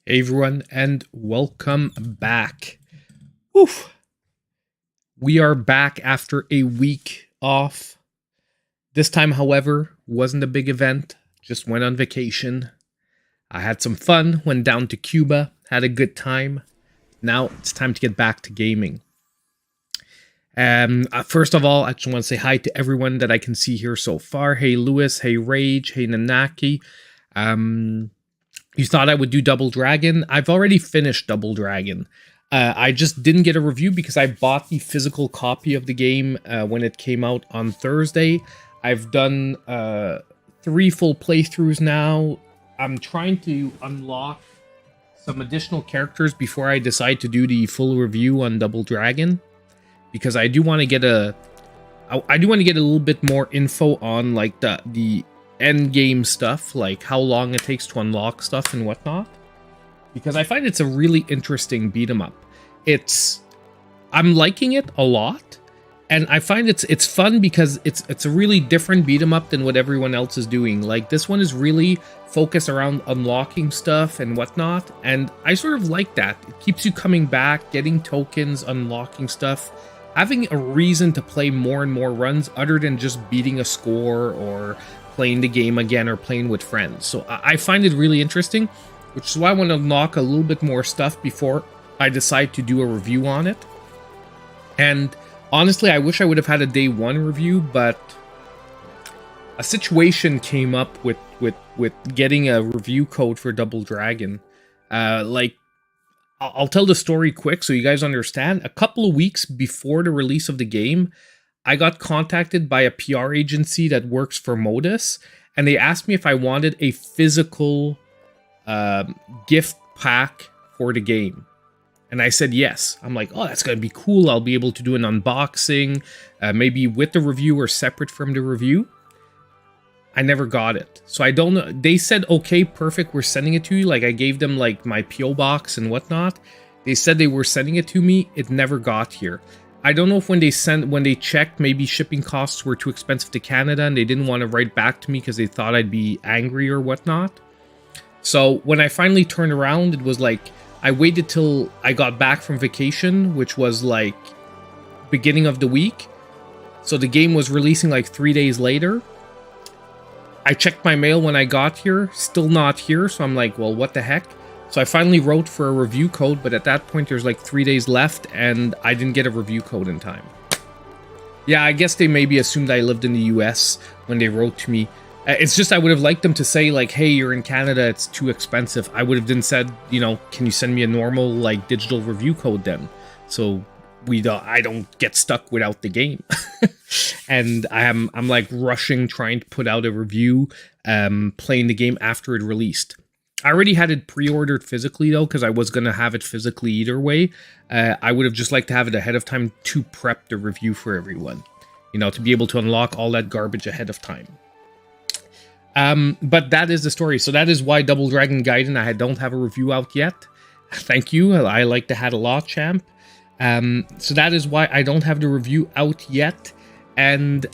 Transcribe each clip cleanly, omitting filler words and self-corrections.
Hey everyone, and welcome back. Oof. We are back after a week off. This time, however, wasn't a big event. Just went on vacation. I had some fun, went down to Cuba, had a good time. Now it's time to get back to gaming. First of all, I just want to say hi to everyone that I can see here so far. Hey Lewis, hey Rage, hey Nanaki. You thought I would do Double Dragon? I've already finished Double Dragon. I just didn't get a review because I bought the physical copy of the game when it came out on Thursday. I've done 3 full playthroughs now. I'm trying to unlock some additional characters before I decide to do the full review on Double Dragon, because I do want to get a little bit more info on like the end game stuff, like how long it takes to unlock stuff and whatnot, because I find it's a really interesting beat 'em up. I'm liking it a lot, and I find it's fun because it's a really different beat 'em up than what everyone else is doing. Like, this one is really focused around unlocking stuff and whatnot, and I sort of like that. It keeps you coming back, getting tokens, unlocking stuff, having a reason to play more and more runs other than just beating a score or playing the game again or playing with friends. So I find it really interesting, which is why I want to unlock a little bit more stuff before I decide to do a review on it. And honestly, I wish I would have had a day 1 review, but a situation came up with getting a review code for Double Dragon. I'll tell the story quick so you guys understand. A couple of weeks before the release of the game, I got contacted by a PR agency that works for Modus, and they asked me if I wanted a physical gift pack for the game. And I said yes. I'm like, oh, that's going to be cool. I'll be able to do an unboxing, maybe with the review or separate from the review. I never got it. So I don't know. They said, okay, perfect, we're sending it to you. Like, I gave them like my PO box and whatnot. They said they were sending it to me. It never got here. I don't know if when they checked, maybe shipping costs were too expensive to Canada and they didn't want to write back to me because they thought I'd be angry or whatnot. So when I finally turned around, it was like, I waited till I got back from vacation, which was like beginning of the week. So the game was releasing like 3 days later. I checked my mail when I got here, still not here. So I'm like, well, what the heck? So I finally wrote for a review code, but at that point there's like 3 days left and I didn't get a review code in time. Yeah, I guess they maybe assumed I lived in the US when they wrote to me. It's just I would have liked them to say like, hey, you're in Canada, it's too expensive. I would have then said, you know, can you send me a normal like digital review code then? So I don't get stuck without the game. And I'm like rushing trying to put out a review, playing the game after it released. I already had it pre-ordered physically though, because I was going to have it physically either way. I would have just liked to have it ahead of time to prep the review for everyone. You know, to be able to unlock all that garbage ahead of time. But that is the story. So that is why Double Dragon Gaiden, I don't have a review out yet. Thank you. I like to have a lot, champ. So that is why I don't have the review out yet. And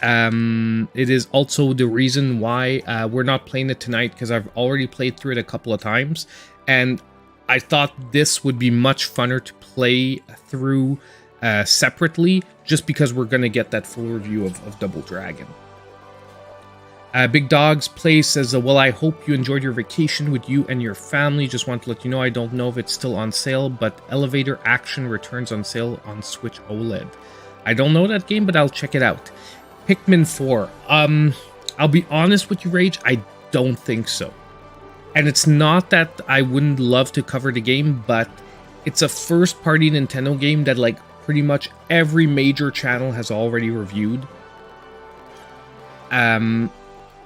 it is also the reason why we're not playing it tonight, because I've already played through it a couple of times. And I thought this would be much funner to play through separately, just because we're going to get that full review of Double Dragon. Big Dogs Play says, well, I hope you enjoyed your vacation with you and your family. Just want to let you know, I don't know if it's still on sale, but Elevator Action returns on sale on Switch OLED. I don't know that game, but I'll check it out. Pikmin 4. I'll be honest with you, Rage, I don't think so. And it's not that I wouldn't love to cover the game, but it's a first-party Nintendo game that like pretty much every major channel has already reviewed.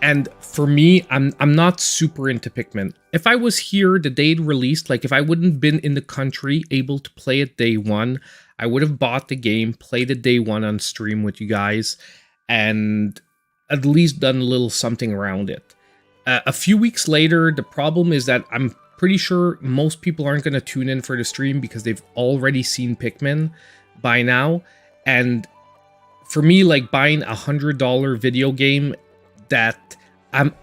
And for me, I'm not super into Pikmin. If I was here the day it released, like if I wouldn't been in the country able to play it day 1, I would have bought the game, played it day 1 on stream with you guys, and at least done a little something around it. A few weeks later, the problem is that I'm pretty sure most people aren't going to tune in for the stream because they've already seen Pikmin by now. And for me, like buying $100 video game that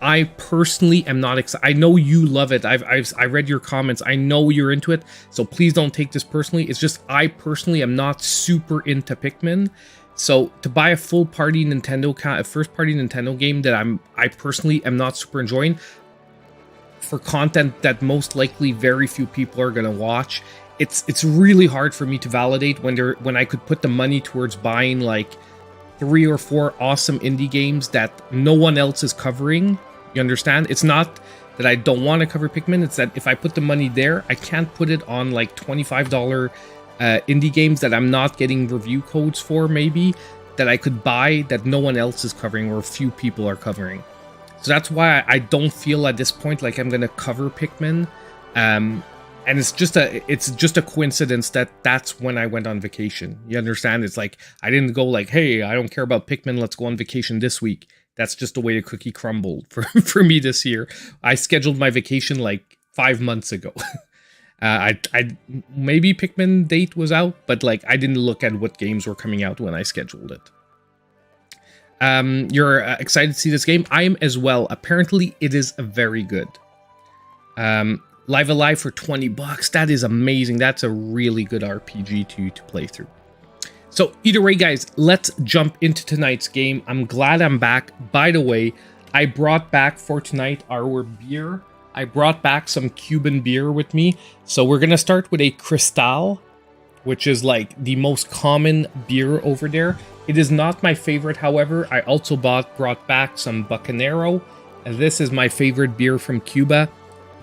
I personally am not excited. I know you love it. I read your comments. I know you're into it. So please don't take this personally. It's just I personally am not super into Pikmin. So to buy a full party Nintendo, a first party Nintendo game that I personally am not super enjoying for content that most likely very few people are gonna watch. It's really hard for me to validate when I could put the money towards buying like 3 or 4 awesome indie games that no one else is covering. You understand? It's not that I don't want to cover Pikmin, it's that if I put the money there, I can't put it on like $25 indie games that I'm not getting review codes for, maybe, that I could buy that no one else is covering or few people are covering. So that's why I don't feel at this point like I'm gonna cover Pikmin. And it's just a coincidence that that's when I went on vacation. You understand? It's like I didn't go like, hey, I don't care about Pikmin, let's go on vacation this week. That's just the way the cookie crumbled for me this year. I scheduled my vacation like 5 months ago. I maybe Pikmin date was out, but like I didn't look at what games were coming out when I scheduled it. You're excited to see this game? I am as well. Apparently, it is very good. Live Alive for $20. That is amazing. That's a really good RPG to play through. So either way, guys, let's jump into tonight's game. I'm glad I'm back. By the way, I brought back for tonight our beer. I brought back some Cuban beer with me. So we're going to start with a Cristal, which is like the most common beer over there. It is not my favorite, however. I also brought back some Bucanero. This is my favorite beer from Cuba.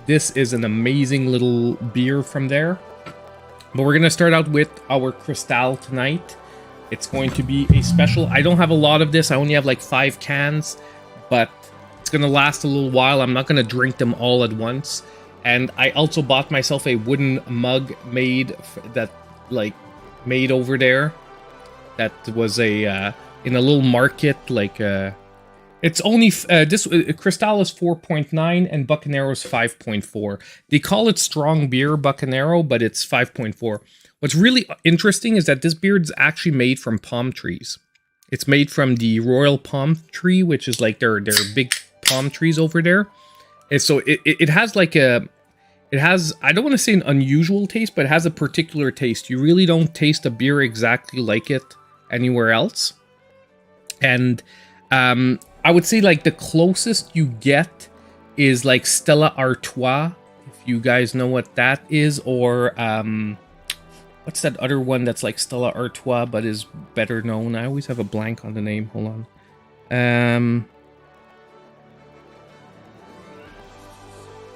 This is an amazing little beer from there. But we're going to start out with our Cristal tonight. It's going to be a special. I don't have a lot of this. I only have like 5 cans, but it's going to last a little while. I'm not going to drink them all at once. And I also bought myself a wooden mug made over there. That was a in a little market, like it's only this Cristal is 4.9 and Bucanero is 5.4. They call it strong beer Bucanero, but it's 5.4. What's really interesting is that this beer is actually made from palm trees. It's made from the royal palm tree, which is like their big palm trees over there. And so it has like a it has, I don't want to say an unusual taste, but it has a particular taste. You really don't taste a beer exactly like it anywhere else. And I would say like the closest you get is like Stella Artois, if you guys know what that is, or what's that other one that's like Stella Artois but is better known? I always have a blank on the name. Hold on.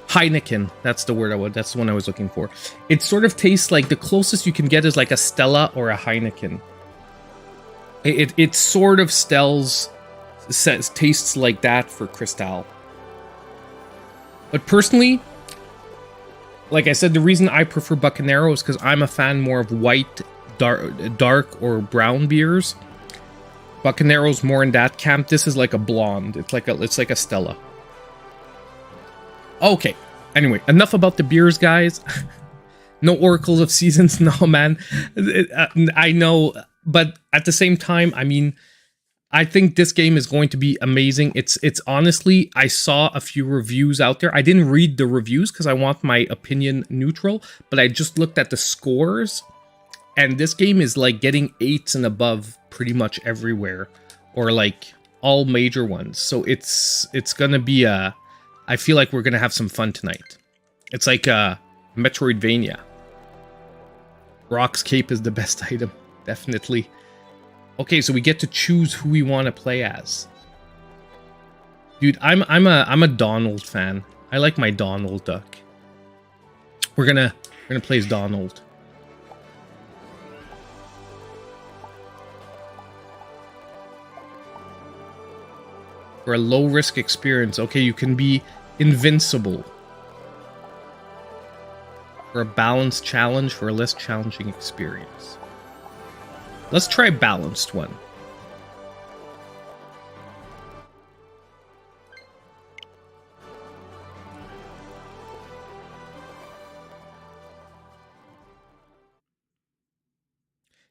Heineken, that's the word that's the one I was looking for. It sort of tastes like the closest you can get is like a Stella or a Heineken. It sort of tastes like that for Cristal. But personally, like I said, the reason I prefer Bucanero is because I'm a fan more of white, dark or brown beers. Bucanero's more in that camp. This is like a blonde. It's like a Stella. Okay. Anyway, enough about the beers, guys. No Oracles of Seasons, no, man. I know, but at the same time, I mean, I think this game is going to be amazing. It's honestly, I saw a few reviews out there. I didn't read the reviews because I want my opinion neutral, but I just looked at the scores, and this game is like getting 8s and above pretty much everywhere, or like all major ones. So it's gonna be I feel like we're gonna have some fun tonight. It's like Metroidvania. Rock's cape is the best item, definitely. Okay, so we get to choose who we want to play as. Dude, I'm a Donald fan. I like my Donald Duck. We're gonna play as Donald. For a low risk experience, okay, you can be invincible. For a balanced challenge, for a less challenging experience. Let's try a balanced one.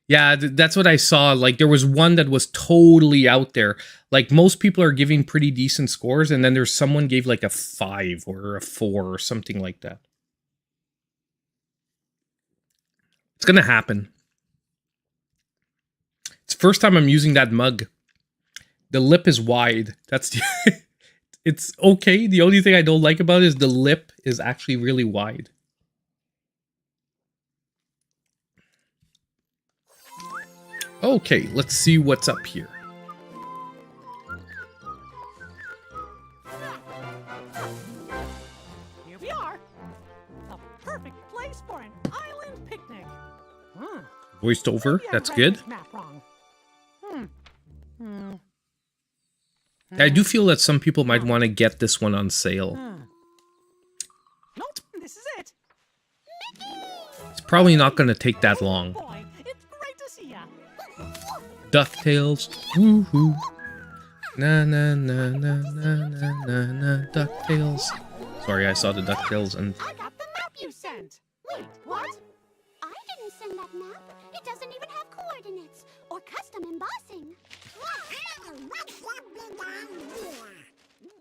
Yeah, that's what I saw. Like there was one that was totally out there. Like most people are giving pretty decent scores, and then there's someone gave like a 5 or a 4 or something like that. It's gonna happen. It's the first time I'm using that mug. The lip is wide. That's the it's okay. The only thing I don't like about it is the lip is actually really wide. Okay, let's see what's up here. Here we are. A perfect place for an island picnic. Voiced over. Maybe I That's read good. this map wrong. I do feel that some people might want to get this one on sale. Nope, this is it. It's probably not going to take that long. Boy, it's great to see ya. DuckTales. Woohoo. Na na na na na na na na. DuckTales. Sorry, I saw the DuckTales and... I got the map you sent. Wait, what? I didn't send that map. It doesn't even have coordinates or custom embossing.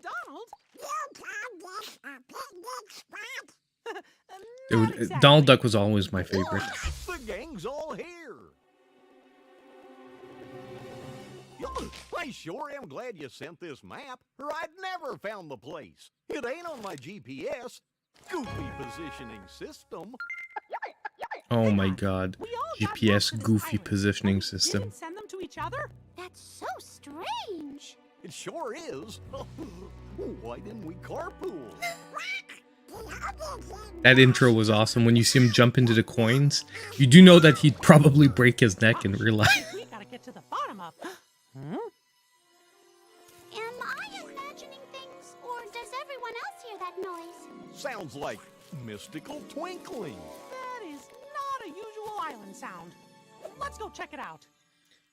Donald? Dude, Not exactly. Donald Duck was always my favorite. The gang's all here. I sure am glad you sent this map, or I'd never found the place. It ain't on my GPS. Goofy positioning system. Oh my god. We all got GPS maps for this goofy island, positioning but we system. didn't send them to each other? That's so strange. It sure is. Why didn't we carpool? That intro was awesome. When you see him jump into the coins, you do know that he'd probably break his neck in real life. We gotta get to the bottom of. Am I imagining things, or does everyone else hear that noise? Sounds like mystical twinkling. That is not a usual island sound. Let's go check it out.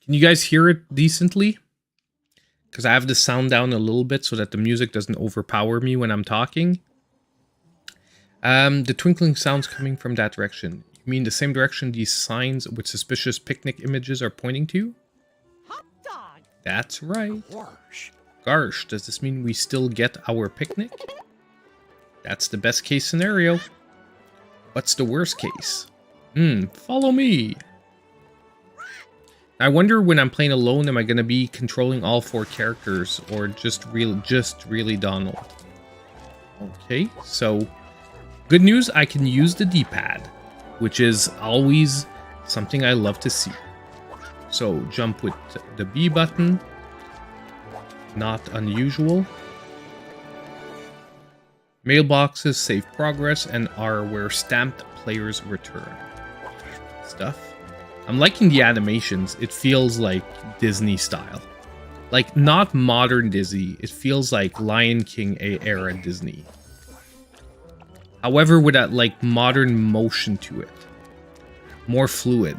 Can you guys hear it decently? Because I have the sound down a little bit so that the music doesn't overpower me when I'm talking. The twinkling sounds coming from that direction. You mean the same direction these signs with suspicious picnic images are pointing to? Hot dog. That's right. Harsh. Gosh, does this mean we still get our picnic? That's the best case scenario. What's the worst case? Follow me. I wonder when I'm playing alone, am I going to be controlling all 4 characters or just really Donald? Okay, so good news, I can use the D-pad, which is always something I love to see. So jump with the B button. Not unusual. Mailboxes save progress and are where stamped players return. Stuff. I'm liking the animations. It feels like Disney style. Like, not modern Disney. It feels like Lion King era Disney. However, with that, like, modern motion to it. More fluid.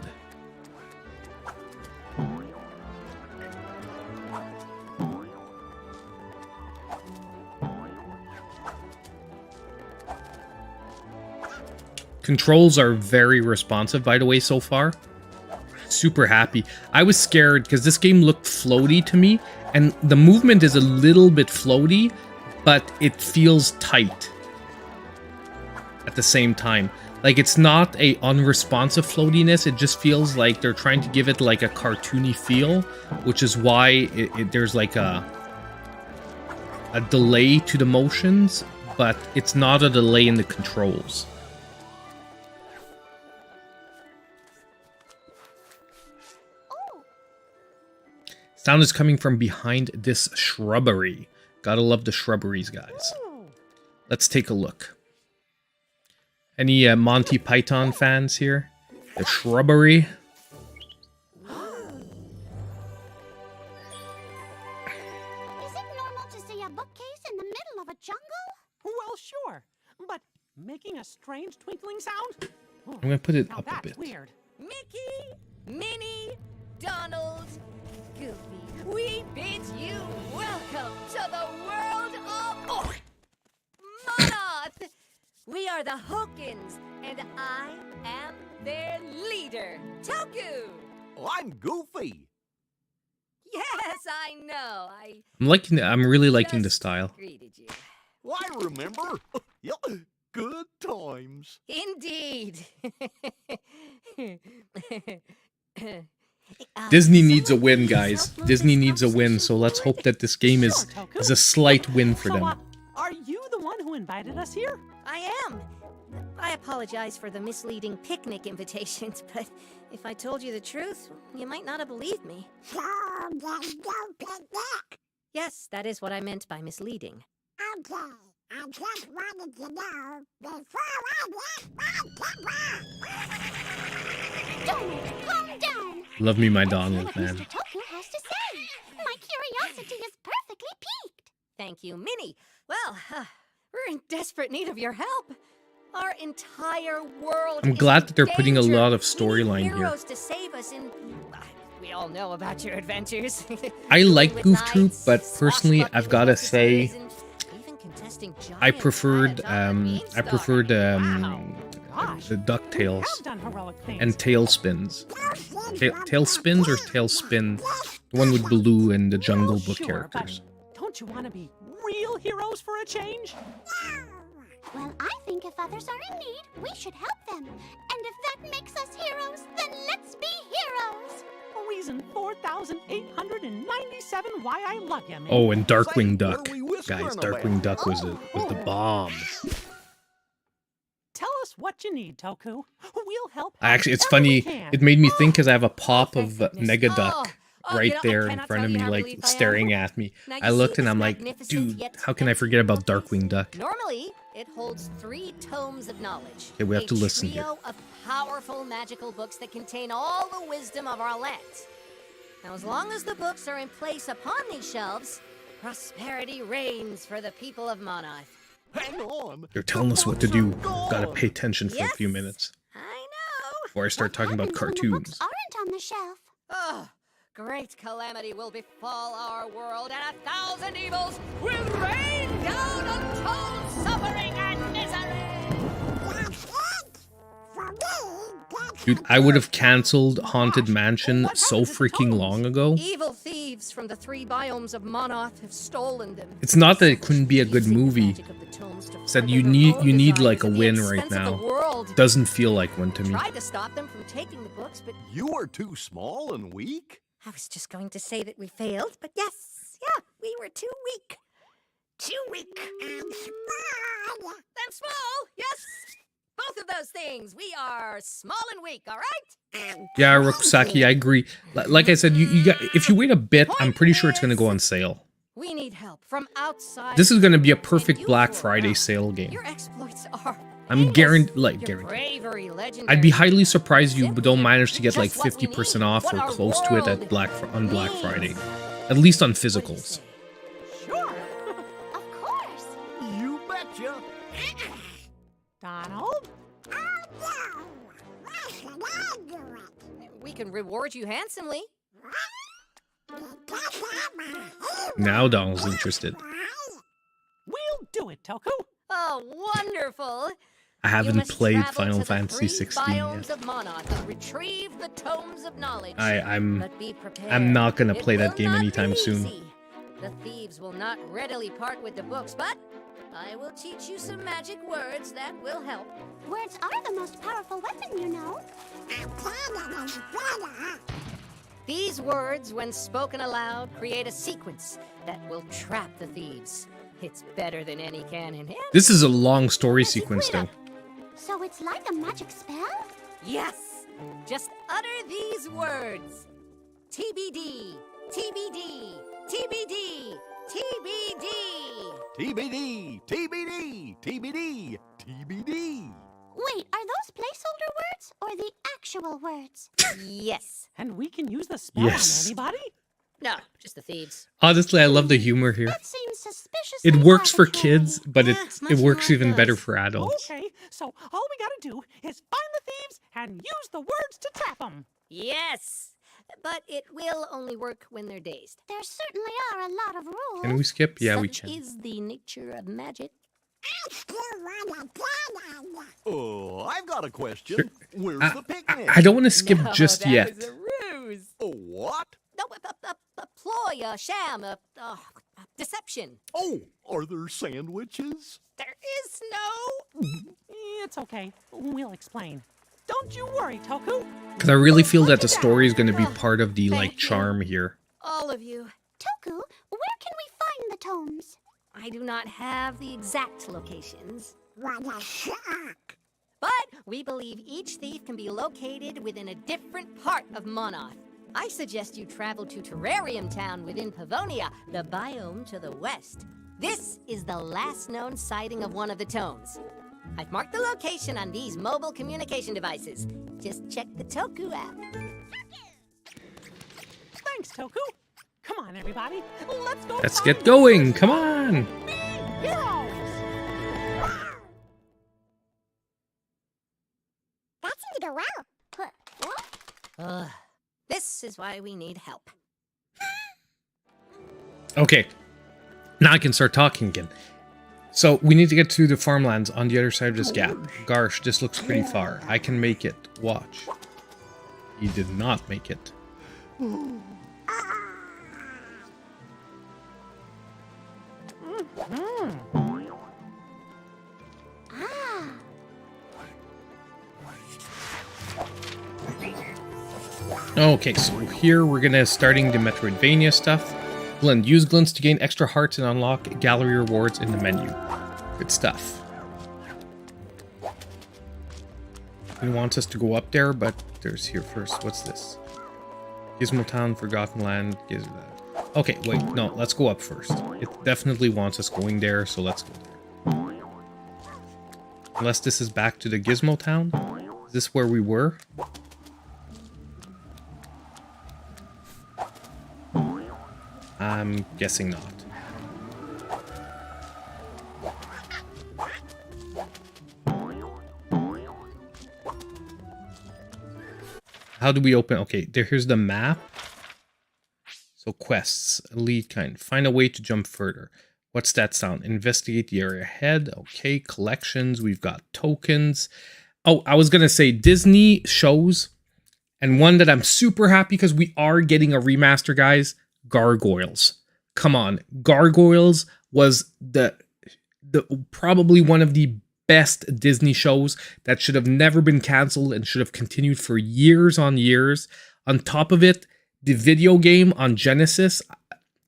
Controls are very responsive, by the way, so far. Super happy. I was scared because this game looked floaty to me, and the movement is a little bit floaty, but it feels tight at the same time. Like, it's not a unresponsive floatiness, it just feels like they're trying to give it like a cartoony feel, which is why there's like a delay to the motions, but it's not a delay in the controls. Sound is coming from behind this shrubbery. Gotta love the shrubberies, guys. Let's take a look. Any Monty Python fans here? The shrubbery. Is it normal to see a bookcase in the middle of a jungle? Well, sure. But making a strange twinkling sound? I'm gonna put it Now up a that's bit. weird. Mickey, Minnie, Donald, Goofy, we bid you welcome to the world of Monoth. We are the Hokins, and I am their leader, Toku. I'm Goofy. Yes, I know. I'm really liking the just style. greeted you. I remember. Yep, good times. Indeed. Disney needs a win, guys. Disney needs a win, so let's hope that this game is a slight win for them. Are you the one who invited us here? I am. I apologize for the misleading picnic invitations, but if I told you the truth, you might not have believed me. So there's no picnic. Yes, that is what I meant by misleading. Okay, I just wanted to know before I left my papa. Donald, calm down. Love me my Let's hear Donald, what man. Mr. Toku has to say. My curiosity is perfectly piqued. Thank you, Minnie. Well, we're in desperate need of your help. Our entire world I'm is glad in that they're putting a danger. lot of We need storyline here. heroes to save us in... We all know about your adventures. I like With Goof knights, Troop, but personally, I've gotta say, and even contesting I giant preferred planets on the I preferred Gosh, the we DuckTales have done heroic things. and Tailspins. Tailspins or Tailspin? The one with Baloo and the Jungle Book Sure, characters. but don't you want to be real heroes for a change? Well, I think if others are in need, we should help them. And if that makes us heroes, then let's be heroes. Reason 4,897 why I love you, man. Oh, and Darkwing Say, Duck. what are we whispering Guys, about? Darkwing Duck was the bomb. Tell us what you need, Toku. We'll help. Actually, it's however we funny. can. It made me think because I have a pop thank of goodness. Negaduck right I there in cannot front tell of you me, how like relieved I am. staring at me. Now, you I looked see and this I'm like, magnificent dude, yet how can I forget about Darkwing Duck? Normally, it holds 3 tomes of knowledge. Okay, we have to listen here. A trio of powerful magical books that contain all the wisdom of our lands. Now, as long as the books are in place upon these shelves, prosperity reigns for the people of Monoth. Hang on. They're telling us what to do. Gone. Gotta pay attention for a few Yes. minutes I know. before I start What talking about happens when the cartoons. books aren't on the shelf? Oh, great calamity will befall our world, and 1,000 evils will rain down untold suffering and misery. That's it. For me, that's Dude, I would have canceled Haunted Mansion What so happened to the freaking tomes? long ago. Evil thieves from the 3 biomes of Monoth have stolen them. It's not that it couldn't be a good Using the movie. magic of the tomes to Said further you their need own you need desires like a at the win right expense of now. the world. Doesn't feel like one to me. Tried to stop them from taking the books, but You are too small and weak? I was just going to say that we failed. But yes, yeah, we were too weak. Too weak. small. And small, yes. Both of those things. We are small and weak, all right? Yeah, Rokusaki, I agree. Like I said, you got if you wait a bit, I'm pretty sure it's gonna go on sale. We need help from outside. This is gonna be a And perfect you Black will Friday help. sale game. Your exploits are. I'm endless. guaranteed. Your bravery legendary. I'd be highly surprised you Simply don't manage to get like just what we 50% need, off what or our close to it world on Black needs. Friday. At least on What do you physicals. say? Sure. Of course. You betcha. Donald? Oh no. Why should I do it? We can reward you handsomely. Because I'm a hero. Now Donald's interested. We'll do it, Toku. Oh, wonderful! I You haven't must played travel Final to the Fantasy 3 16 biomes yet. of Monoth and retrieve the tomes of knowledge. I'm But be prepared. I'm not gonna It play that will game not be anytime soon. easy. The thieves will not readily part with the books, but I will teach you some magic words that will help. Words are the most powerful weapon, you know. These words, when spoken aloud, create a sequence that will trap the thieves. It's better than any cannon. And This is a long story Yes, you sequence played though. So it's like a magic spell? yes, just utter these words. TBD, TBD, TBD, TBD. TBD, TBD, TBD, TBD. Wait, are those placeholder words or the actual words? Yes. And we can use the spell Yes. on anybody? No, just the thieves. Honestly, I love the humor here. That seems suspicious. It works for kids, but Yeah, it much works more even does. better for adults. Okay, so all we gotta do is find the thieves and use the words to trap them. Yes. But it will only work when they're dazed. There certainly are a lot of rules. Can we skip? Yeah, we Such can. is the nature of magic. I still want to play. Oh, I've got a question. Sure. Where's I, the picnic? I don't want to skip No, just that yet. was a rude ruse. A what? No, a ploy, a sham, a deception. Oh, are there sandwiches? There is no... It's okay. We'll explain. Don't you worry, Toku. Because I really feel that the story is going to be part of the, like, Thank you. charm here. All of you. Toku, where can we find the tomes? I do not have the exact locations, What a shock! but we believe each thief can be located within a different part of Monoth. I suggest you travel to Terrarium Town within Pavonia, the biome to the west. This is the last known sighting of one of the tomes. I've marked the location on these mobile communication devices. Just check the Toku app. Thanks, Toku. Come on, everybody. Let's go. Let's find get the going. first Come on. heroes. That seemed to go well. What? This is why we need help. Okay. Now I can start talking again. So we need to get to the farmlands on the other side of this gap. Gosh, this looks pretty far. I can make it. Watch. He did not make it. Okay, so here we're gonna starting the Metroidvania stuff. Glint. Use glints to gain extra hearts and unlock gallery rewards in the menu. Good stuff. He wants us to go up there, but there's here first. What's this? Gizmo Town, Forgotten Land. Okay, wait, no, let's go up first. It definitely wants us going there, so let's go there. Unless this is back to the Gizmo Town. Is this where we were? I'm guessing not. How do we open? Okay, here's the map. So quests, lead kind. Find a way to jump further. What's that sound? Investigate the area ahead. Okay, collections. We've got tokens. Oh, I was going to say Disney shows. And one that I'm super happy because we are getting a remaster, guys. Gargoyles. Come on. Gargoyles was the probably one of the best Disney shows that should have never been canceled and should have continued for years on years. On top of it, the video game on Genesis,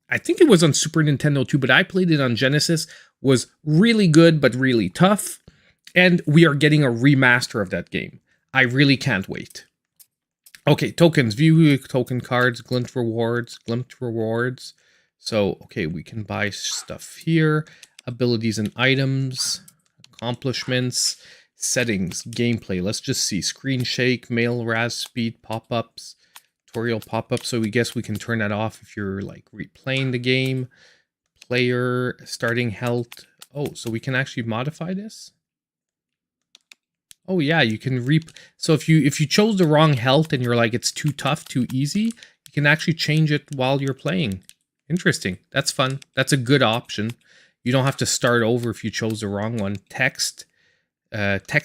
I think it was on Super Nintendo too, but I played it on Genesis, was really good but really tough. And we are getting a remaster of that game. I really can't wait. Okay, tokens. View token cards, glint rewards. So, okay, we can buy stuff here. Abilities and items. Accomplishments. Settings. Gameplay. Let's just see. Screen shake, mail raz speed, pop-ups. Tutorial pop-ups. So we guess we can turn that off if you're like replaying the game. Player. Starting health. Oh, so we can actually modify this? Oh yeah, you can so if you chose the wrong health and you're like it's too tough, too easy, you can actually change it while you're playing. Interesting. That's fun. That's a good option. You don't have to start over if you chose the wrong one. Text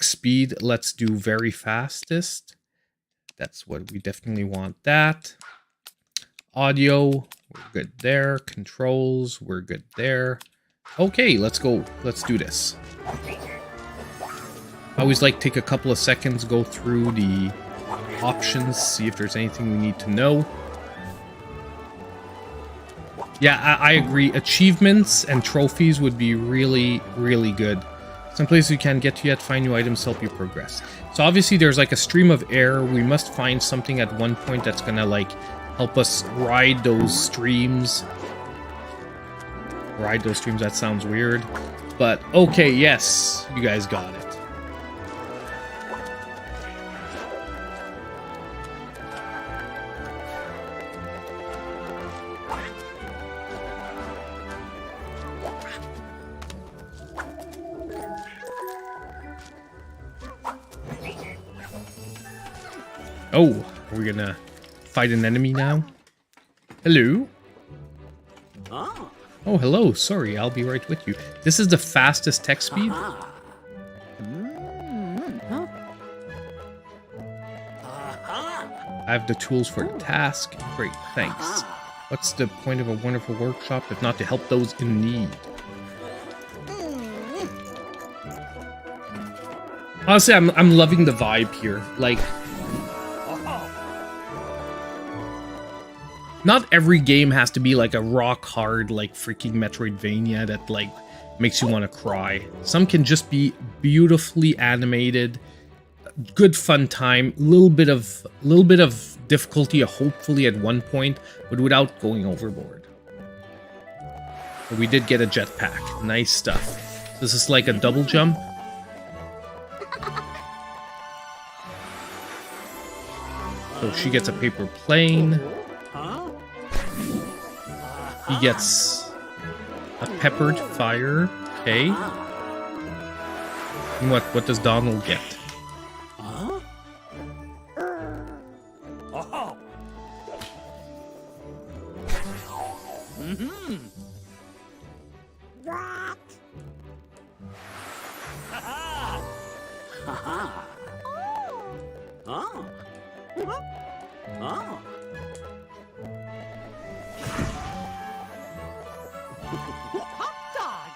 speed, let's do very fastest. That's what we definitely want. That. Audio, we're good there. Controls, we're good there. Okay, let's go. Let's do this. I always like to take a couple of seconds, go through the options, see if there's anything we need to know. Yeah, I agree. Achievements and trophies would be really, really good. Some places you can't get to yet, find new items, help you progress. So obviously there's like a stream of air. We must find something at one point that's gonna like help us ride those streams. Ride those streams, that sounds weird. But okay, yes, you guys got it. Oh, are we gonna fight an enemy now? Hello? Oh. Oh, hello. Sorry, I'll be right with you. This is the fastest text speed? Huh? I have the tools for the task. Great, thanks. What's the point of a wonderful workshop if not to help those in need? Honestly, I'm loving the vibe here. Like, not every game has to be like a rock hard, like freaking Metroidvania that like makes you want to cry. Some can just be beautifully animated, good fun time, little bit of difficulty, hopefully at one point, but without going overboard. But we did get a jetpack. Nice stuff. This is like a double jump. So she gets a paper plane. He gets a peppered fire. Okay. And what does Donald get? What? Hot dog.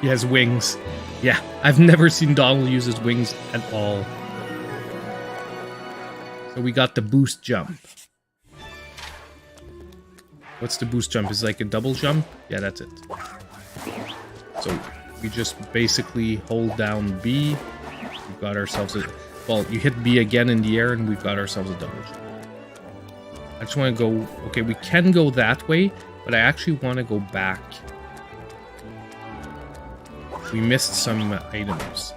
He has wings. Yeah, I've never seen Donald use his wings at all. So we got the boost jump. What's the boost jump? Is it like a double jump? Yeah, that's it. So we just basically hold down B. We've got ourselves a... Well, you hit B again in the air and we've got ourselves a double jump. I just want to go... Okay, we can go that way, but I actually want to go back. We missed some items.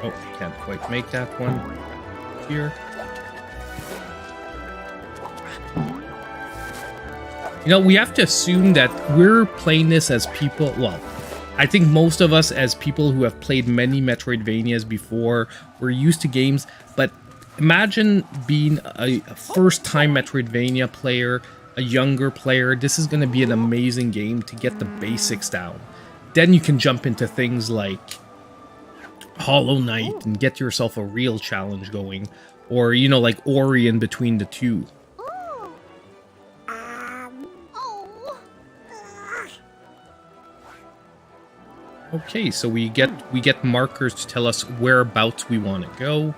Oh, can't quite make that one here. You know, we have to assume that we're playing this as people... Well, I think most of us as people who have played many Metroidvanias before, we're used to games, but imagine being a first-time Metroidvania player, a younger player. This is going to be an amazing game to get the basics down. Then you can jump into things like Hollow Knight and get yourself a real challenge going. Or, you know, like Ori in between the two. Okay, so we get markers to tell us whereabouts we want to go.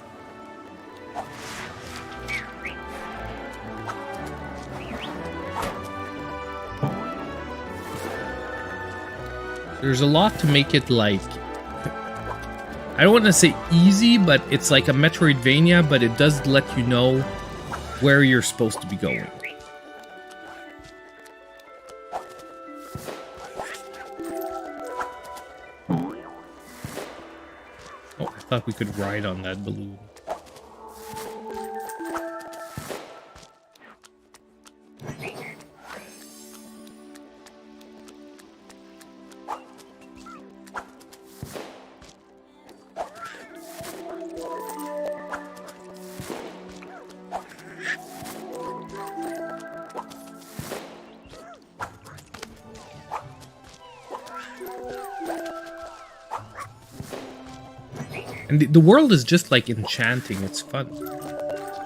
There's a lot to make it like... I don't want to say easy, but it's like a Metroidvania, but it does let you know where you're supposed to be going. Oh, I thought we could ride on that balloon. And the world is just like enchanting. It's fun.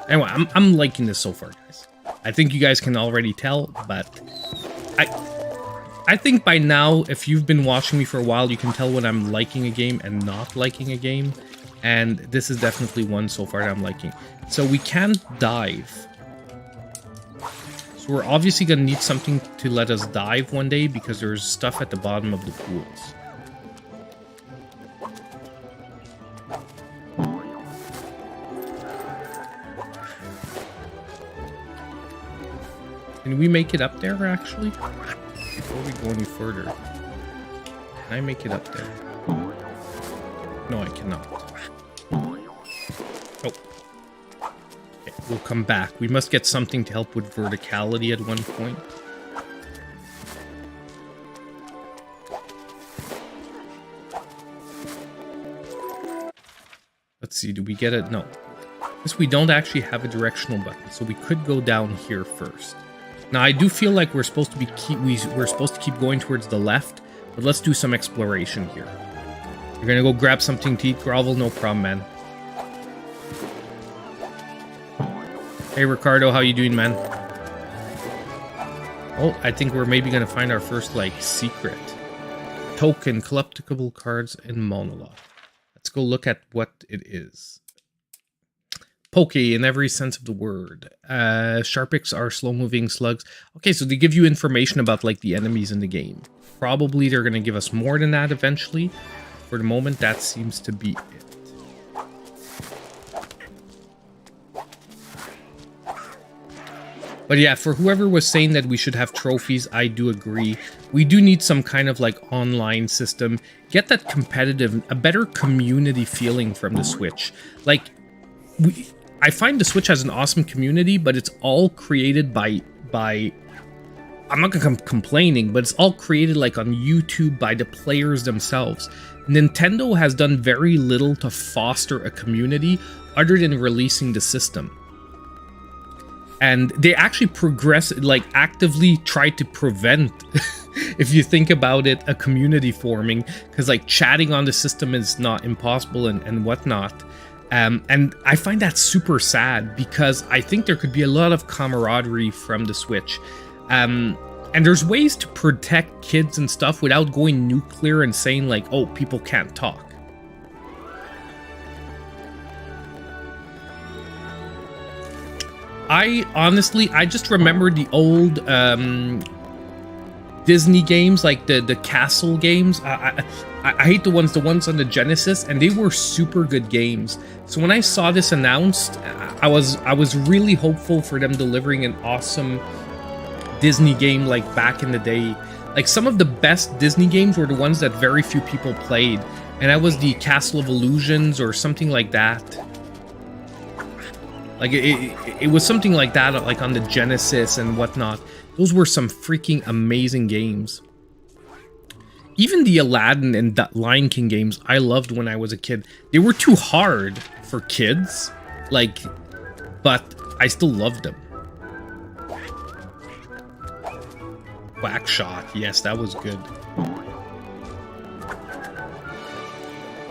Anyway, I'm liking this so far, guys. I think you guys can already tell, but I think by now, if you've been watching me for a while, you can tell when I'm liking a game and not liking a game. And this is definitely one so far that I'm liking. So we can't dive. So we're obviously going to need something to let us dive one day because there's stuff at the bottom of the pools. Can we make it up there, actually? Before we go any further. Can I make it up there? No, I cannot. Oh. Okay, we'll come back. We must get something to help with verticality at one point. Let's see, do we get it? No. This we don't actually have a directional button, so we could go down here first. Now I do feel like we're supposed to keep going towards the left, but let's do some exploration here. You're gonna go grab something to eat, Grovel? No problem, man. Hey Ricardo, how you doing, man? Oh, I think we're maybe gonna find our first, like, secret. Token, collectible cards, and monologue. Let's go look at what it is. Poke in every sense of the word. Sharpics are slow-moving slugs. Okay, so they give you information about, like, the enemies in the game. Probably they're gonna give us more than that eventually. For the moment, that seems to be it. But yeah, for whoever was saying that we should have trophies, I do agree. We do need some kind of like online system. Get that competitive, a better community feeling from the Switch. Like, I find the Switch has an awesome community, but it's all created by I'm not gonna complaining, but it's all created like on YouTube by the players themselves. Nintendo has done very little to foster a community other than releasing the system. And they actually actively try to prevent, if you think about it, a community forming, because like chatting on the system is not impossible and whatnot. And I find that super sad because I think there could be a lot of camaraderie from the Switch. And there's ways to protect kids and stuff without going nuclear and saying like, oh, people can't talk. I just remember the old Disney games, like the castle games. I hate the ones on the Genesis, and they were super good games. So when I saw this announced, I was really hopeful for them delivering an awesome Disney game like back in the day. Like some of the best Disney games were the ones that very few people played, and that was the Castle of Illusions or something like that. Like it was something like that, like on the Genesis and whatnot. Those were some freaking amazing games. Even the Aladdin and Lion King games I loved when I was a kid. They were too hard for kids, like, but I still loved them. Quack shot, yes, that was good.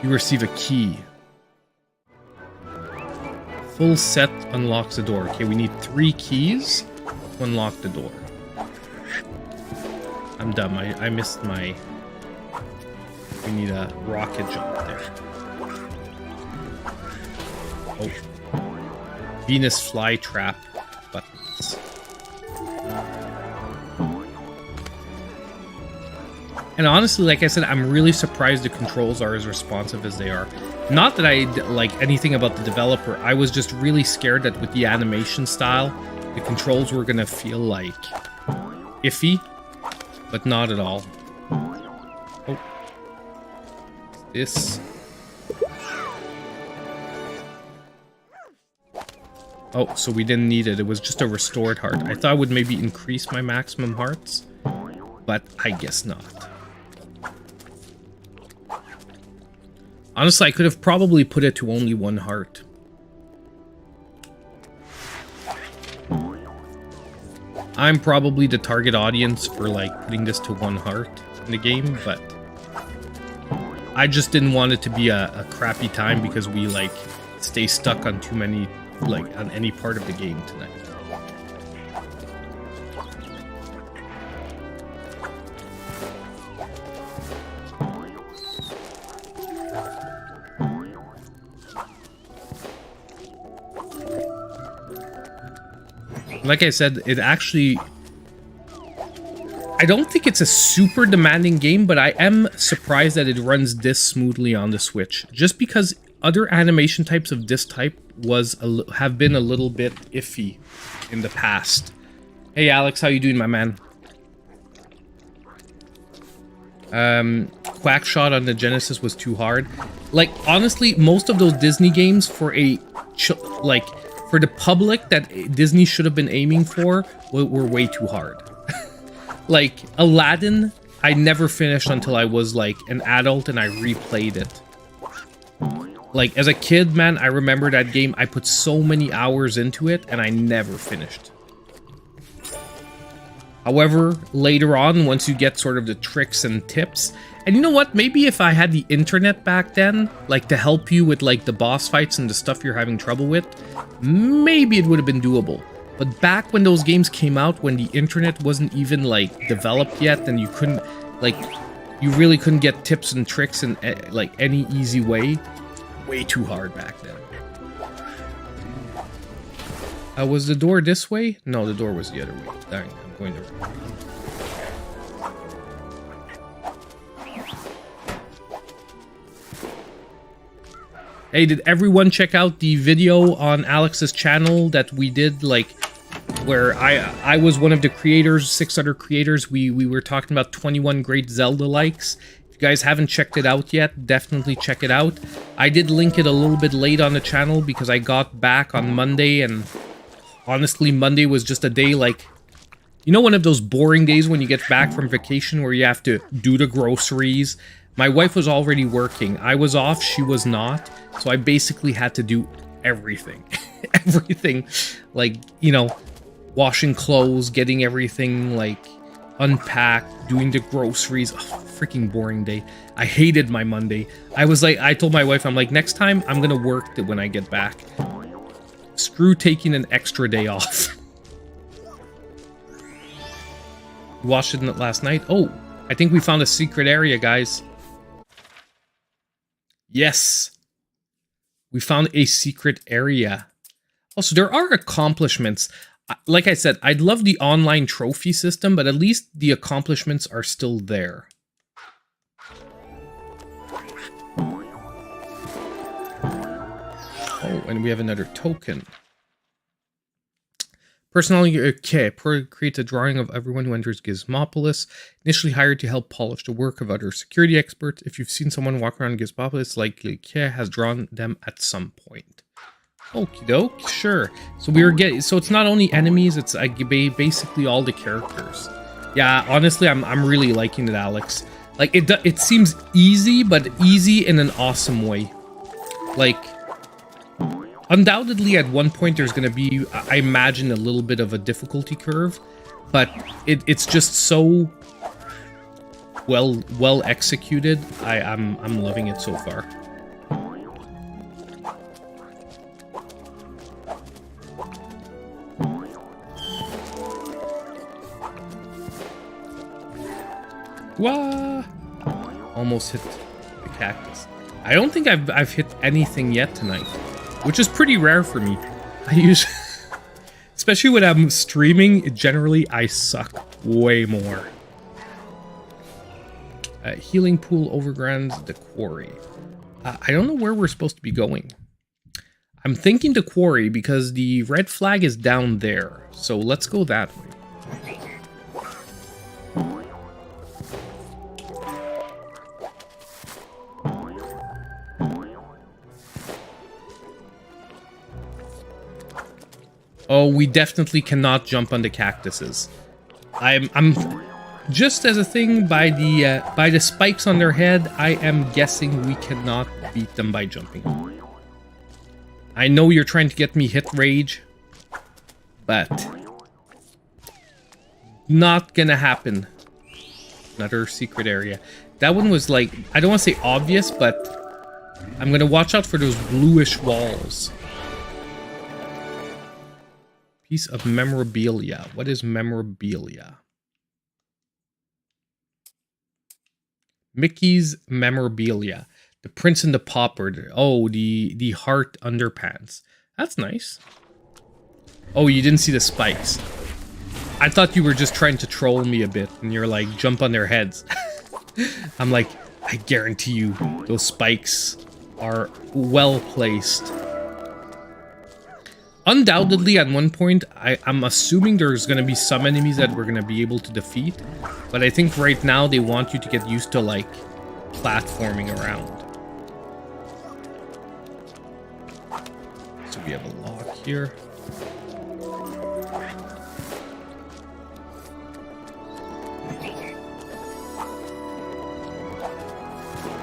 You receive a key. Full set unlocks the door. Okay, we need 3 keys to unlock the door. I'm dumb. I missed my... We need a rocket jump there. Oh. Venus flytrap buttons. And honestly, like I said, I'm really surprised the controls are as responsive as they are. Not that I like anything about the developer, I was just really scared that with the animation style, the controls were gonna feel like iffy, but not at all. Oh. This. Oh, so we didn't need it. It was just a restored heart. I thought it would maybe increase my maximum hearts, but I guess not. Honestly, I could have probably put it to only 1 heart. I'm probably the target audience for like putting this to 1 heart in the game, but I just didn't want it to be a crappy time because we like stay stuck on too many, like on any part of the game tonight. Like I said, it actually... I don't think it's a super demanding game, but I am surprised that it runs this smoothly on the Switch. Just because other animation types of this type have been a little bit iffy in the past. Hey Alex, how you doing, my man? Quackshot on the Genesis was too hard. Like, honestly, most of those Disney games for for the public that Disney should have been aiming for were way too hard. Like, Aladdin, I never finished until I was, like, an adult and I replayed it. Like, as a kid, man, I remember that game. I put so many hours into it, and I never finished. However, later on, once you get sort of the tricks and tips, and you know what? Maybe if I had the internet back then, like, to help you with, like, the boss fights and the stuff you're having trouble with, maybe it would have been doable. But back when those games came out, when the internet wasn't even, like, developed yet, and you couldn't, like, you really couldn't get tips and tricks in, like, any easy way. Way too hard back then. Was the door this way? No, the door was the other way. Dang, I'm going there. Hey, did everyone check out the video on Alex's channel that we did, like, where I was one of the creators, 6 other creators. We were talking about 21 great Zelda likes. If you guys haven't checked it out yet, definitely check it out. I did link it a little bit late on the channel because I got back on Monday, and honestly, Monday was just a day like, you know, one of those boring days when you get back from vacation where you have to do the groceries. My wife was already working. I was off, she was not. So I basically had to do everything. Everything. Like, you know, washing clothes, getting everything, like, unpacked, doing the groceries. Oh, freaking boring day. I hated my Monday. I was like, I told my wife, I'm like, next time I'm gonna work when I get back. Screw taking an extra day off. You watched it last night? Oh, I think we found a secret area, guys. Yes. We found a secret area. Also, there are accomplishments. Like I said, I'd love the online trophy system, but at least the accomplishments are still there. Oh, and we have another token. Personally, okay, creates a drawing of everyone who enters Gizmopolis. Initially hired to help polish the work of other security experts. If you've seen someone walk around Gizmopolis, likely Kay has drawn them at some point. Okie doke, sure. So we were getting, so it's not only enemies, it's basically all the characters. Yeah, honestly, I'm really liking it, Alex. Like, it seems easy, but easy in an awesome way. Like, undoubtedly at one point there's gonna be, I imagine, a little bit of a difficulty curve, but it's just so well executed. I'm loving it so far. Wah! Almost hit the cactus. I don't think I've hit anything yet tonight, which is pretty rare for me. I usually, especially when I'm streaming, generally I suck way more. Healing pool overgrounds the quarry. I don't know where we're supposed to be going. I'm thinking the quarry because the red flag is down there. So let's go that way. Oh, we definitely cannot jump on the cactuses. I'm just as a thing by the spikes on their head. I am guessing we cannot beat them by jumping. I know you're trying to get me hit rage, but not gonna happen. Another secret area. That one was like, I don't want to say obvious, but I'm gonna watch out for those bluish walls. Piece of memorabilia. What is memorabilia? Mickey's memorabilia. The Prince and the Pauper. Oh, the heart underpants. That's nice. Oh, you didn't see the spikes. I thought you were just trying to troll me a bit, and you're like, jump on their heads. I'm like, I guarantee you, those spikes are well placed. Undoubtedly, at one point, I'm assuming there's going to be some enemies that we're going to be able to defeat. But I think right now they want you to get used to, like, platforming around. So we have a lock here.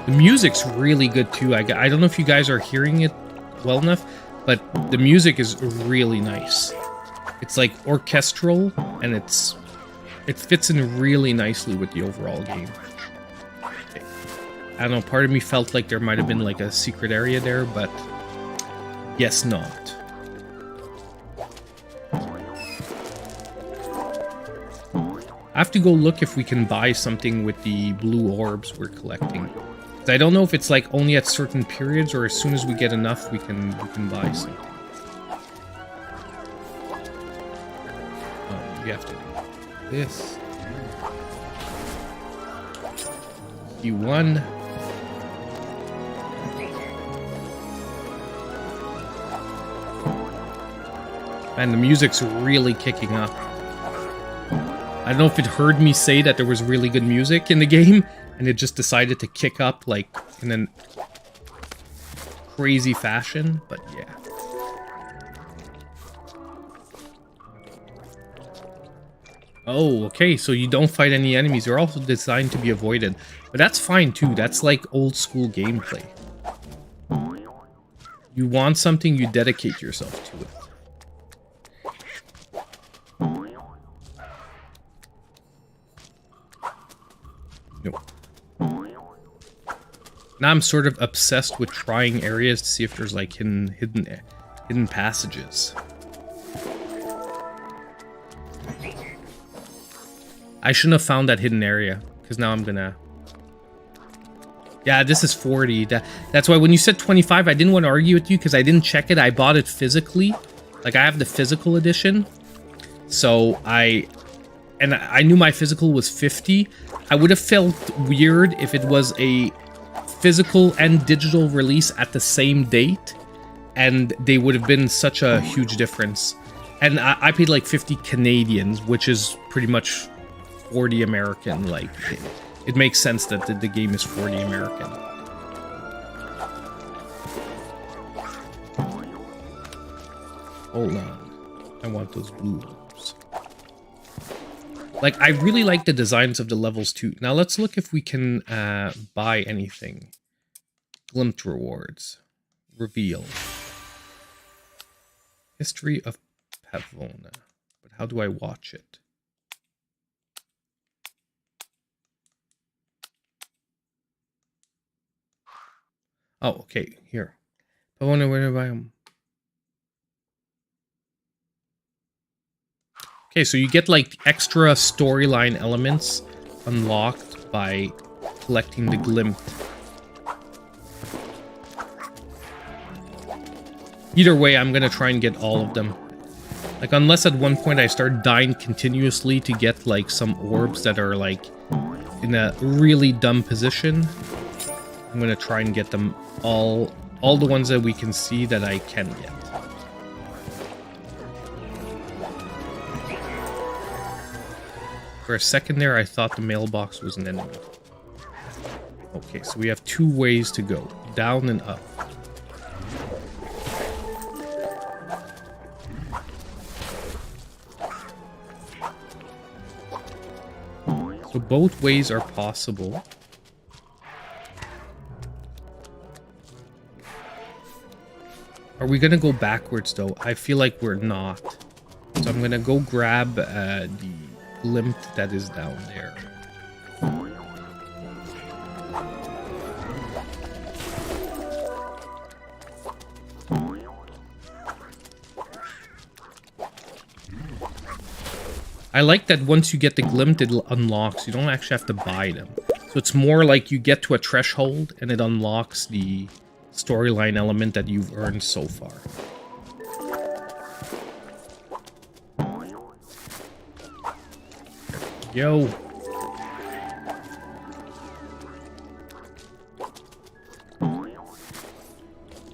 The music's really good too. I don't know if you guys are hearing it well enough, but the music is really nice. It's like orchestral, and it fits in really nicely with the overall game. Okay. I don't know, part of me felt like there might have been like a secret area there, but guess not. I have to go look if we can buy something with the blue orbs we're collecting. I don't know if it's like only at certain periods or as soon as we get enough we can buy something. Oh, you have to do this. Q1. And the music's really kicking up. I don't know if it heard me say that there was really good music in the game, and it just decided to kick up, like, in a crazy fashion, but yeah. Oh, okay, so you don't fight any enemies. They're also designed to be avoided. But that's fine, too. That's, like, old-school gameplay. You want something, you dedicate yourself to it. Nope. Now I'm sort of obsessed with trying areas to see if there's like hidden passages. I shouldn't have found that hidden area because now I'm gonna. Yeah, this is 40. That's why when you said 25, I didn't want to argue with you because I didn't check it. I bought it physically, like I have the physical edition, so I knew my physical was 50. I would have felt weird if it was a physical and digital release at the same date, and they would have been such a huge difference. And I paid like 50 Canadians, which is pretty much 40 American. Like, it makes sense that the game is 40 American. Hold on. I want those blue orbs. Like, I really like the designs of the levels too. Now let's look if we can buy anything. Glimpse rewards. Reveal. History of Pavona. But how do I watch it? Oh, okay. Here. Pavona, where do I buy them? Okay, so you get like extra storyline elements unlocked by collecting the glint. Either way, I'm gonna try and get all of them. Like, unless at one point I start dying continuously to get like some orbs that are like in a really dumb position, I'm gonna try and get them all the ones that we can see that I can get. For a second there, I thought the mailbox was an enemy. Okay, so we have 2 ways to go. Down and up. So both ways are possible. Are we gonna go backwards though? I feel like we're not. So I'm gonna go grab the limp that is down there. I like that once you get the glint, it unlocks. You don't actually have to buy them. So it's more like you get to a threshold and it unlocks the storyline element that you've earned so far. Yo.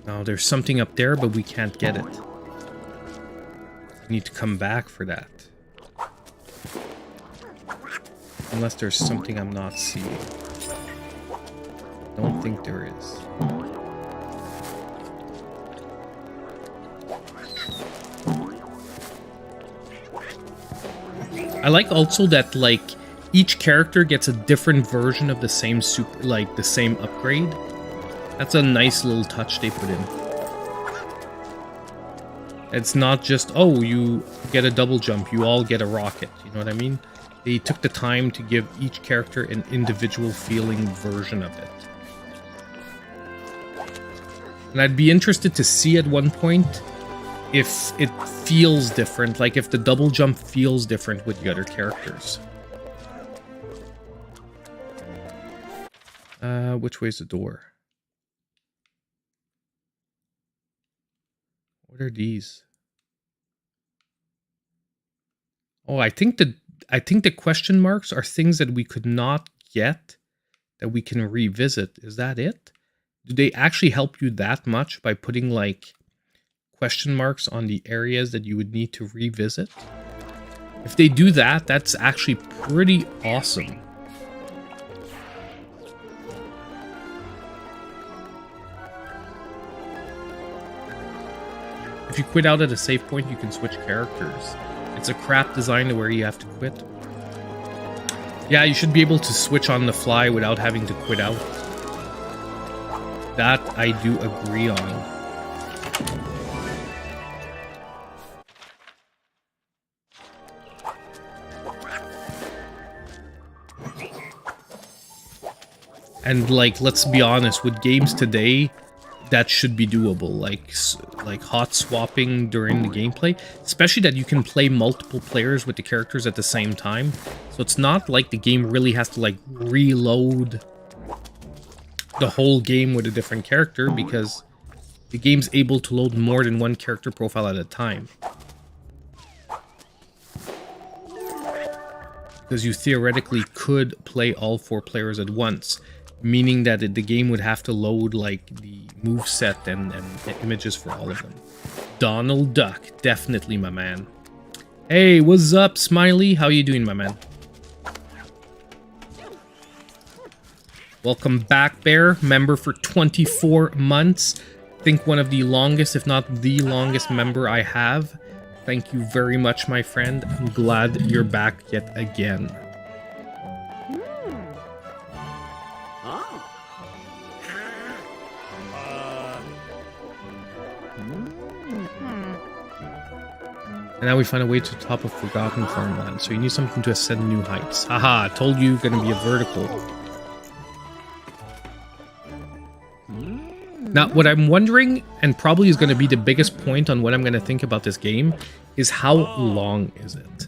Oh, there's something up there, but we can't get it. We need to come back for that. Unless there's something I'm not seeing. Don't think there is. I like also that, like, each character gets a different version of the same the same upgrade. That's a nice little touch they put in. It's not just, oh, you get a double jump, you all get a rocket. You know what I mean? They took the time to give each character an individual feeling version of it. And I'd be interested to see at one point if it feels different, like if the double jump feels different with the other characters. Which way's the door? What are these? Oh, I think the question marks are things that we could not get that we can revisit. Is that it? Do they actually help you that much by putting like question marks on the areas that you would need to revisit? If they do that, that's actually pretty awesome. If you quit out at a save point, you can switch characters. It's a crap design to where you have to quit. Yeah, you should be able to switch on the fly without having to quit out. That I do agree on. And like, let's be honest, with games today, that should be doable, like hot swapping during the gameplay, especially that you can play multiple players with the characters at the same time. So it's not like the game really has to like reload the whole game with a different character, because the game's able to load more than one character profile at a time. Because you theoretically could play all 4 players at once, meaning that the game would have to load like the moveset and images for all of them. Donald Duck, definitely my man. Hey, what's up, Smiley? How you doing, my man? Welcome back, Bear. Member for 24 months. I think one of the longest, if not the longest member I have. Thank you very much, my friend. I'm glad you're back yet again. And now we find a way to the top of Forgotten Farmland. So you need something to ascend new heights. Haha, I told you, gonna be a vertical. Now, what I'm wondering, and probably is going to be the biggest point on what I'm going to think about this game, is how long is it?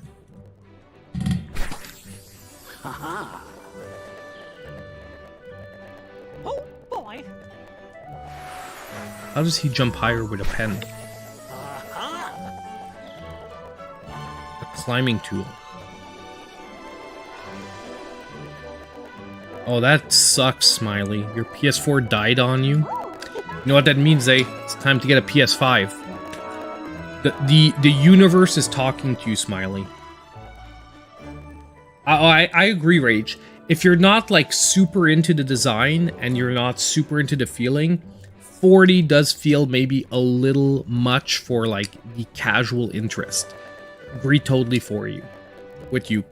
Oh boy! How does he jump higher with a pen? A climbing tool. Oh, that sucks, Smiley. Your PS4 died on you? You know what that means, eh? It's time to get a PS5. The universe is talking to you, Smiley. I agree, Rage. If you're not like super into the design and you're not super into the feeling, 40 does feel maybe a little much for like the casual interest. Agree totally with you.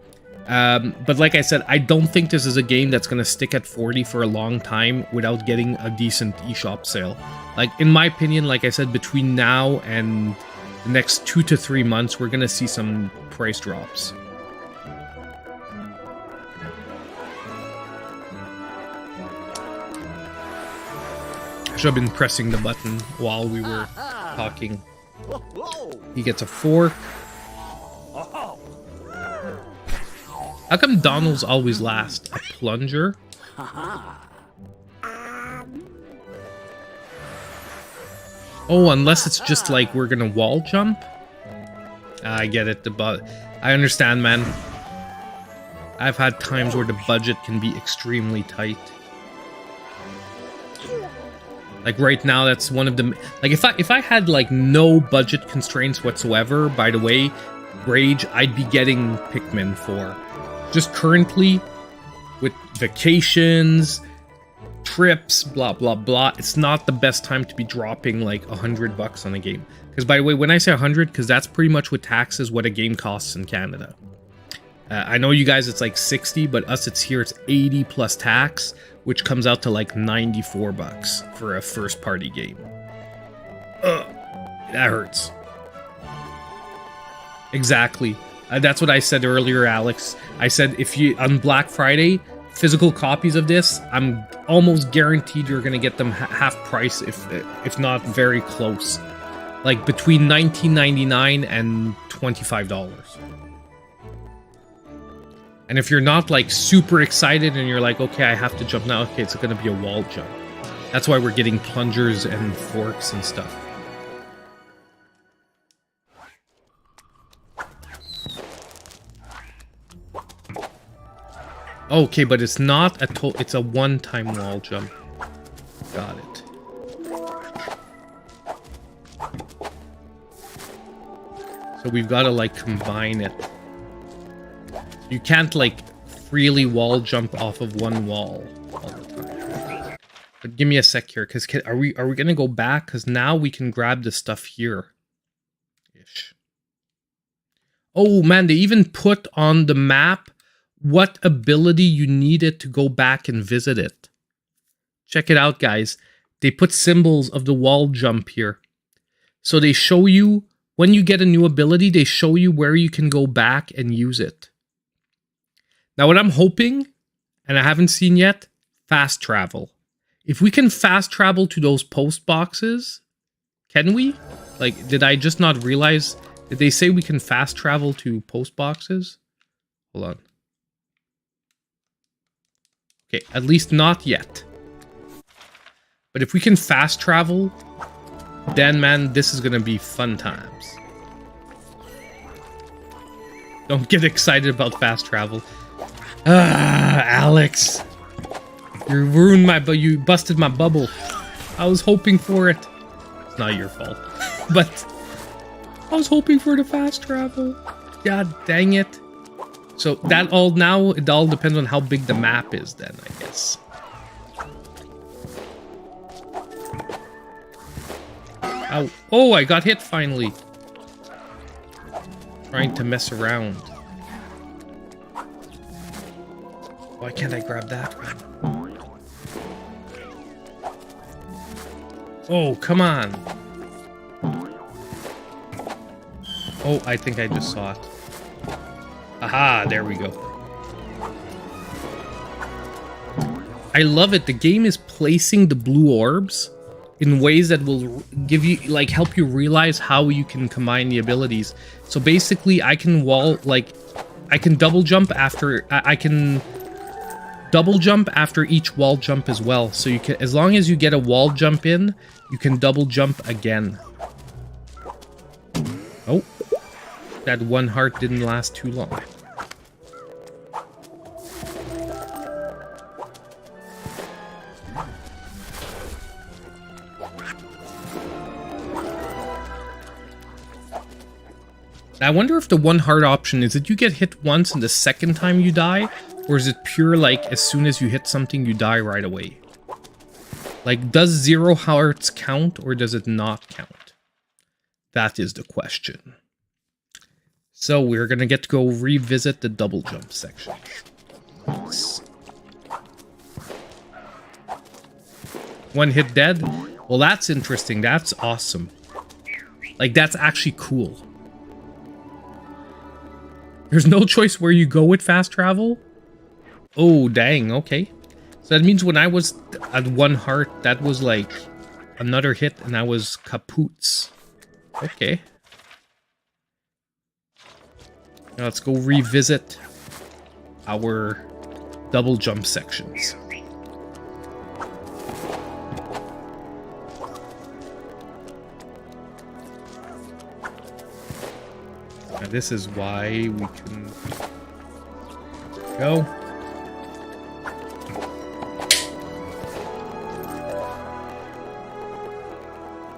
But like I said, I don't think this is a game that's going to stick at 40 for a long time without getting a decent eShop sale. Like, in my opinion, like I said, between now and the next 2 to 3 months, we're going to see some price drops. I should have been pressing the button while we were talking. He gets a fork. How come Donald's always last? A plunger? Oh, unless it's just like we're gonna wall jump? I get it, I understand, man. I've had times where the budget can be extremely tight. Like right now, that's one of the... Like if I had like no budget constraints whatsoever, by the way, Rage, I'd be getting Pikmin 4. Just currently, with vacations, trips, blah, blah, blah, it's not the best time to be dropping like $100 on a game. Because by the way, when I say 100, because that's pretty much with taxes what a game costs in Canada. I know you guys it's like 60, but us it's here it's 80 plus tax, which comes out to like 94 bucks for a first party game. Ugh, that hurts. Exactly. That's what I said earlier, Alex. I said if you on Black Friday, physical copies of this, I'm almost guaranteed you're gonna get them half price, if not very close, like between $19.99 and $25. And if you're not like super excited and you're like, okay, I have to jump now, okay, it's gonna be a wall jump. That's why we're getting plungers and forks and stuff. Okay, but it's not it's a one-time wall jump. Got it. So we've got to like combine it. You can't like freely wall jump off of one wall all the time. But give me a sec here, because are we gonna go back? Because now we can grab the stuff here. Ish. Oh man, they even put on the map what ability you needed to go back and visit it. Check it out, guys. They put symbols of the wall jump here. So they show you, when you get a new ability, they show you where you can go back and use it. Now what I'm hoping, and I haven't seen yet, fast travel. If we can fast travel to those post boxes, can we? Like, did I just not realize, did they say we can fast travel to post boxes? Hold on. Okay, at least not yet. But if we can fast travel, then man, this is gonna be fun times. Don't get excited about fast travel. Ah, Alex. You ruined you busted my bubble. I was hoping for it. It's not your fault. But I was hoping for the fast travel. God dang it. So that all now, it all depends on how big the map is then, I guess. Ow. Oh, I got hit finally. Trying to mess around. Why can't I grab that one? Oh, come on. Oh, I think I just saw it. Aha, there we go. I love it. The game is placing the blue orbs in ways that will give you, like, help you realize how you can combine the abilities. So basically, I can I can double jump after, I can double jump after each wall jump as well. So you can, as long as you get a wall jump in, you can double jump again. Oh. That one heart didn't last too long. I wonder if the one heart option is that you get hit once and the second time you die, or is it pure like as soon as you hit something you die right away? Like, does 0 hearts count or does it not count? That is the question. So we're gonna get to go revisit the double jump section. Nice. One hit dead? Well, that's interesting. That's awesome. Like, that's actually cool. There's no choice where you go with fast travel? Oh, dang, okay. So that means when I was at one heart, that was like another hit and I was kapoots. Okay. Now let's go revisit our double jump sections. Now this is why we can go.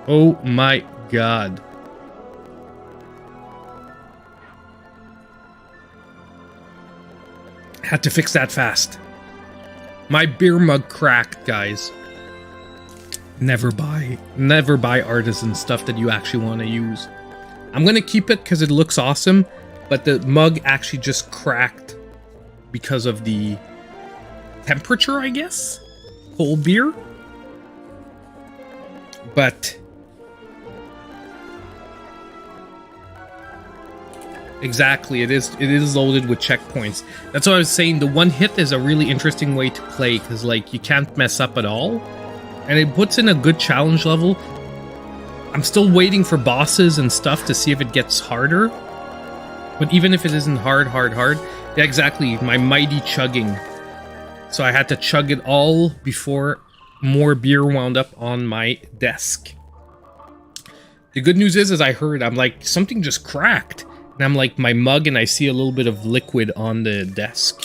Oh my god. Had to fix that fast. My beer mug cracked, guys. Never buy artisan stuff that you actually want to use. I'm gonna keep it because it looks awesome, but the mug actually just cracked because of the temperature, I guess. Cold beer. But exactly, it is loaded with checkpoints. That's what I was saying. The one hit is a really interesting way to play because like you can't mess up at all, and it puts in a good challenge level. I'm still waiting for bosses and stuff to see if it gets harder. But even if it isn't hard, yeah, exactly, my mighty chugging. So I had to chug it all before more beer wound up on my desk. The good news is I heard, I'm like, something just cracked. And I'm like, my mug, and I see a little bit of liquid on the desk.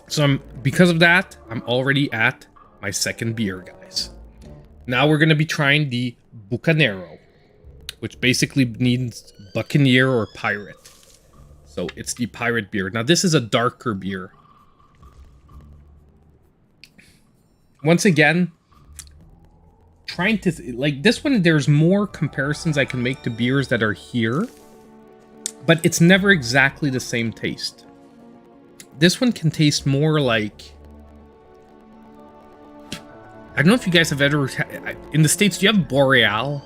So because of that, I'm already at my second beer, guys. Now we're going to be trying the Bucanero, which basically means buccaneer or pirate. So it's the pirate beer. Now this is a darker beer. Once again, trying to, like this one, there's more comparisons I can make to beers that are here, but it's never exactly the same taste. This one can taste more like, I don't know if you guys have ever, in the States, do you have Boreal?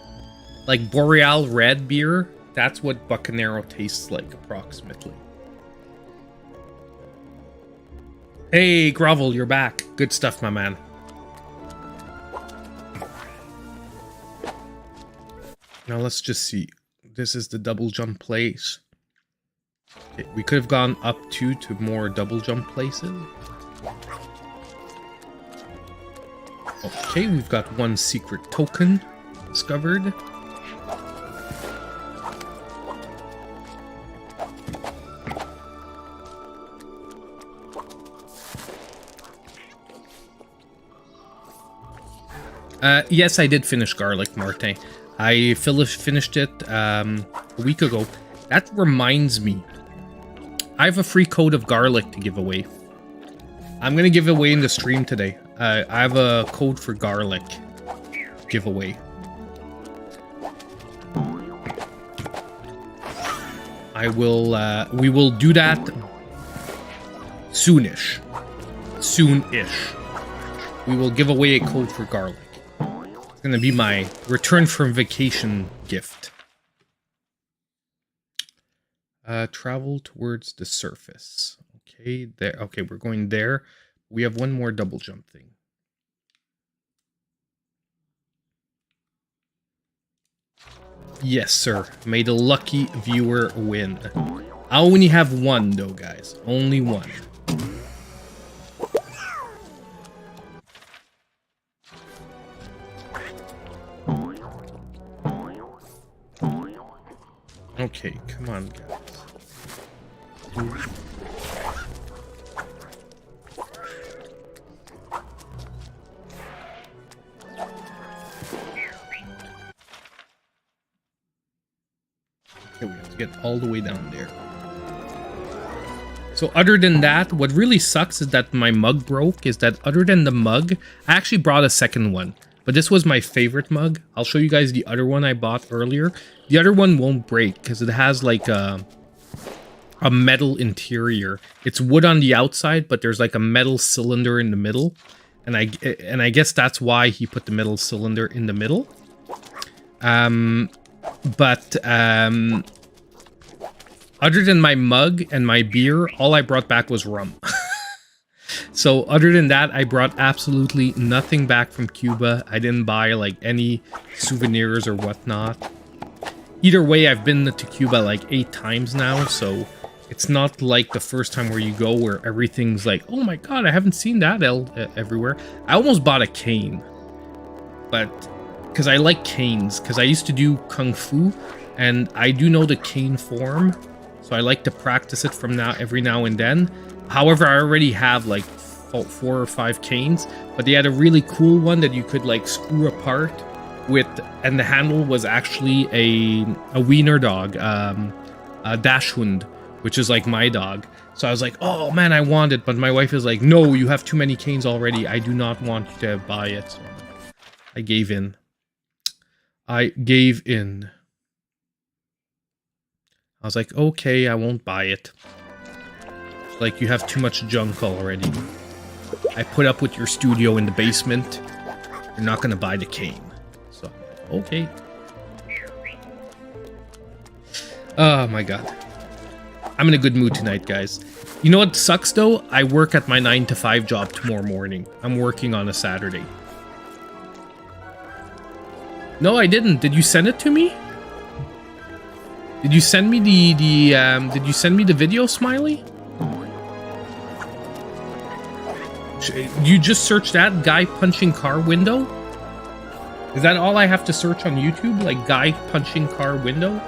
Like Boreal red beer? That's what Bucanero tastes like, approximately. Hey, Grovel, you're back. Good stuff, my man. Now let's just see. This is the double jump place. Okay, we could have gone up to more double jump places. Okay, we've got one secret token discovered. Yes, I did finish Garlic Marte. I finished it a week ago. That reminds me. I have a free code of garlic to give away. I'm going to give it away in the stream today. I have a code for garlic giveaway. We will do that soonish. Soon-ish. We will give away a code for garlic. It's going to be my return from vacation gift. Travel towards the surface. Okay, there. Okay, we're going there. We have one more double jump thing. Yes, sir. May the lucky viewer win. I only have one, though, guys. Only one. Okay, come on, guys. Okay, we have to get all the way down there. So other than that, what really sucks is that my mug broke, is that other than the mug, I actually brought a second one. But this was my favorite mug. I'll show you guys the other one I bought earlier. The other one won't break because it has like a metal interior. It's wood on the outside, but there's like a metal cylinder in the middle. And I guess that's why he put the metal cylinder in the middle. Other than my mug and my beer, all I brought back was rum. So other than that, I brought absolutely nothing back from Cuba. I didn't buy like any souvenirs or whatnot. Either way, I've been to Cuba like 8 times now, so it's not like the first time where you go where everything's like, oh my god, I haven't seen that everywhere. I almost bought a cane, but because I like canes, because I used to do Kung Fu, and I do know the cane form, so I like to practice it from every now and then. However, I already have like 4 or 5 canes, but they had a really cool one that you could like screw apart with, and the handle was actually a wiener dog, a Dachshund, which is like my dog. So I was like, oh man, I want it, but my wife is like, no, you have too many canes already. I do not want you to buy it. So I gave in. I was like, okay, I won't buy it. Like, you have too much junk already. I put up with your studio in the basement. You're not gonna buy the cane. So, okay. Oh my god. I'm in a good mood tonight, guys. You know what sucks though? I work at my 9 to 5 job tomorrow morning. I'm working on a Saturday. No, I didn't. Did you send it to me? Did you send me did you send me the video, Smiley? You just search that guy punching car window? Is that all I have to search on YouTube? Like guy punching car window?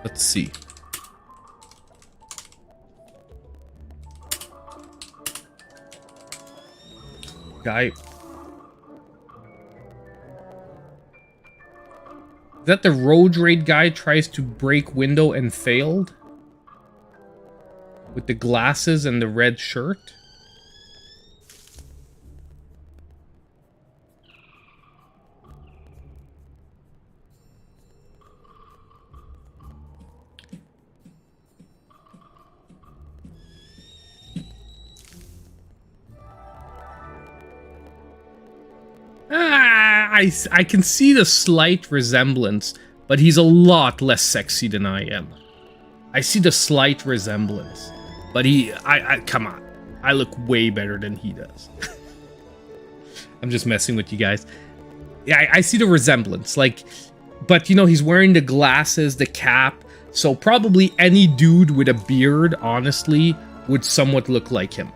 Let's see. Guy. Is that the road raid guy tries to break window and failed? With the glasses and the red shirt? I can see the slight resemblance, but he's a lot less sexy than I am. I see the slight resemblance, but come on. I look way better than he does. I'm just messing with you guys. Yeah, I see the resemblance, like, but you know, he's wearing the glasses, the cap, so probably any dude with a beard, honestly, would somewhat look like him.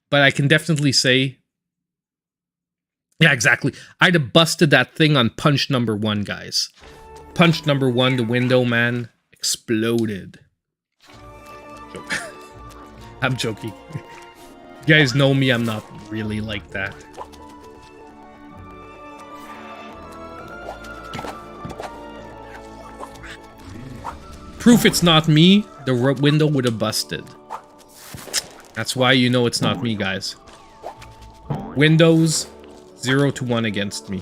But I can definitely say, yeah, exactly. I'd have busted that thing on punch number 1, guys. Punch number 1, the window man exploded. I'm joking. You guys know me, I'm not really like that. Proof it's not me, the window would have busted. That's why you know it's not me, guys. Windows, 0 to 1 against me.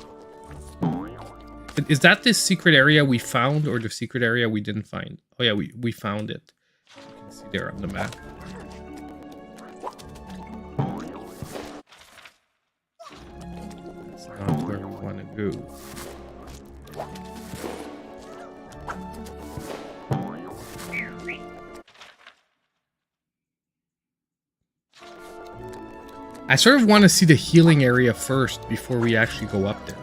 Is that this secret area we found, or the secret area we didn't find? Oh yeah, we found it. You can see there on the map. That's not where we want to go. I sort of want to see the healing area first before we actually go up there.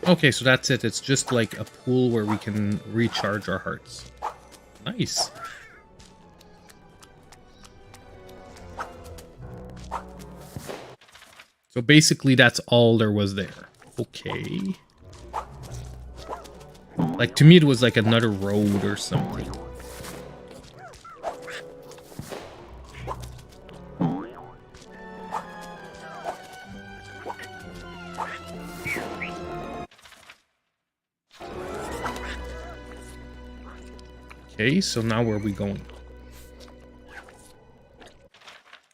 Okay, so that's it. It's just like a pool where we can recharge our hearts. Nice. So basically that's all there was there. Okay. Like, to me, it was like another road or something. Okay, so now where are we going?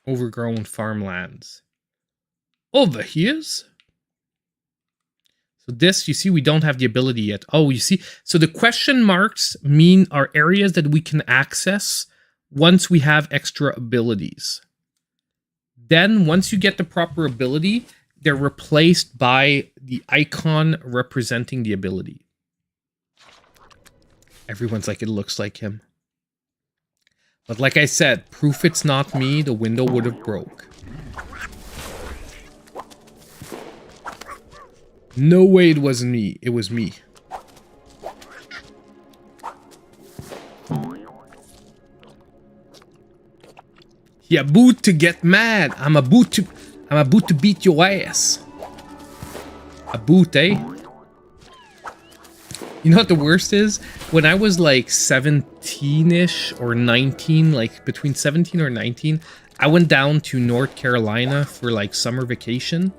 Overgrown farmlands. Over here's? So this, you see, we don't have the ability yet. Oh, you see? So the question marks mean are areas that we can access once we have extra abilities. Then, once you get the proper ability, they're replaced by the icon representing the ability. Everyone's like, it looks like him. But like I said, proof it's not me, the window would have broke. No way it wasn't me. It was me. You about to get mad. I'm about to beat your ass. A boot, eh? You know what the worst is? When I was like 17-ish or 19, like between 17 or 19, I went down to North Carolina for like summer vacation.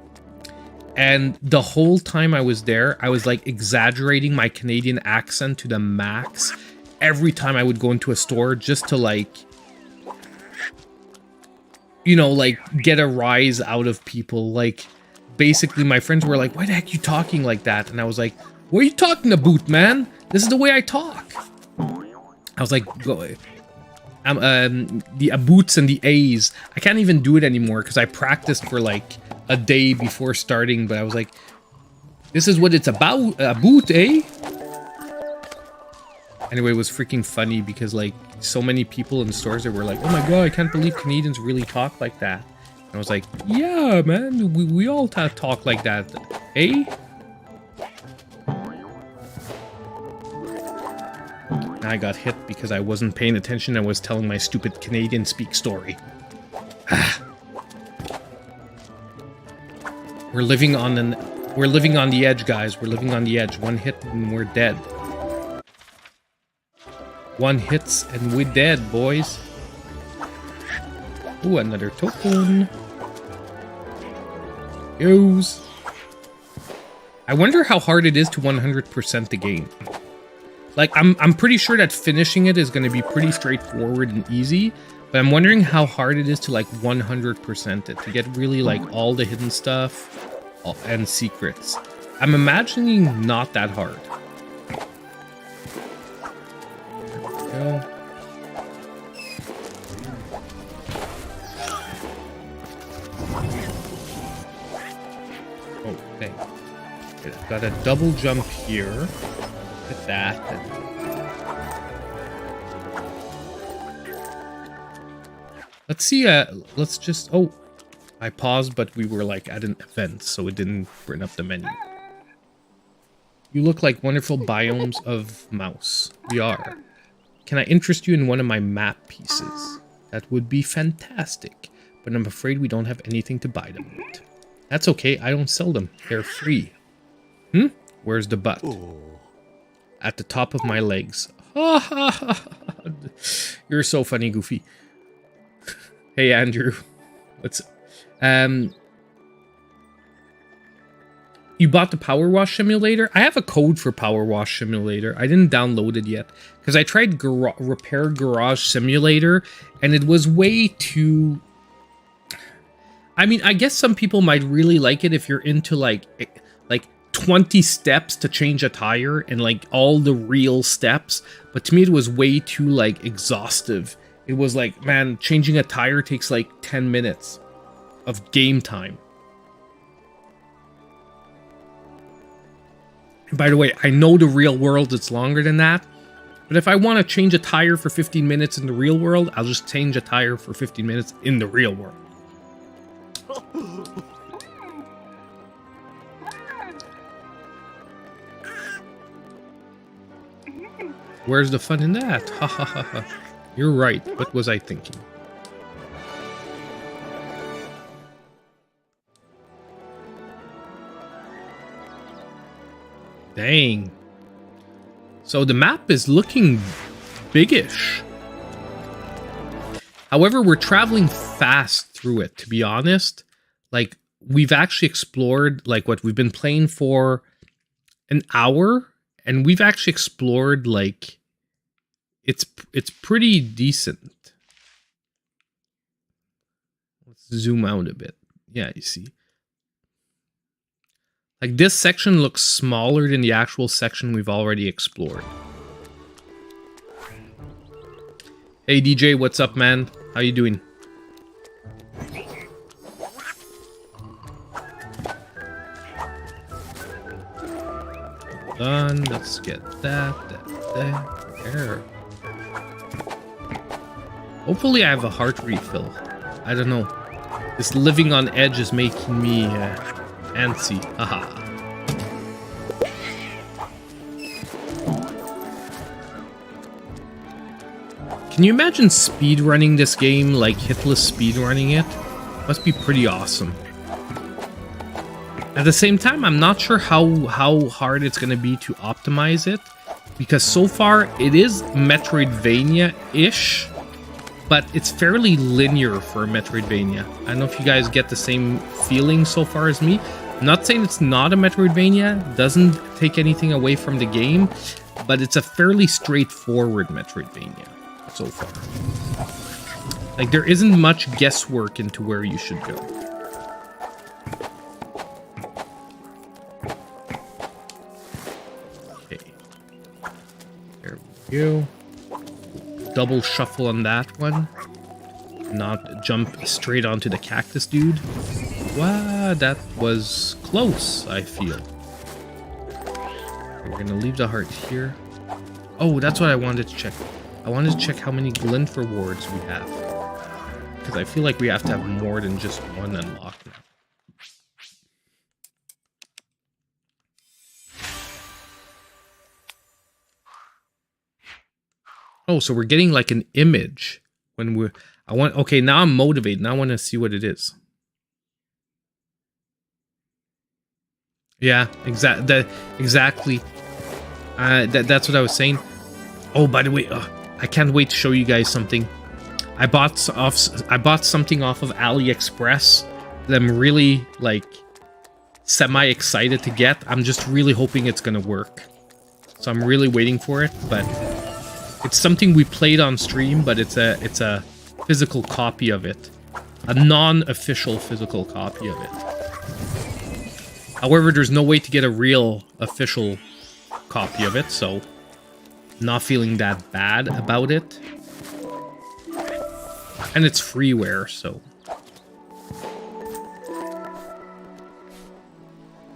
And the whole time I was there, I was like exaggerating my Canadian accent to the max. every time I would go into a store just to like, you know, like get a rise out of people. Like basically my friends were like, why the heck are you talking like that? And I was like, what are you talking about, man? This is the way I talk. I was like, go. The aboots and the A's. I can't even do it anymore because I practiced for like a day before starting, but I was like, this is what it's about, a boot, eh? Anyway, it was freaking funny because like so many people in stores that were like, oh my god, I can't believe Canadians really talk like that. And I was like, yeah, man, we all talk like that, eh? And I got hit because I wasn't paying attention. I was telling my stupid Canadian speak story. We're living on the edge, guys. We're living on the edge. One hit and we're dead. One hits and we're dead, boys. Ooh, another token. Goes. I wonder how hard it is to 100% the game. Like, I'm pretty sure that finishing it is going to be pretty straightforward and easy, but I'm wondering how hard it is to, like, 100% it, to get really, like, all the hidden stuff and secrets. I'm imagining not that hard. There we go. Okay. I've got a double jump here. At that. Let's see, let's just, oh, I paused, but we were like at an event, so it didn't bring up the menu. You look like wonderful biomes of mouse. We are. Can I interest you in one of my map pieces? That would be fantastic, but I'm afraid we don't have anything to buy them with. That's okay, I don't sell them. They're free. Where's the butt? At the top of my legs. You're so funny, Goofy. Hey, Andrew. What's... You bought the Power Wash Simulator? I have a code for Power Wash Simulator. I didn't download it yet. Because I tried Repair Garage Simulator, and it was way too... I mean, I guess some people might really like it if you're into, like 20 steps to change a tire and like all the real steps, but to me it was way too like exhaustive. It was like, man, changing a tire takes like 10 minutes of game time. And by the way, I know the real world it's longer than that, but if I want to change a tire for 15 minutes in the real world, I'll just change a tire for 15 minutes in the real world. Where's the fun in that? Ha ha ha ha. You're right. What was I thinking? Dang. So the map is looking biggish. However, we're traveling fast through it, to be honest. Like, we've actually explored, like, what we've been playing for an hour. And we've actually explored, like, it's pretty decent. Let's zoom out a bit. Yeah, you see. Like, this section looks smaller than the actual section we've already explored. Hey, DJ, what's up, man? How you doing? Done. Let's get that there. Hopefully I have a heart refill. I don't know. This living on edge is making me antsy. Haha. Can you imagine speedrunning this game, like hitless speedrunning it? Must be pretty awesome. At the same time, I'm not sure how hard it's going to be to optimize it, because so far it is Metroidvania-ish, but it's fairly linear for a Metroidvania. I don't know if you guys get the same feeling so far as me. I'm not saying it's not a Metroidvania, doesn't take anything away from the game, but it's a fairly straightforward Metroidvania so far. Like, there isn't much guesswork into where you should go. Okay. There we go. Double shuffle on that one. Not jump straight onto the cactus dude. Wow, that was close, I feel. We're gonna leave the heart here. Oh, that's what I wanted to check. I wanted to check how many glint rewards we have. Because I feel like we have to have more than just one unlocked now. Oh, so we're getting like an image when we're... Okay, now I'm motivated. Now I want to see what it is. Yeah, exactly. That's what I was saying. Oh, by the way, I can't wait to show you guys something. I bought something off of AliExpress that I'm really like semi-excited to get. I'm just really hoping it's gonna work. So I'm really waiting for it, but it's something we played on stream, but it's a physical copy of it. A non-official physical copy of it. However, there's no way to get a real official copy of it, so not feeling that bad about it. And it's freeware, so.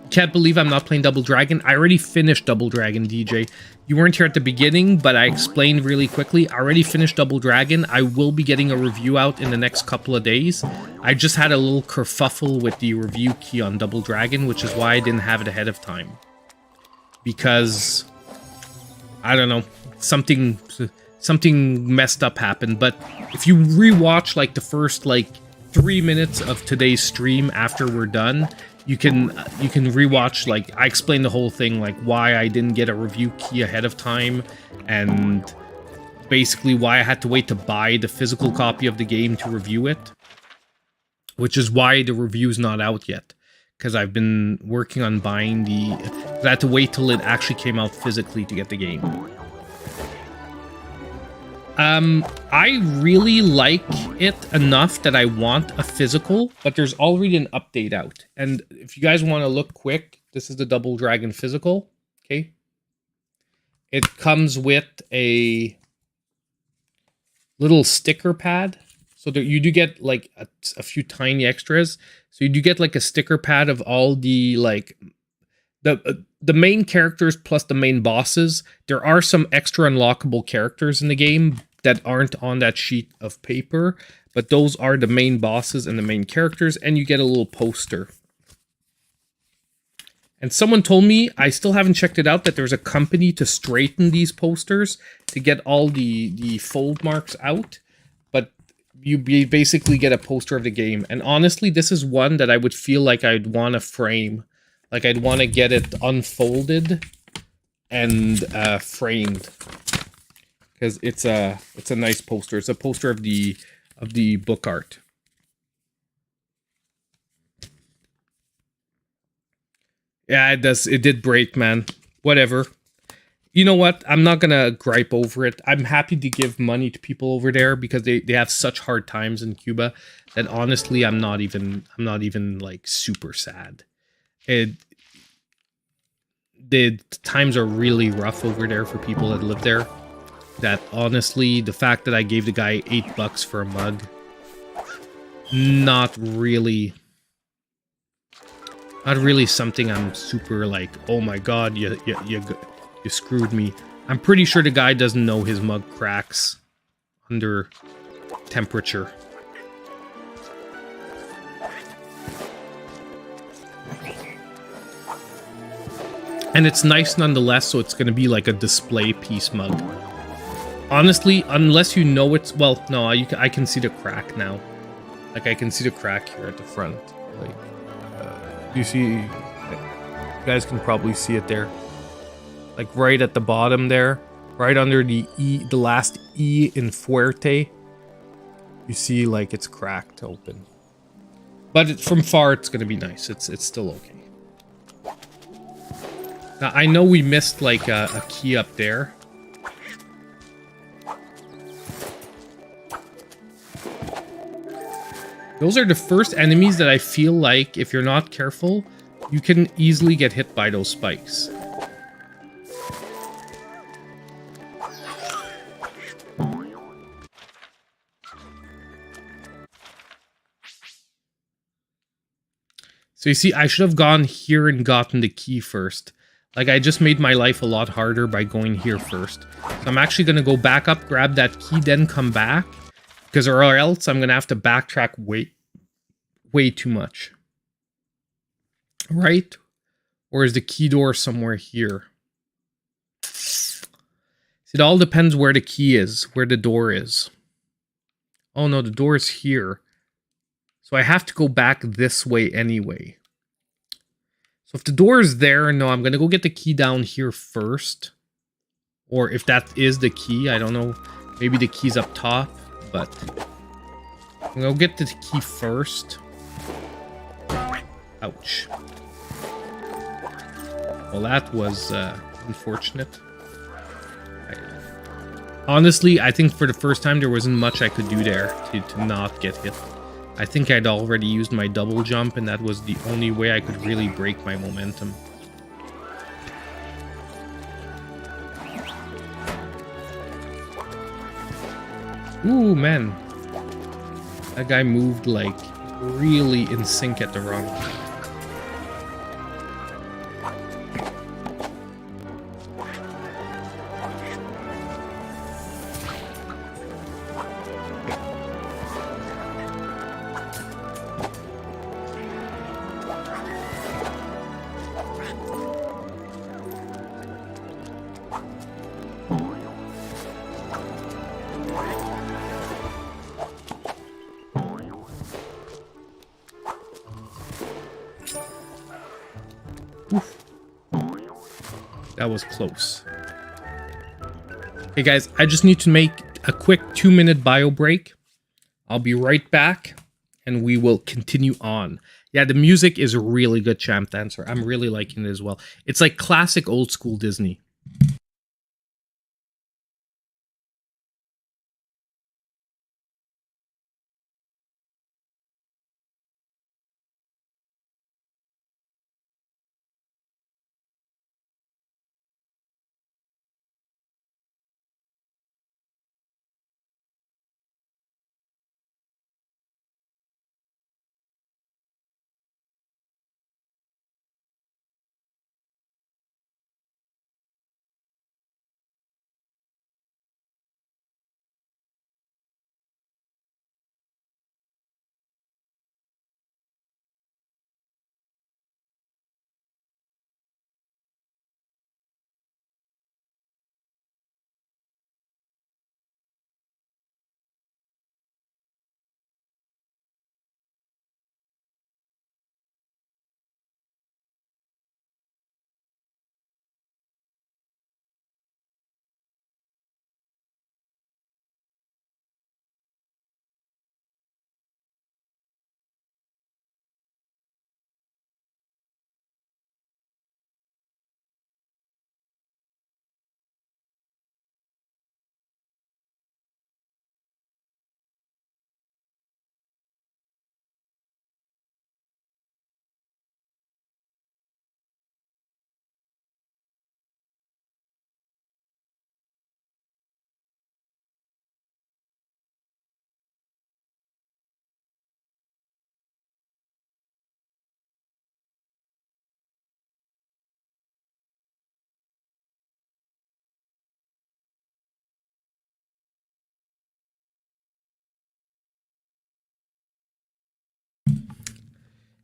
Can't believe I'm not playing Double Dragon. I already finished Double Dragon, DJ. You weren't here at the beginning, but I explained really quickly. I already finished Double Dragon. I will be getting a review out in the next couple of days. I just had a little kerfuffle with the review key on Double Dragon, which is why I didn't have it ahead of time. Because, I don't know, something messed up happened. But if you rewatch like the first like 3 minutes of today's stream after we're done, you can rewatch, like, I explained the whole thing, like, why I didn't get a review key ahead of time, and basically why I had to wait to buy the physical copy of the game to review it, which is why the review's not out yet, because I've been working on buying I had to wait till it actually came out physically to get the game. I really like it enough that I want a physical, but there's already an update out. And if you guys want to look quick, this is the Double Dragon physical, okay? It comes with a little sticker pad. So that you do get like a few tiny extras. So you do get like a sticker pad of all the like the main characters plus the main bosses. There are some extra unlockable characters in the game that aren't on that sheet of paper, but those are the main bosses and the main characters, and you get a little poster. And someone told me, I still haven't checked it out, that there's a company to straighten these posters to get all the fold marks out, but you basically get a poster of the game. And honestly, this is one that I would feel like I'd want to frame. Like, I'd want to get it unfolded and framed. Because it's a nice poster. It's a poster of the book art. Yeah, it does. It did break, man. Whatever. You know what? I'm not gonna gripe over it. I'm happy to give money to people over there because they have such hard times in Cuba that honestly, I'm not even like super sad. The times are really rough over there for people that live there. That honestly, the fact that I gave the guy $8 for a mug, not really something I'm super like, oh my god, you screwed me. I'm pretty sure the guy doesn't know his mug cracks under temperature. And it's nice nonetheless, so it's going to be like a display piece mug. Honestly, unless you know it's... Well, no, I can see the crack now. Like, I can see the crack here at the front. Like, you see... You guys can probably see it there. Like, right at the bottom there. Right under the E, the last E in Fuerte. You see, like, it's cracked open. But from far, it's going to be nice. It's still okay. Now, I know we missed like a key up there. Those are the first enemies that I feel like, if you're not careful, you can easily get hit by those spikes. So you see, I should have gone here and gotten the key first. Like, I just made my life a lot harder by going here first. So I'm actually going to go back up, grab that key, then come back. Because or else I'm going to have to backtrack way too much. Right? Or is the key door somewhere here? It all depends where the key is, where the door is. Oh no, the door is here. So I have to go back this way anyway. So if the door is there, no, I'm going to go get the key down here first. Or if that is the key, I don't know. Maybe the key's up top, but I'm going to get the key first. Ouch. Well, that was unfortunate. Honestly, I think for the first time there wasn't much I could do there to not get hit. I think I'd already used my double jump, and that was the only way I could really break my momentum. Ooh, man. That guy moved, like, really in sync at the wrong time. That was close. Hey guys, I just need to make a quick 2-minute bio break. I'll be right back and we will continue on. Yeah, the music is really good, Champ Dancer. I'm really liking it as well. It's like classic old school Disney.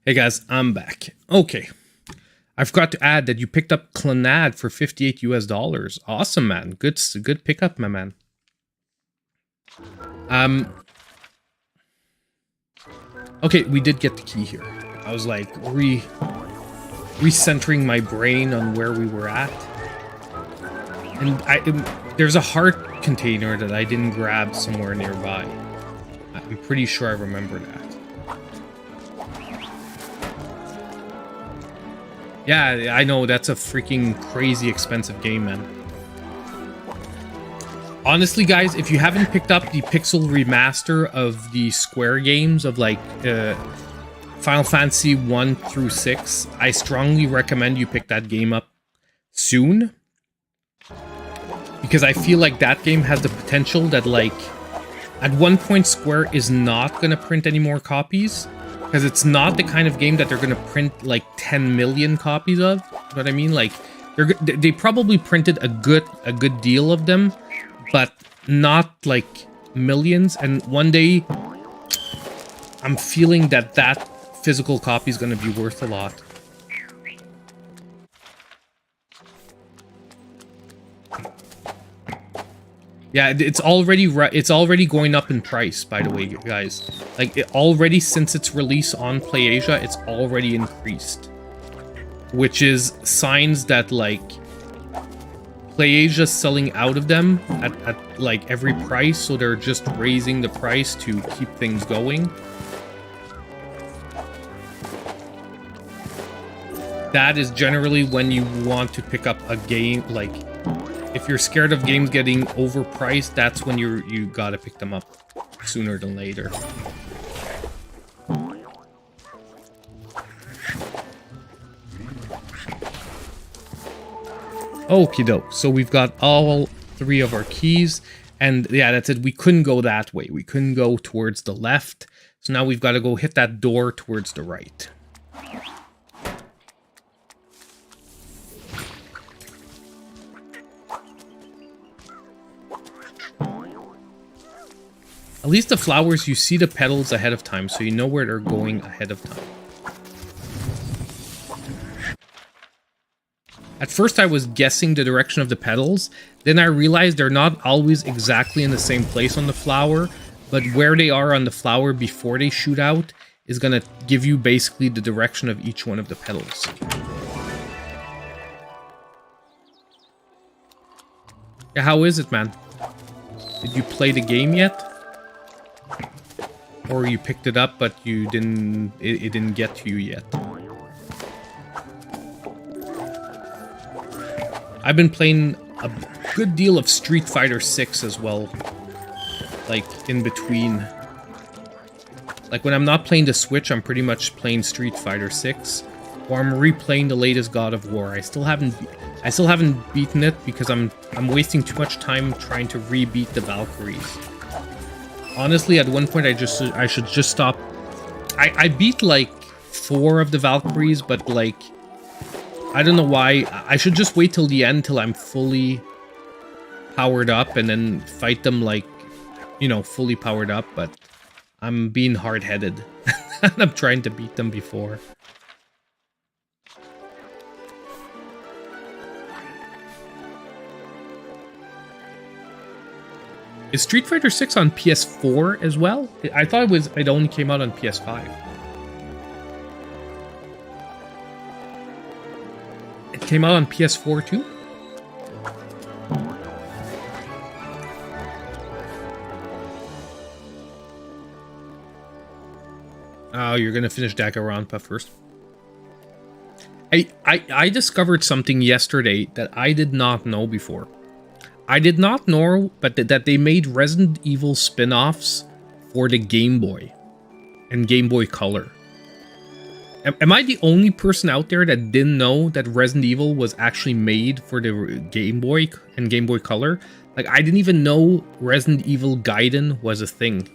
Hey guys, I'm back. Okay. I forgot to add that you picked up Culinary for $58 US. Awesome, man. Good pickup, my man. Okay, we did get the key here. I was like recentering my brain on where we were at. And there's a heart container that I didn't grab somewhere nearby. I'm pretty sure I remember that. Yeah, I know, that's a freaking crazy expensive game, man. Honestly, guys, if you haven't picked up the Pixel remaster of the Square games of like Final Fantasy 1 through 6, I strongly recommend you pick that game up soon. Because I feel like that game has the potential that, like, at one point Square is not going to print any more copies. Because it's not the kind of game that they're going to print like 10 million copies of. You know what I mean? Like, they probably printed a good deal of them, but not like millions. And one day, I'm feeling that physical copy is going to be worth a lot. Yeah, it's already going up in price, by the way, guys. Like, already since its release on PlayAsia, it's already increased. Which is signs that, like, PlayAsia's selling out of them at like every price, so they're just raising the price to keep things going. That is generally when you want to pick up a game, like, if you're scared of games getting overpriced, that's when you gotta pick them up sooner than later. Okie doke. So we've got all 3 of our keys, and yeah, that's it. We couldn't go that way. We couldn't go towards the left. So now we've got to go hit that door towards the right. At least the flowers, you see the petals ahead of time, so you know where they're going ahead of time. At first I was guessing the direction of the petals, then I realized they're not always exactly in the same place on the flower, but where they are on the flower before they shoot out is going to give you basically the direction of each one of the petals. Yeah, how is it, man? Did you play the game yet? Or you picked it up, but you didn't. It didn't get to you yet. I've been playing a good deal of Street Fighter 6 as well. Like, in between. Like, when I'm not playing the Switch, I'm pretty much playing Street Fighter 6. Or I'm replaying the latest God of War. I still haven't beaten it because I'm wasting too much time trying to re-beat the Valkyries. Honestly, at one point I should just stop. I beat like 4 of the Valkyries, but like, I don't know why. I should just wait till the end till I'm fully powered up and then fight them like, you know, fully powered up, but I'm being hard-headed. I'm trying to beat them before. Is Street Fighter 6 on PS4 as well? I thought it only came out on PS5. It came out on PS4 too? Oh, you're gonna finish Danganronpa first. I discovered something yesterday that I did not know before. I did not know that they made Resident Evil spin-offs for the Game Boy and Game Boy Color. Am I the only person out there that didn't know that Resident Evil was actually made for the Game Boy and Game Boy Color? Like, I didn't even know Resident Evil Gaiden was a thing.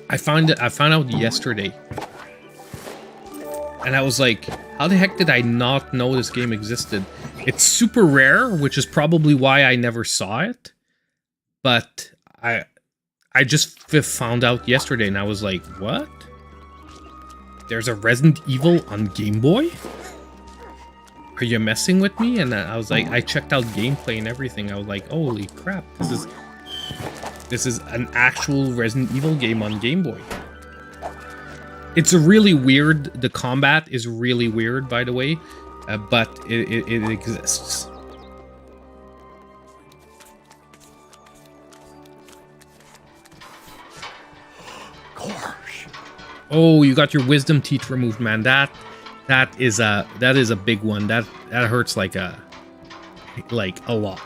I found out yesterday. And I was like, how the heck did I not know this game existed? It's super rare, which is probably why I never saw it. But I just found out yesterday and I was like, what? There's a Resident Evil on Game Boy? Are you messing with me? And I was like, I checked out gameplay and everything. I was like, holy crap, this is an actual Resident Evil game on Game Boy. It's a really weird, the combat is really weird, by the way, but it exists. Oh, you got your wisdom teeth removed, man. That That is a big one. That hurts like a lot.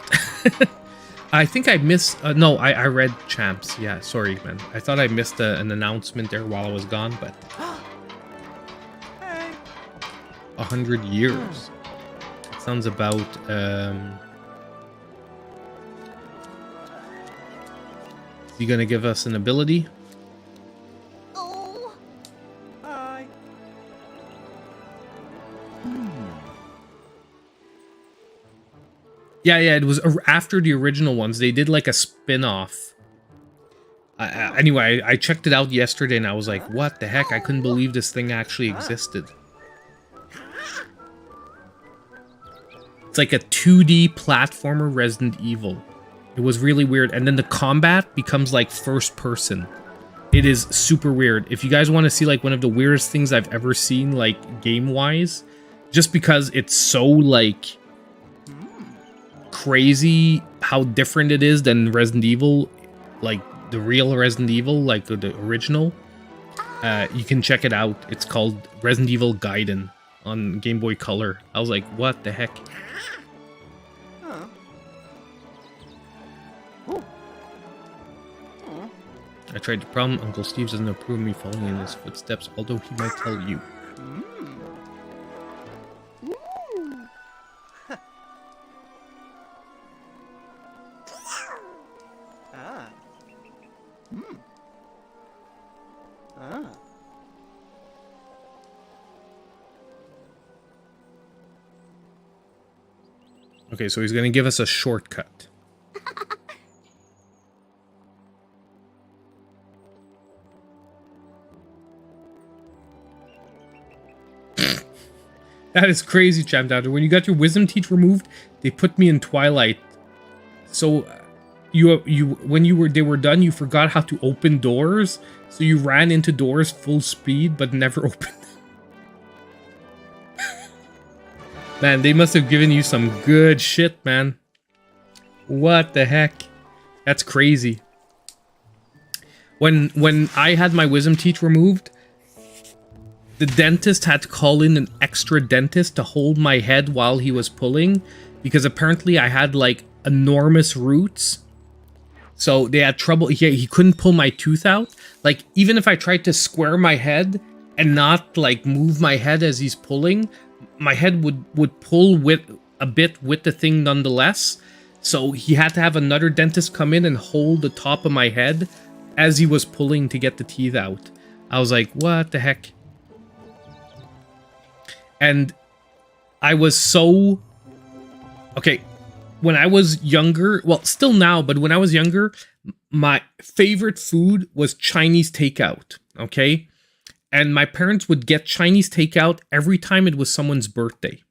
I think I missed. No, I read champs. Yeah, sorry, man. I thought I missed an announcement there while I was gone, but 100 years. Sounds about Is he gonna give us an ability? Oh. Hi. Yeah, it was after the original ones. They did like a spin-off. Anyway, I checked it out yesterday and I was like, what the heck? I couldn't believe this thing actually existed. It's like a 2D platformer Resident Evil. It was really weird. And then the combat becomes like first person. It is super weird. If you guys want to see like one of the weirdest things I've ever seen, like game-wise, just because it's so like crazy how different it is than Resident Evil, like the real Resident Evil, like the original. You can check it out. It's called Resident Evil Gaiden on Game Boy Color. I was like, what the heck? I tried to problem. Uncle Steve doesn't approve of me following in his footsteps, although he might tell you. Okay, so he's going to give us a shortcut. That is crazy, Champ Doctor. When you got your wisdom teeth removed, they put me in Twilight. So when they were done, you forgot how to open doors. So you ran into doors full speed, but never opened them. Man, they must have given you some good shit, man. What the heck? That's crazy. When I had my wisdom teeth removed, the dentist had to call in an extra dentist to hold my head while he was pulling, because apparently I had like enormous roots. So they had trouble. He couldn't pull my tooth out. Like, even if I tried to square my head and not like move my head as he's pulling, my head would pull with a bit with the thing nonetheless. So he had to have another dentist come in and hold the top of my head as he was pulling to get the teeth out. I was like, what the heck? And I was so... Okay, when I was younger, well, still now, but when I was younger, my favorite food was Chinese takeout, okay? And my parents would get Chinese takeout every time it was someone's birthday.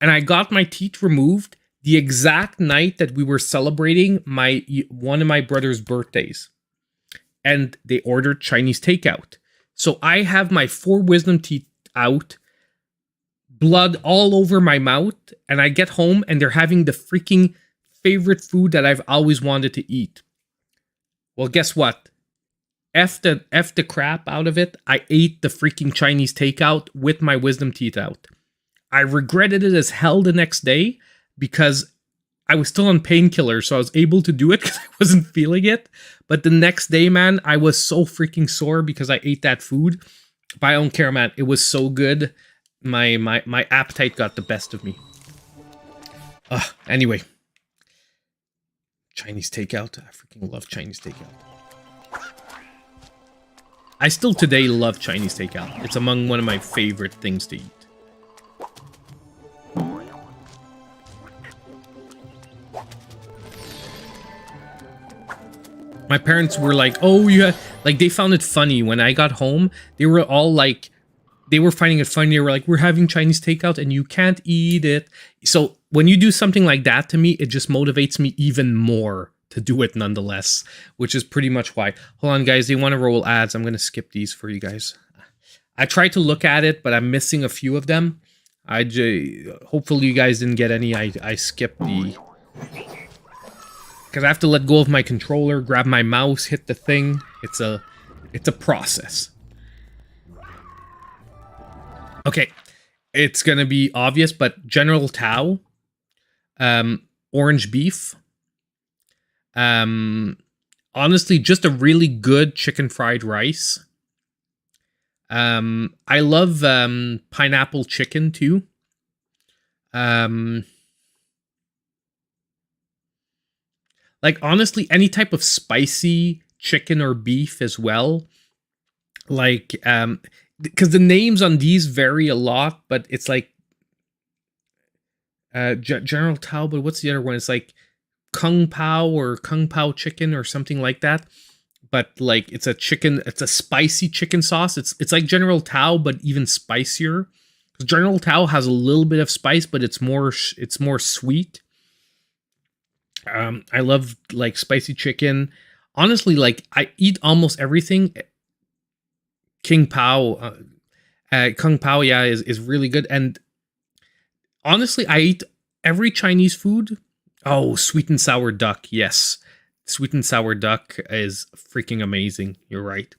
And I got my teeth removed the exact night that we were celebrating one of my brother's birthdays. And they ordered Chinese takeout. So I have my 4 wisdom teeth out, blood all over my mouth, and I get home and they're having the freaking favorite food that I've always wanted to eat. Well, guess what? F the crap out of it. I ate the freaking Chinese takeout with my wisdom teeth out. I regretted it as hell the next day because I was still on painkillers, so I was able to do it because I wasn't feeling it. But the next day, man, I was so freaking sore because I ate that food. But I don't care, man. It was so good. My appetite got the best of me. Anyway. Chinese takeout. I freaking love Chinese takeout. I still today love Chinese takeout. It's among one of my favorite things to eat. My parents were like, oh, yeah. Like, they found it funny. When I got home, they were all like, they were finding it funny. They were like, we're having Chinese takeout and you can't eat it. So when you do something like that to me, it just motivates me even more to do it nonetheless, which is pretty much why. Hold on, guys. They want to roll ads. I'm going to skip these for you guys. I tried to look at it, but I'm missing a few of them. Hopefully you guys didn't get any. I skipped the... Because I have to let go of my controller, grab my mouse, hit the thing. It's a process. Okay, It's gonna be obvious, but General Tao, orange beef, honestly, just a really good chicken fried rice. I love pineapple chicken too. Like honestly, any type of spicy chicken or beef as well. Like because the names on these vary a lot, but it's like General Tao, but what's the other one? It's like Kung Pao or Kung Pao chicken or something like that. But like it's a chicken, it's a spicy chicken sauce. It's like General Tao, but even spicier. General Tao has a little bit of spice, but it's more sweet. I love like spicy chicken. Honestly, like I eat almost everything. Kung Pao, yeah, is really good. And honestly, I eat every Chinese food. Oh, sweet and sour duck, yes. Sweet and sour duck is freaking amazing. You're right.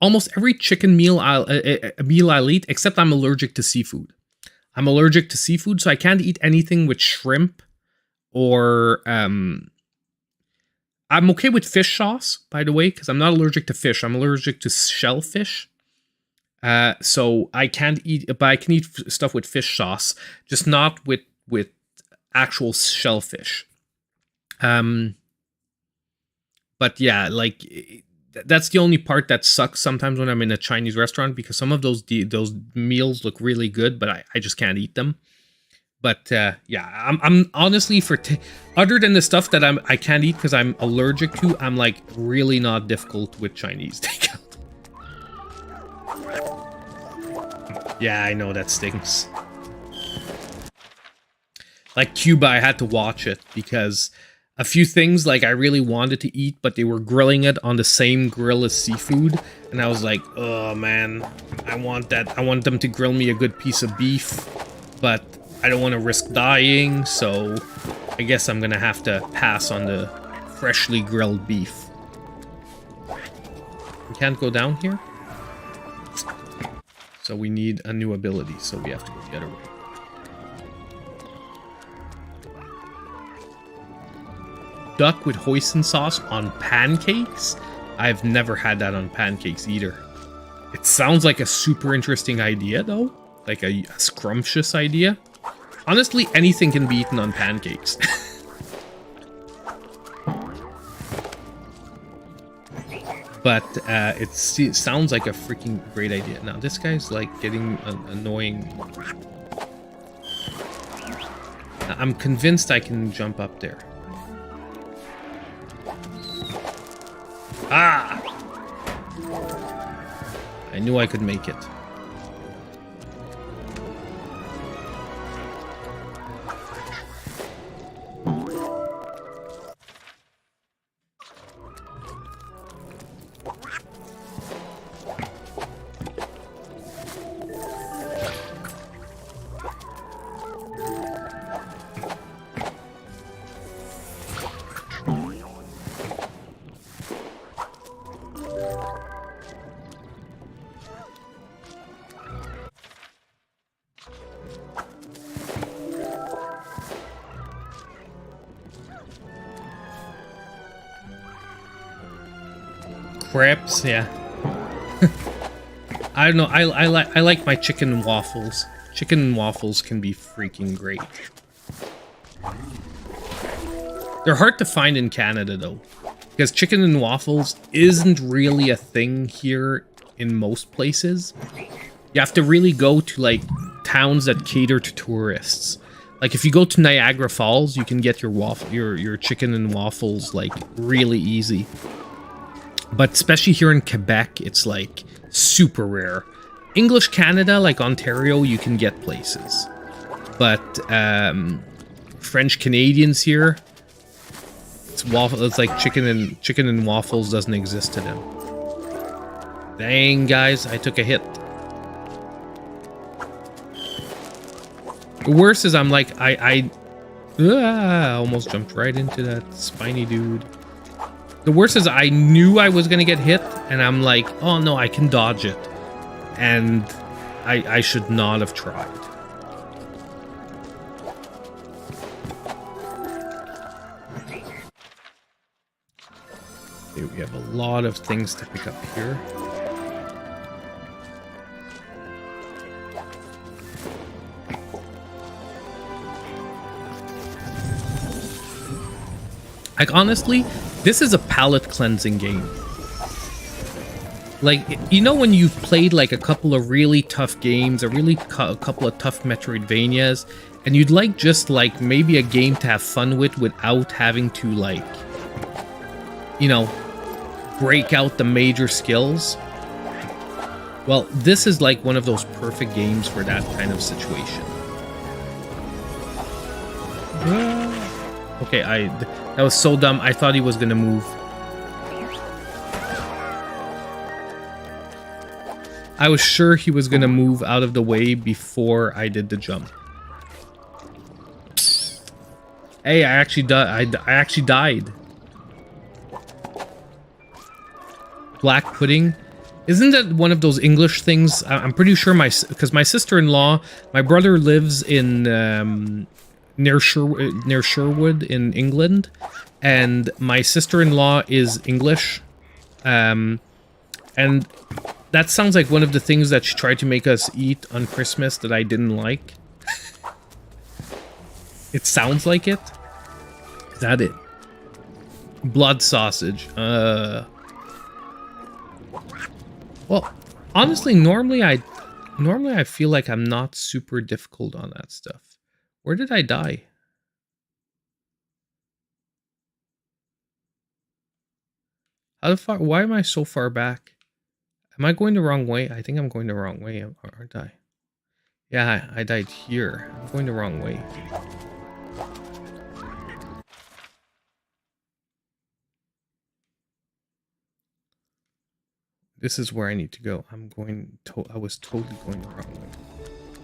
Almost every chicken meal I'll eat, except I'm allergic to seafood. I'm allergic to seafood, so I can't eat anything with shrimp or I'm okay with fish sauce, by the way, because I'm not allergic to fish. I'm allergic to shellfish. So I can't eat, but I can eat stuff with fish sauce, just not with actual shellfish. But yeah, like that's the only part that sucks sometimes when I'm in a Chinese restaurant, because some of those meals look really good, but I just can't eat them. But yeah, I'm honestly other than the stuff that I can't eat because I'm allergic to, I'm like really not difficult with Chinese takeout. Yeah, I know that stinks. Like Cuba, I had to watch it because a few things like I really wanted to eat, but they were grilling it on the same grill as seafood, and I was like, oh man, I want that. I want them to grill me a good piece of beef, but I don't want to risk dying, so I guess I'm gonna have to pass on the freshly grilled beef. We can't go down here? So we need a new ability, so we have to go the other way. Duck with hoisin sauce on pancakes? I've never had that on pancakes either. It sounds like a super interesting idea though. Like a scrumptious idea. Honestly, anything can be eaten on pancakes. But it sounds like a freaking great idea. Now this guy's like getting annoying. I'm convinced I can jump up there. Ah! I knew I could make it. Crepes, yeah. I don't know. I like my chicken and waffles. Chicken and waffles can be freaking great. They're hard to find in Canada though, because chicken and waffles isn't really a thing here in most places. You have to really go to like towns that cater to tourists. Like if you go to Niagara Falls, you can get your chicken and waffles like really easy. But especially here in Quebec, it's like super rare. English Canada, like Ontario, you can get places. But French Canadians here, it's like chicken and waffles doesn't exist to them. Dang guys, I took a hit. The worst is I'm like I almost jumped right into that spiny dude. The worst is I knew I was gonna get hit, and I'm like, oh no, I can dodge it. And I should not have tried. Okay, we have a lot of things to pick up here. Like, honestly, this is a palate cleansing game. Like, you know when you've played like a couple of really tough games, a couple of tough Metroidvanias, and you'd like just like maybe a game to have fun with without having to like, you know, break out the major skills? Well, this is like one of those perfect games for that kind of situation. Okay, that was so dumb. I thought he was gonna move. I was sure he was gonna move out of the way before I did the jump. Hey, I actually died. Black pudding. Isn't that one of those English things? I'm pretty sure because my sister-in-law, my brother lives in near Sherwood in England, and my sister-in-law is English, and that sounds like one of the things that she tried to make us eat on Christmas that I didn't like. It sounds like it. Is that it? Blood sausage. Well, honestly, normally I feel like I'm not super difficult on that stuff. Where did I die? How far? Why am I so far back? Am I going the wrong way? I think I'm going the wrong way, aren't I? Yeah, I died here. I'm going the wrong way. This is where I need to go. I was totally going the wrong way.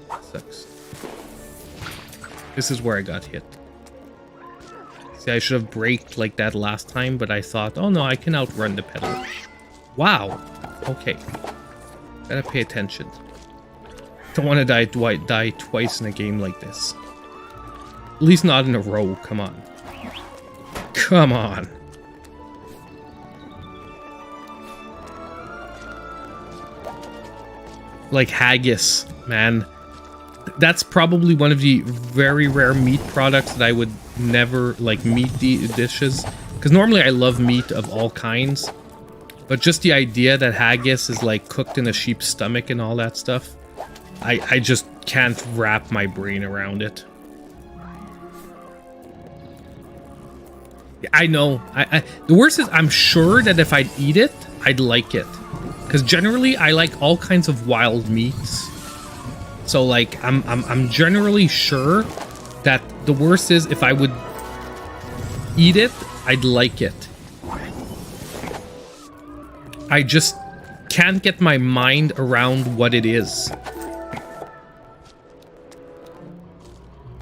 That sucks. This is where I got hit. See, I should have braked like that last time, but I thought, oh no, I can outrun the pedal. Wow. Okay. Gotta pay attention. Don't want to die twice in a game like this. At least not in a row. Come on. Come on. Like haggis, man. That's probably one of the very rare meat products that I would never like meat dishes. Because normally I love meat of all kinds. But just the idea that haggis is like cooked in a sheep's stomach and all that stuff, I just can't wrap my brain around it. I know. The worst is I'm sure that if I'd eat it, I'd like it. Because generally I like all kinds of wild meats. So like I'm generally sure that the worst is if I would eat it, I'd like it. I just can't get my mind around what it is.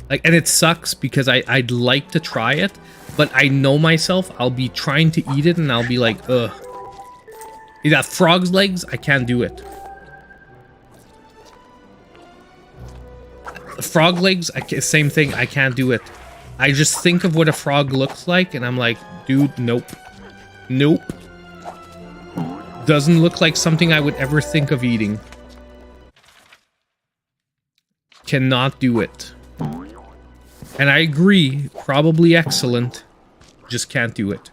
Like, and it sucks because I'd like to try it, but I know myself, I'll be trying to eat it and I'll be like, ugh. You got frog's legs? I can't do it. Frog legs? Same thing. I can't do it. I just think of what a frog looks like and I'm like, dude, nope. Nope. Doesn't look like something I would ever think of eating. Cannot do it. And I agree, probably excellent. Just can't do it.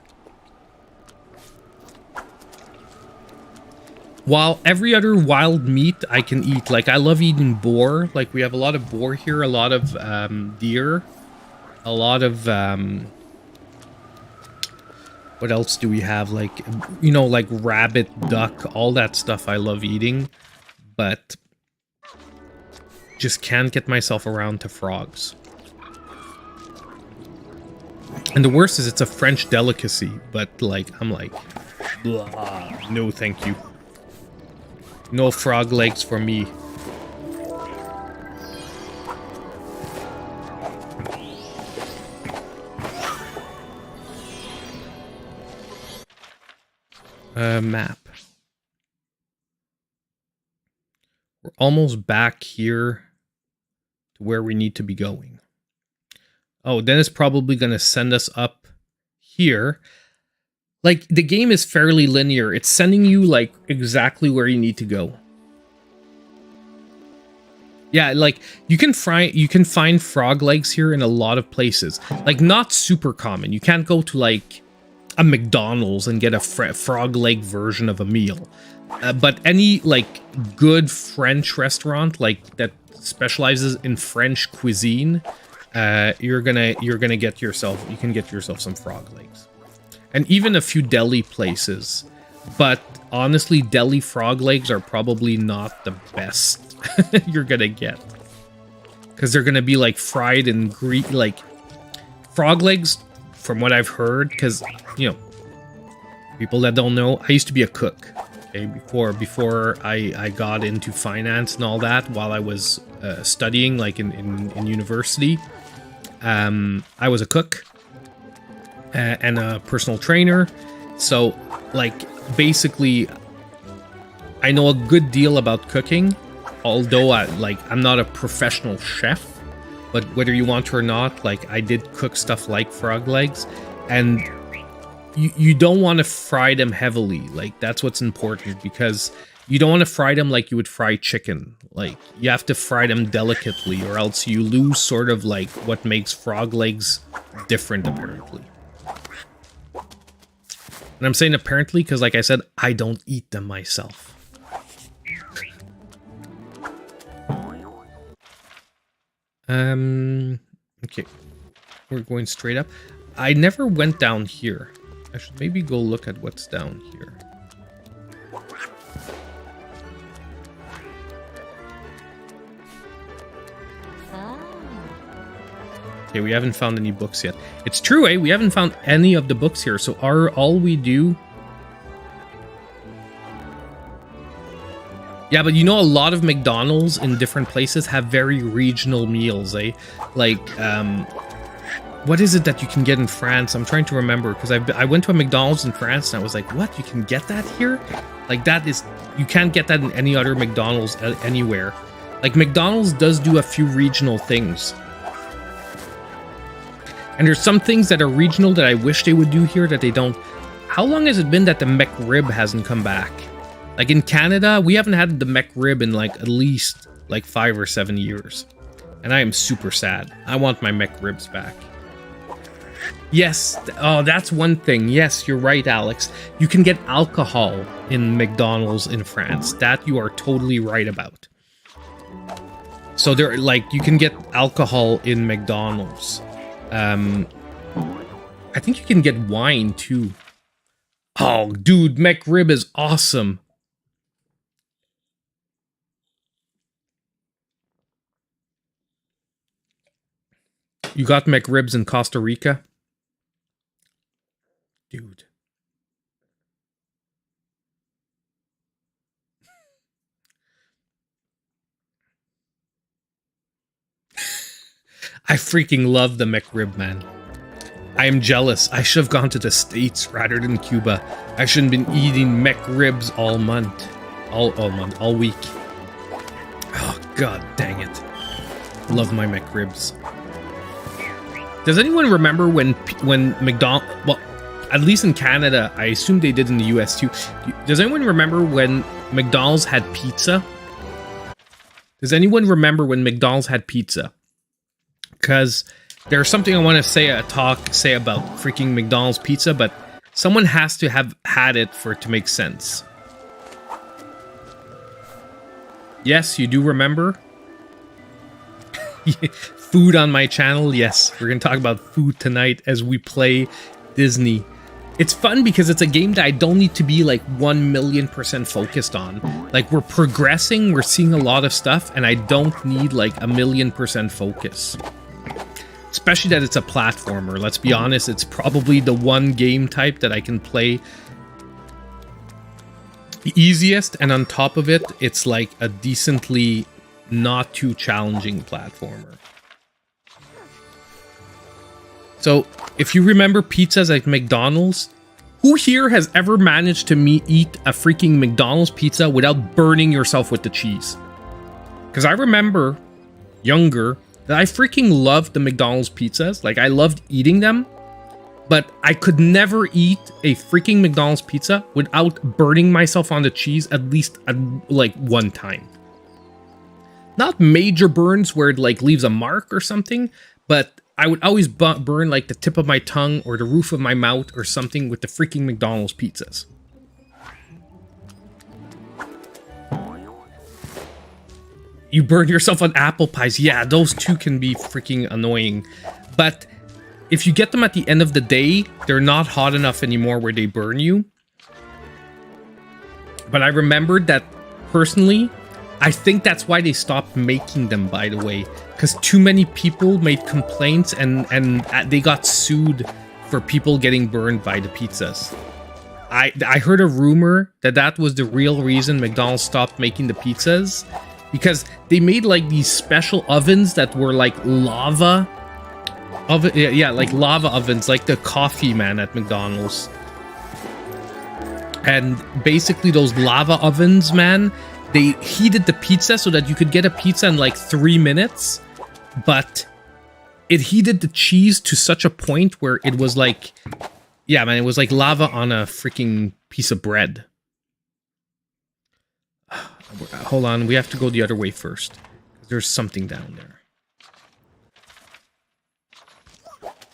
While every other wild meat I can eat, like I love eating boar. Like we have a lot of boar here, a lot of deer, a lot of what else do we have? Like, you know, like rabbit, duck, all that stuff I love eating, but just can't get myself around to frogs. And the worst is it's a French delicacy, but like, I'm like, blah, no thank you. No frog legs for me. Map. We're almost back here to where we need to be going. Oh, then it's probably going to send us up here. Like, the game is fairly linear. It's sending you, like, exactly where you need to go. Yeah, like, you can find frog legs here in a lot of places. Like, not super common. You can't go to, like, a McDonald's and get a frog leg version of a meal. But any, like, good French restaurant, like, that specializes in French cuisine, you're gonna get yourself, you can get yourself some frog legs. And even a few deli places. But honestly, deli frog legs are probably not the best you're gonna get, because they're gonna be like fried and like frog legs, from what I've heard, because, you know, people that don't know, I used to be a cook, okay, before I got into finance and all that, while I was studying, like in university. I was a cook and a personal trainer, so, like, basically I know a good deal about cooking. Although I'm not a professional chef, but whether you want to or not, like, I did cook stuff like frog legs, and you don't want to fry them heavily. Like, that's what's important, because you don't want to fry them like you would fry chicken. Like, you have to fry them delicately, or else you lose sort of like what makes frog legs different, apparently. And I'm saying apparently because, like I said, I don't eat them myself. Okay, we're going straight up. I never went down here. I should maybe go look at what's down here. Okay, we haven't found any books yet. It's true, eh? We haven't found any of the books here, so all we do... Yeah, but you know, a lot of McDonald's in different places have very regional meals, eh? Like, what is it that you can get in France? I'm trying to remember, because I went to a McDonald's in France and I was like, what? You can get that here? Like, that is... You can't get that in any other McDonald's anywhere. Like, McDonald's does do a few regional things. And there's some things that are regional that I wish they would do here that they don't. How long has it been that the McRib hasn't come back? Like, in Canada, we haven't had the McRib in, like, at least, like, 5 or 7 years. And I am super sad. I want my McRibs back. Yes, oh, that's one thing. Yes, you're right, Alex. You can get alcohol in McDonald's in France. That you are totally right about. So, there, like, you can get alcohol in McDonald's. I think you can get wine, too. Oh, dude, McRib is awesome. You got McRibs in Costa Rica? Dude. I freaking love the McRib, man. I am jealous. I should have gone to the States rather than Cuba. I shouldn't have been eating McRibs all month. All week. Oh, god dang it. Love my McRibs. Does anyone remember when McDonald's... Well, at least in Canada, I assume they did in the US too. Does anyone remember when McDonald's had pizza? Does anyone remember when McDonald's had pizza? Because there's something I want to say about freaking McDonald's pizza, but someone has to have had it for it to make sense. Yes, you do remember? Food on my channel, yes. We're going to talk about food tonight as we play Disney. It's fun because it's a game that I don't need to be like 1,000,000% focused on. Like, we're progressing, we're seeing a lot of stuff, and I don't need like 1,000,000% focus. Especially that it's a platformer. Let's be honest, it's probably the one game type that I can play the easiest, and on top of it, it's like a decently not too challenging platformer. So, if you remember pizzas at McDonald's, who here has ever managed to eat a freaking McDonald's pizza without burning yourself with the cheese? Because I remember younger that I freaking loved the McDonald's pizzas. Like, I loved eating them. But I could never eat a freaking McDonald's pizza without burning myself on the cheese at least like one time. Not major burns where it like leaves a mark or something, but I would always burn like the tip of my tongue or the roof of my mouth or something with the freaking McDonald's pizzas. You burn yourself on apple pies. Yeah, those two can be freaking annoying. But if you get them at the end of the day, they're not hot enough anymore where they burn you. But I remembered that personally, I think that's why they stopped making them, by the way. Because too many people made complaints and they got sued for people getting burned by the pizzas. I heard a rumor that that was the real reason McDonald's stopped making the pizzas. Because they made like these special ovens that were like lava oven, yeah, like lava ovens, like the coffee man at McDonald's. And basically those lava ovens, man, they heated the pizza so that you could get a pizza in like 3 minutes, but it heated the cheese to such a point where it was like, yeah, man, it was like lava on a freaking piece of bread. Hold on, we have to go the other way first. There's something down there.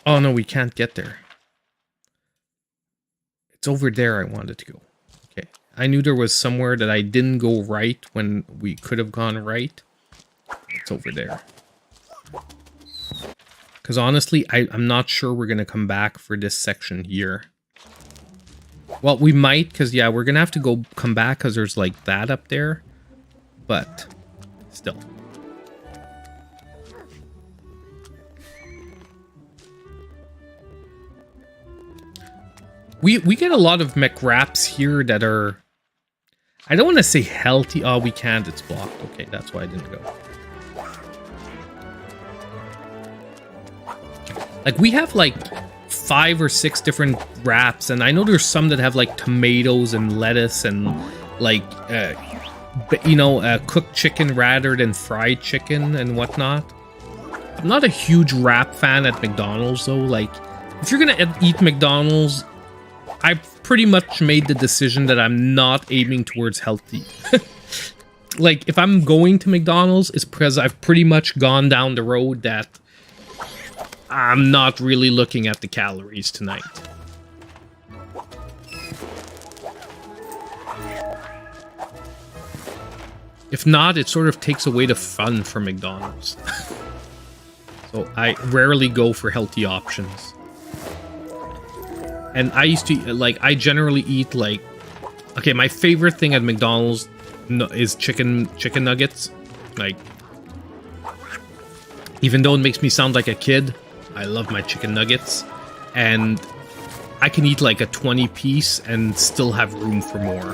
Oh no, we can't get there. It's over there I wanted to go. Okay, I knew there was somewhere that I didn't go right when we could have gone right. It's over there. Because honestly, I'm not sure we're going to come back for this section here. Well, we might, because yeah, we're going to have to come back because there's like that up there. But still. We get a lot of McWraps here that are, I don't want to say healthy. Oh, we can't. It's blocked. Okay, that's why I didn't go. Like, we have like 5 or 6 different wraps, and I know there's some that have like tomatoes and lettuce and like, you know, cooked chicken rather than fried chicken and whatnot. I'm not a huge wrap fan at McDonald's though. Like, if you're gonna eat McDonald's, I pretty much made the decision that I'm not aiming towards healthy. Like, if I'm going to McDonald's, it's because I've pretty much gone down the road that I'm not really looking at the calories tonight. If not, it sort of takes away the fun from McDonald's. So I rarely go for healthy options. And I used to, like, I generally eat, like... Okay, my favorite thing at McDonald's is chicken nuggets. Like, even though it makes me sound like a kid, I love my chicken nuggets. And I can eat, like, a 20-piece and still have room for more.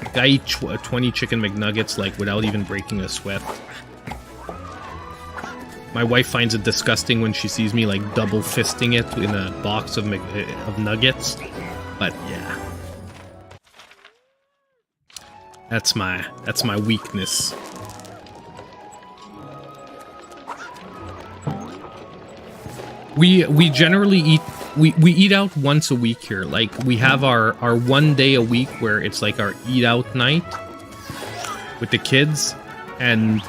Like, I eat 20 chicken McNuggets, like, without even breaking a sweat. My wife finds it disgusting when she sees me, like, double fisting it in a box of nuggets. But, yeah. That's my weakness. We generally eat... We eat out once a week here. Like, we have our 1 day a week where it's like our eat out night with the kids. And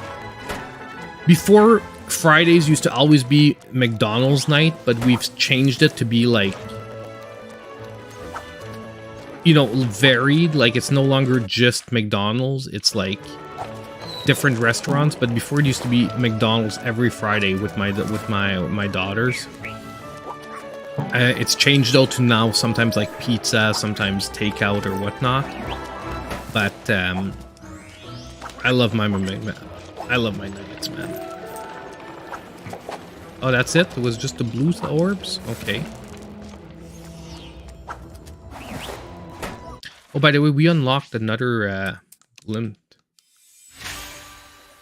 before, Fridays used to always be McDonald's night, but we've changed it to be like, you know, varied. Like, it's no longer just McDonald's. It's like different restaurants. But before, it used to be McDonald's every Friday with my daughters. It's changed though to now sometimes like pizza, sometimes takeout or whatnot. But I love my nuggets, man. Oh, that's it? It was just the blue orbs? Okay. Oh, by the way, we unlocked another glint.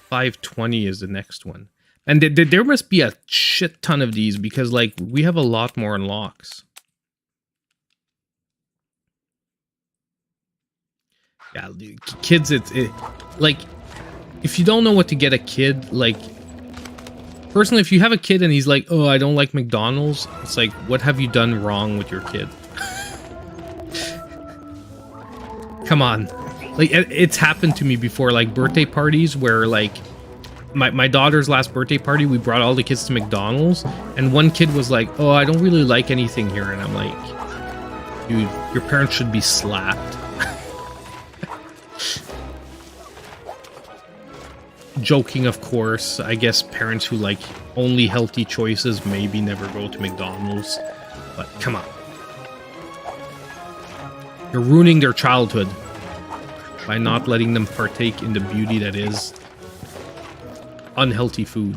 520 is the next one. And there must be a shit ton of these because, like, we have a lot more unlocks. Yeah, kids, like, if you don't know what to get a kid, like, personally, if you have a kid and he's like, oh, I don't like McDonald's, it's like, what have you done wrong with your kid? Come on. Like, it's happened to me before, like, birthday parties where, like, my daughter's last birthday party, we brought all the kids to McDonald's, and one kid was like, oh, I don't really like anything here, and I'm like, dude, your parents should be slapped. Joking, of course. I guess parents who like only healthy choices maybe never go to McDonald's, but come on. You're ruining their childhood by not letting them partake in the beauty that is unhealthy food.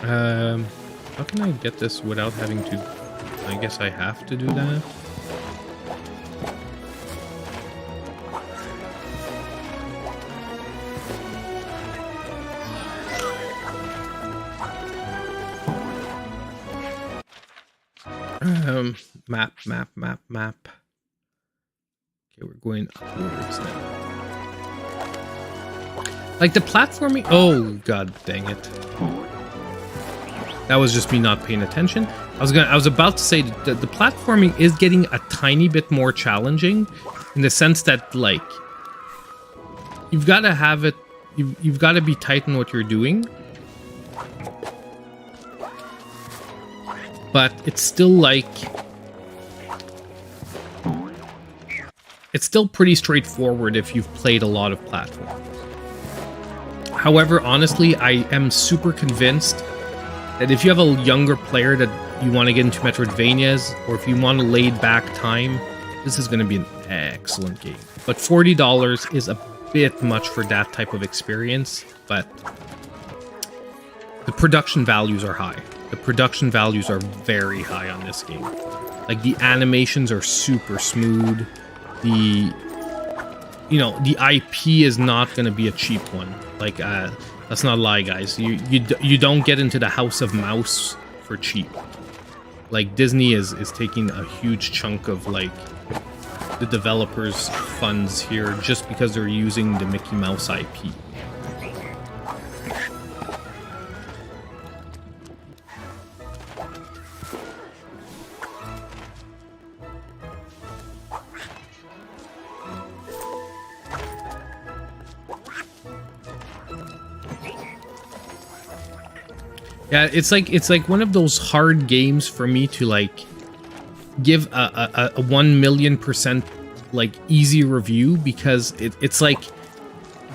How can I get this without having to... I guess I have to do that. Map. Okay, we're going upwards now. Like the platforming... Oh, god dang it. That was just me not paying attention. I was about to say that the platforming is getting a tiny bit more challenging in the sense that, like, you've got to have it... You've got to be tight in what you're doing. But it's still like... It's still pretty straightforward if you've played a lot of platforms. However, honestly, I am super convinced that if you have a younger player that you want to get into Metroidvanias, or if you want a laid-back time, this is going to be an excellent game. But $40 is a bit much for that type of experience, but the production values are high. The production values are very high on this game. Like, the animations are super smooth. The IP is not going to be a cheap one. Like, let's not lie, guys. You don't get into the House of Mouse for cheap. Like, Disney is taking a huge chunk of, like, the developers' funds here just because they're using the Mickey Mouse IP. Yeah, it's like one of those hard games for me to like give a 1,000,000% like easy review, because it's like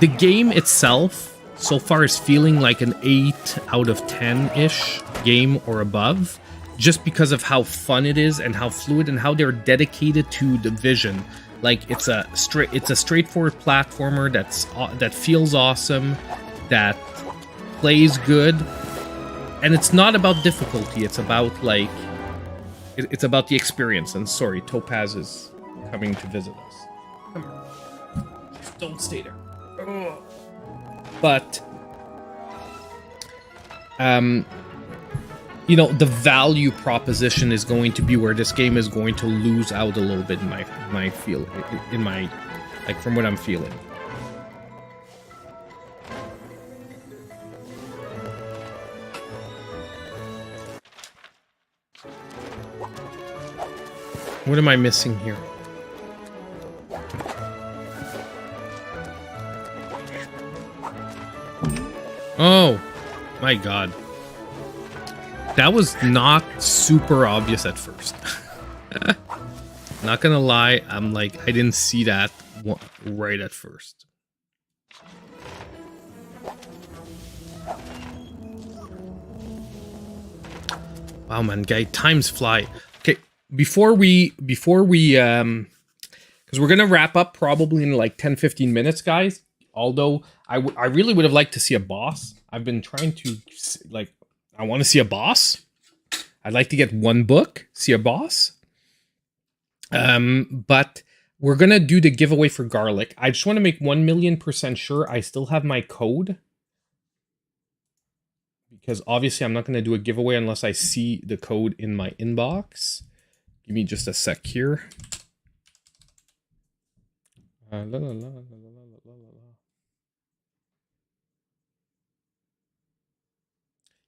the game itself so far is feeling like an 8 out of 10-ish game or above, just because of how fun it is and how fluid and how they're dedicated to the vision. Like, it's a straightforward platformer that feels awesome, that plays good. And it's not about difficulty, it's about, like, it's about the experience. And sorry, Topaz is coming to visit us. Come here. Just don't stay there. Ugh. But, you know, the value proposition is going to be where this game is going to lose out a little bit in my feel, in my, like, from what I'm feeling. What am I missing here? Oh, my God. That was not super obvious at first. Not gonna lie, I'm like, I didn't see that right at first. Wow, man, guy, times fly. Okay, before we, because we're gonna wrap up probably in like 10-15 minutes, guys. Although I really would have liked to see a boss. I've been trying to, like, I want to see a boss. I'd like to get one book, see a boss. But we're gonna do the giveaway for garlic. I just want to make 1,000,000% sure I still have my code, because obviously I'm not going to do a giveaway unless I see the code in my inbox. Give me just a sec here. La, la, la, la, la, la, la, la.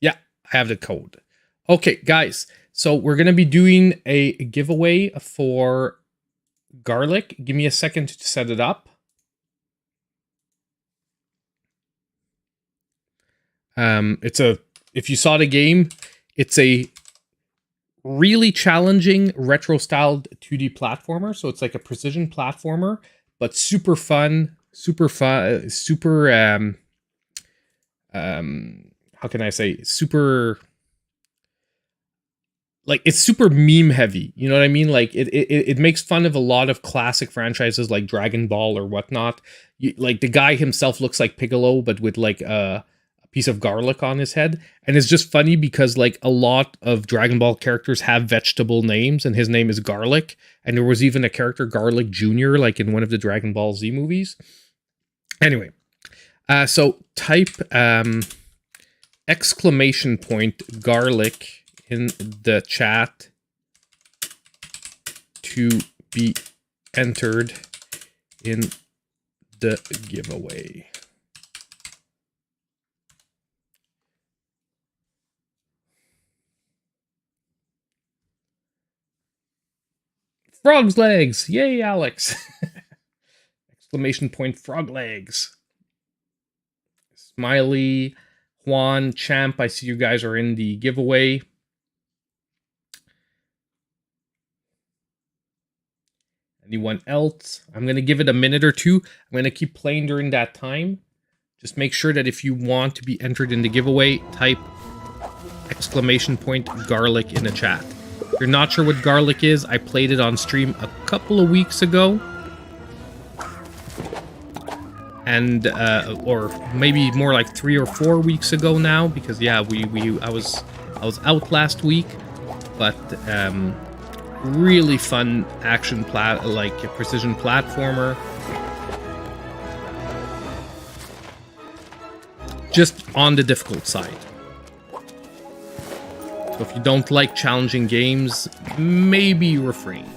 Yeah, I have the code. Okay, guys. So we're going to be doing a giveaway for garlic. Give me a second to set it up. If you saw the game, it's a really challenging retro-styled 2D platformer. So it's like a precision platformer, but super fun, super, how can I say, super, like, it's super meme heavy. You know what I mean? Like it makes fun of a lot of classic franchises like Dragon Ball or whatnot. Like the guy himself looks like Piccolo, but with like a piece of garlic on his head. And it's just funny because like a lot of Dragon Ball characters have vegetable names, and his name is Garlic. And there was even a character Garlic Jr. like in one of the Dragon Ball Z movies. Anyway, so type exclamation point garlic in the chat to be entered in the giveaway. Frog's legs! Yay, Alex! Exclamation point frog legs. Smiley, Juan, Champ, I see you guys are in the giveaway. Anyone else? I'm going to give it a minute or two. I'm going to keep playing during that time. Just make sure that if you want to be entered in the giveaway, type exclamation point garlic in the chat. If you're not sure what garlic is, I played it on stream a couple of weeks ago. And, or maybe more like 3 or 4 weeks ago now, because yeah, I was out last week, but, really fun action like a precision platformer. Just on the difficult side. So if you don't like challenging games, maybe refrain.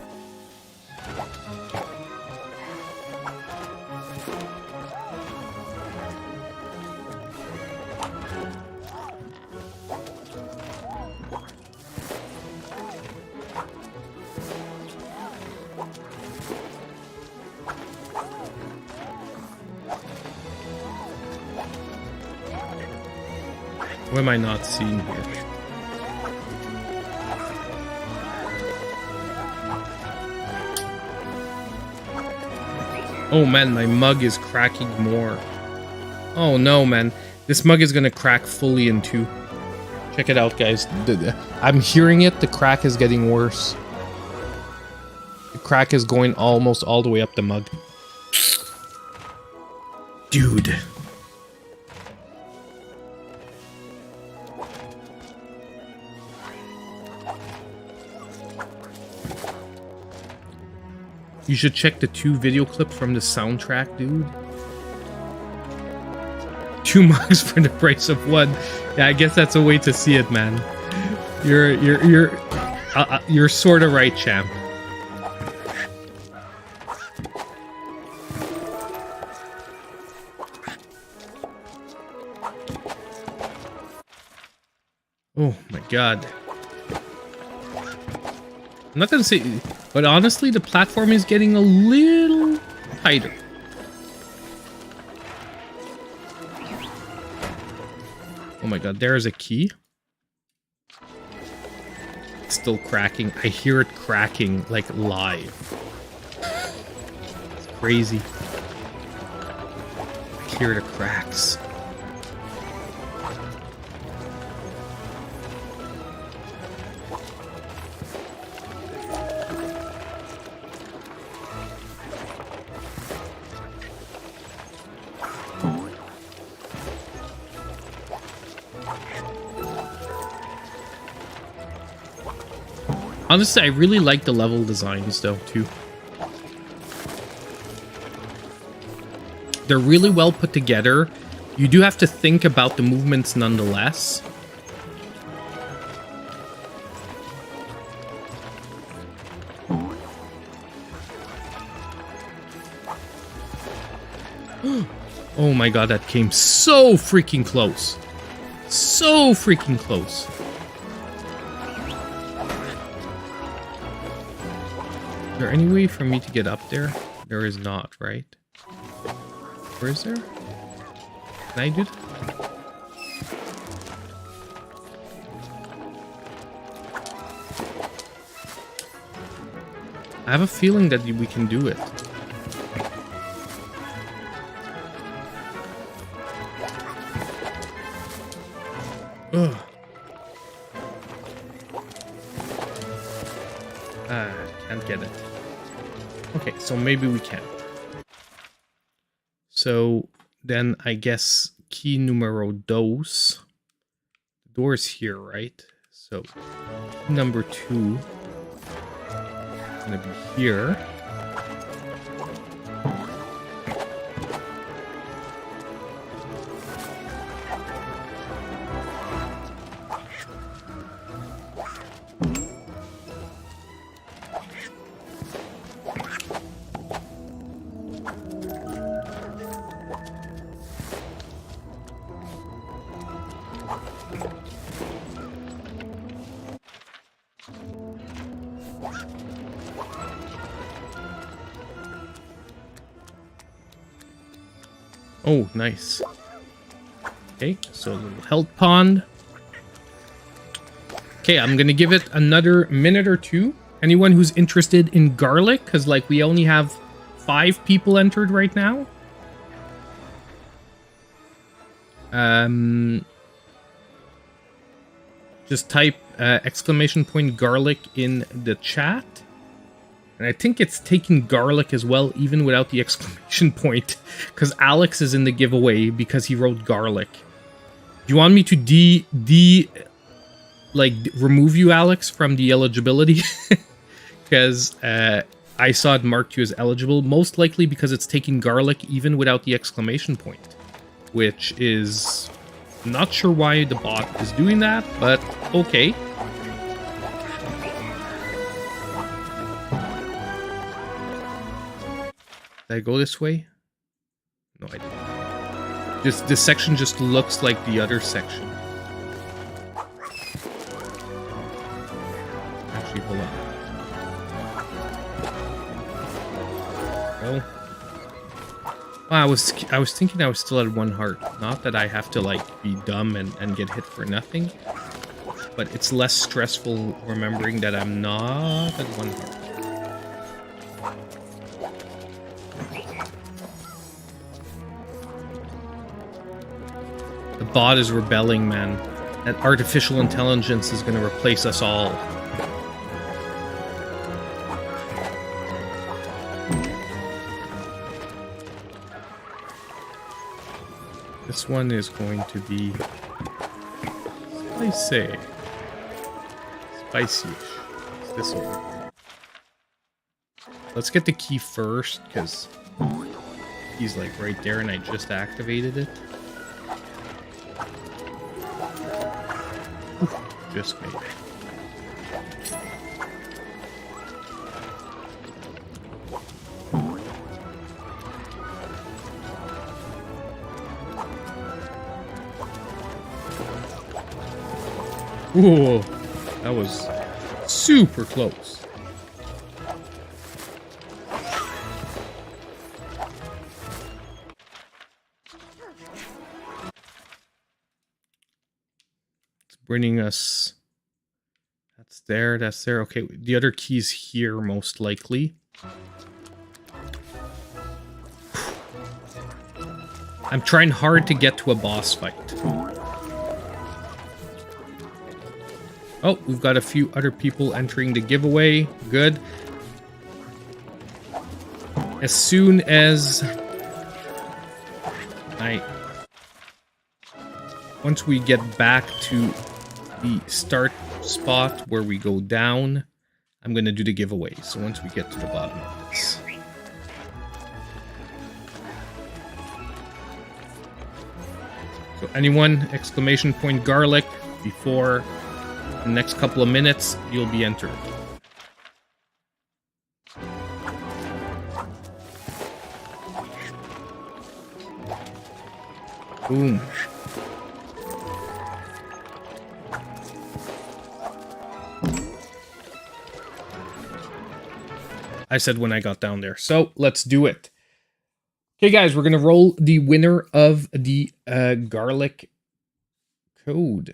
What am I not seeing here? Oh man, my mug is cracking more. Oh no, man. This mug is gonna crack fully in two. Check it out, guys. I'm hearing it. The crack is getting worse. The crack is going almost all the way up the mug. Dude. You should check the 2 video clips from the soundtrack, dude. 2 mugs for the price of 1. Yeah, I guess that's a way to see it, man. You're sort of right, champ. Oh my god. I'm not gonna say, but honestly, the platform is getting a little tighter. Oh my god, there is a key. It's still cracking. I hear it cracking, like, live. It's crazy. I hear the cracks. Honestly, I really like the level designs, though, too. They're really well put together. You do have to think about the movements nonetheless. Oh my god, that came so freaking close. So freaking close. Is there any way for me to get up there? There is not, right? Where is there? Can I do that? I have a feeling that we can do it. Ugh. Can't get it. Okay, so maybe we can. So then I guess key numero dos. The door's here, right? So number 2 is gonna be here. Oh, nice. Okay, so a little health pond. Okay, I'm gonna give it another minute or two. Anyone who's interested in garlic, because like we only have 5 people entered right now. Just type exclamation point garlic in the chat. And I think it's taking garlic as well, even without the exclamation point. Because Alex is in the giveaway because he wrote garlic. Do you want me to remove you, Alex, from the eligibility? Because I saw it marked you as eligible. Most likely because it's taking garlic even without the exclamation point. Which is... not sure why the bot is doing that, but okay. Did I go this way? No, I didn't. Just this section just looks like the other section. Actually, hold on. Oh. Well, I was thinking I was still at 1 heart. Not that I have to like be dumb and get hit for nothing, but it's less stressful remembering that I'm not at 1 heart. The bot is rebelling, man. That artificial intelligence is going to replace us all. This one is going to be spicy. Spicy-ish. It's this one. Let's get the key first, because he's like right there and I just activated it. Just maybe. Whoa, that was super close. It's bringing us... that's there, that's there. Okay, the other key's here, most likely. I'm trying hard to get to a boss fight. Oh, we've got a few other people entering the giveaway. Good. As soon as once we get back to the start spot where we go down, I'm going to do the giveaway. So once we get to the bottom of this. So anyone, exclamation point garlic before the next couple of minutes, you'll be entered. Boom. I said when I got down there. So let's do it. Okay, guys, we're going to roll the winner of the garlic code.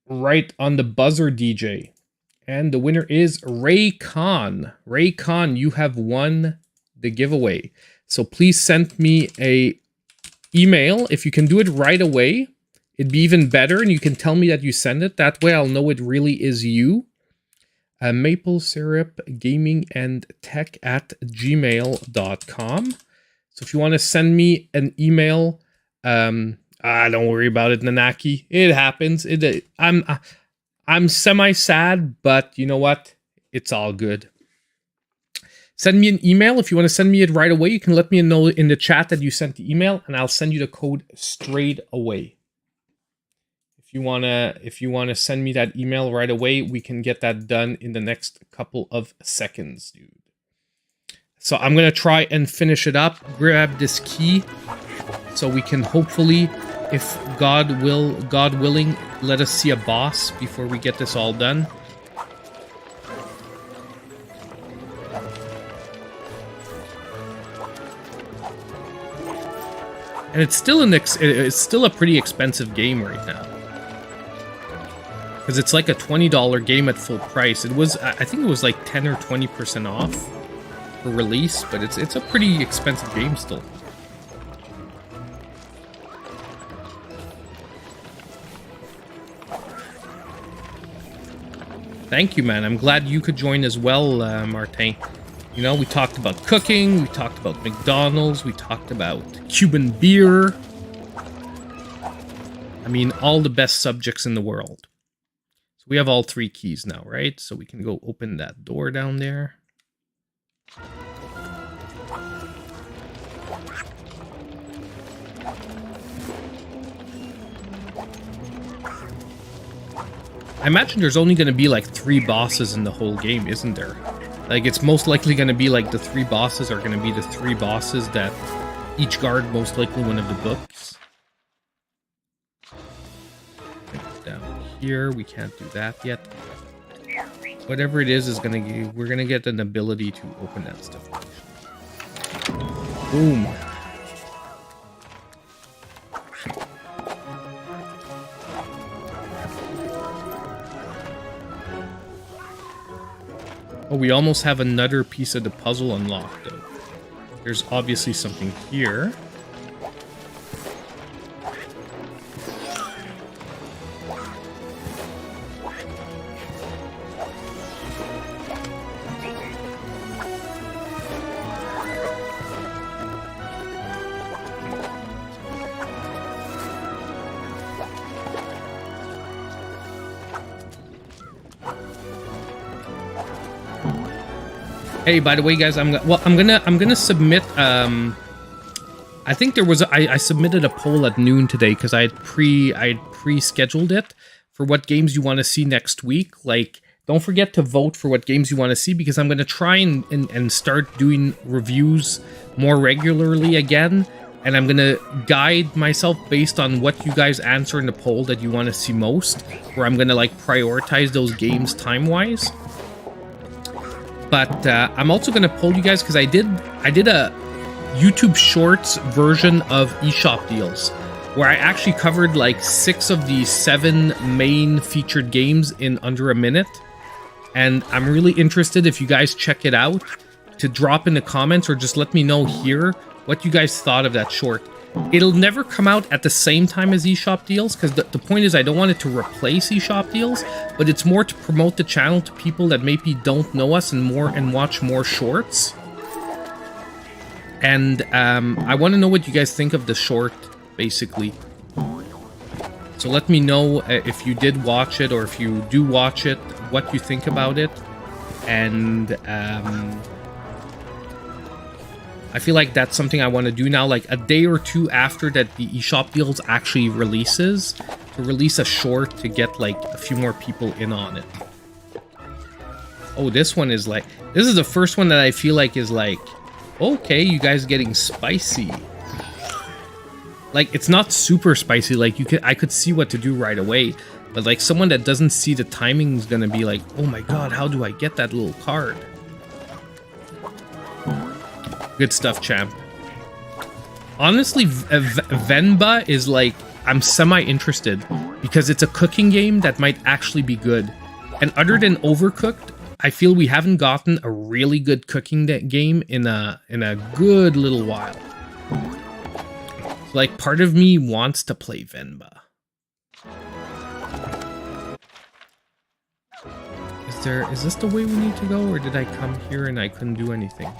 Right on the buzzer, DJ. And the winner is Ray Khan. Ray Khan, you have won the giveaway. So please send me a email. If you can do it right away, it'd be even better. And you can tell me that you send it. That way I'll know it really is you. Maple syrup gaming and tech at gmail.com. So if you want to send me an email, don't worry about it, Nanaki. It happens. I'm semi-sad, but you know what? It's all good. Send me an email. If you want to send me it right away, you can let me know in the chat that you sent the email, and I'll send you the code straight away. If you wanna send me that email right away, we can get that done in the next couple of seconds, dude. So I'm gonna try and finish it up. Grab this key, so we can hopefully, if God willing, let us see a boss before we get this all done. And it's still a pretty expensive game right now. Because it's like a $20 game at full price. It was, I think it was like 10 or 20% off for release, but it's a pretty expensive game still. Thank you, man. I'm glad you could join as well, Martin. You know, we talked about cooking, we talked about McDonald's, we talked about Cuban beer. I mean, all the best subjects in the world. So we have all 3 keys now, right? So we can go open that door down there. I imagine there's only going to be like 3 bosses in the whole game, isn't there? Like, it's most likely going to be like the 3 bosses are going to be the 3 bosses that each guard most likely one of the books. Down here, we can't do that yet. Whatever it is going to, we're going to get an ability to open that stuff. Boom. Oh, we almost have another piece of the puzzle unlocked, though. There's obviously something here. Hey, by the way, guys, I'm gonna submit. I think there was I submitted a poll at noon today because I had pre-scheduled it for what games you want to see next week. Like, don't forget to vote for what games you want to see because I'm gonna try and start doing reviews more regularly again, and I'm gonna guide myself based on what you guys answer in the poll that you want to see most. Where I'm gonna like prioritize those games time-wise. But I'm also going to poll you guys because I did a YouTube Shorts version of eShop deals where I actually covered like 6 of the 7 main featured games in under a minute. And I'm really interested if you guys check it out to drop in the comments or just let me know here what you guys thought of that short. It'll never come out at the same time as eShop deals because the point is I don't want it to replace eShop deals, but it's more to promote the channel to people that maybe don't know us and watch more shorts. And I want to know what you guys think of the short, basically. So let me know if you did watch it or if you do watch it, what you think about it. And I feel like that's something I want to do now, like a day or 2 after that the eShop deals actually releases, to release a short to get like a few more people in on it. Oh, this one is like, this is the first one that I feel like is like, okay, you guys getting spicy. Like, it's not super spicy. Like, I could see what to do right away. But like, someone that doesn't see the timing is gonna be like, oh my god, how do I get that little card? Good stuff, champ. Honestly, Venba is like, I'm semi-interested because it's a cooking game that might actually be good. And other than Overcooked, I feel we haven't gotten a really good cooking game in a good little while. Like, part of me wants to play Venba. Is this the way we need to go, or did I come here and I couldn't do anything?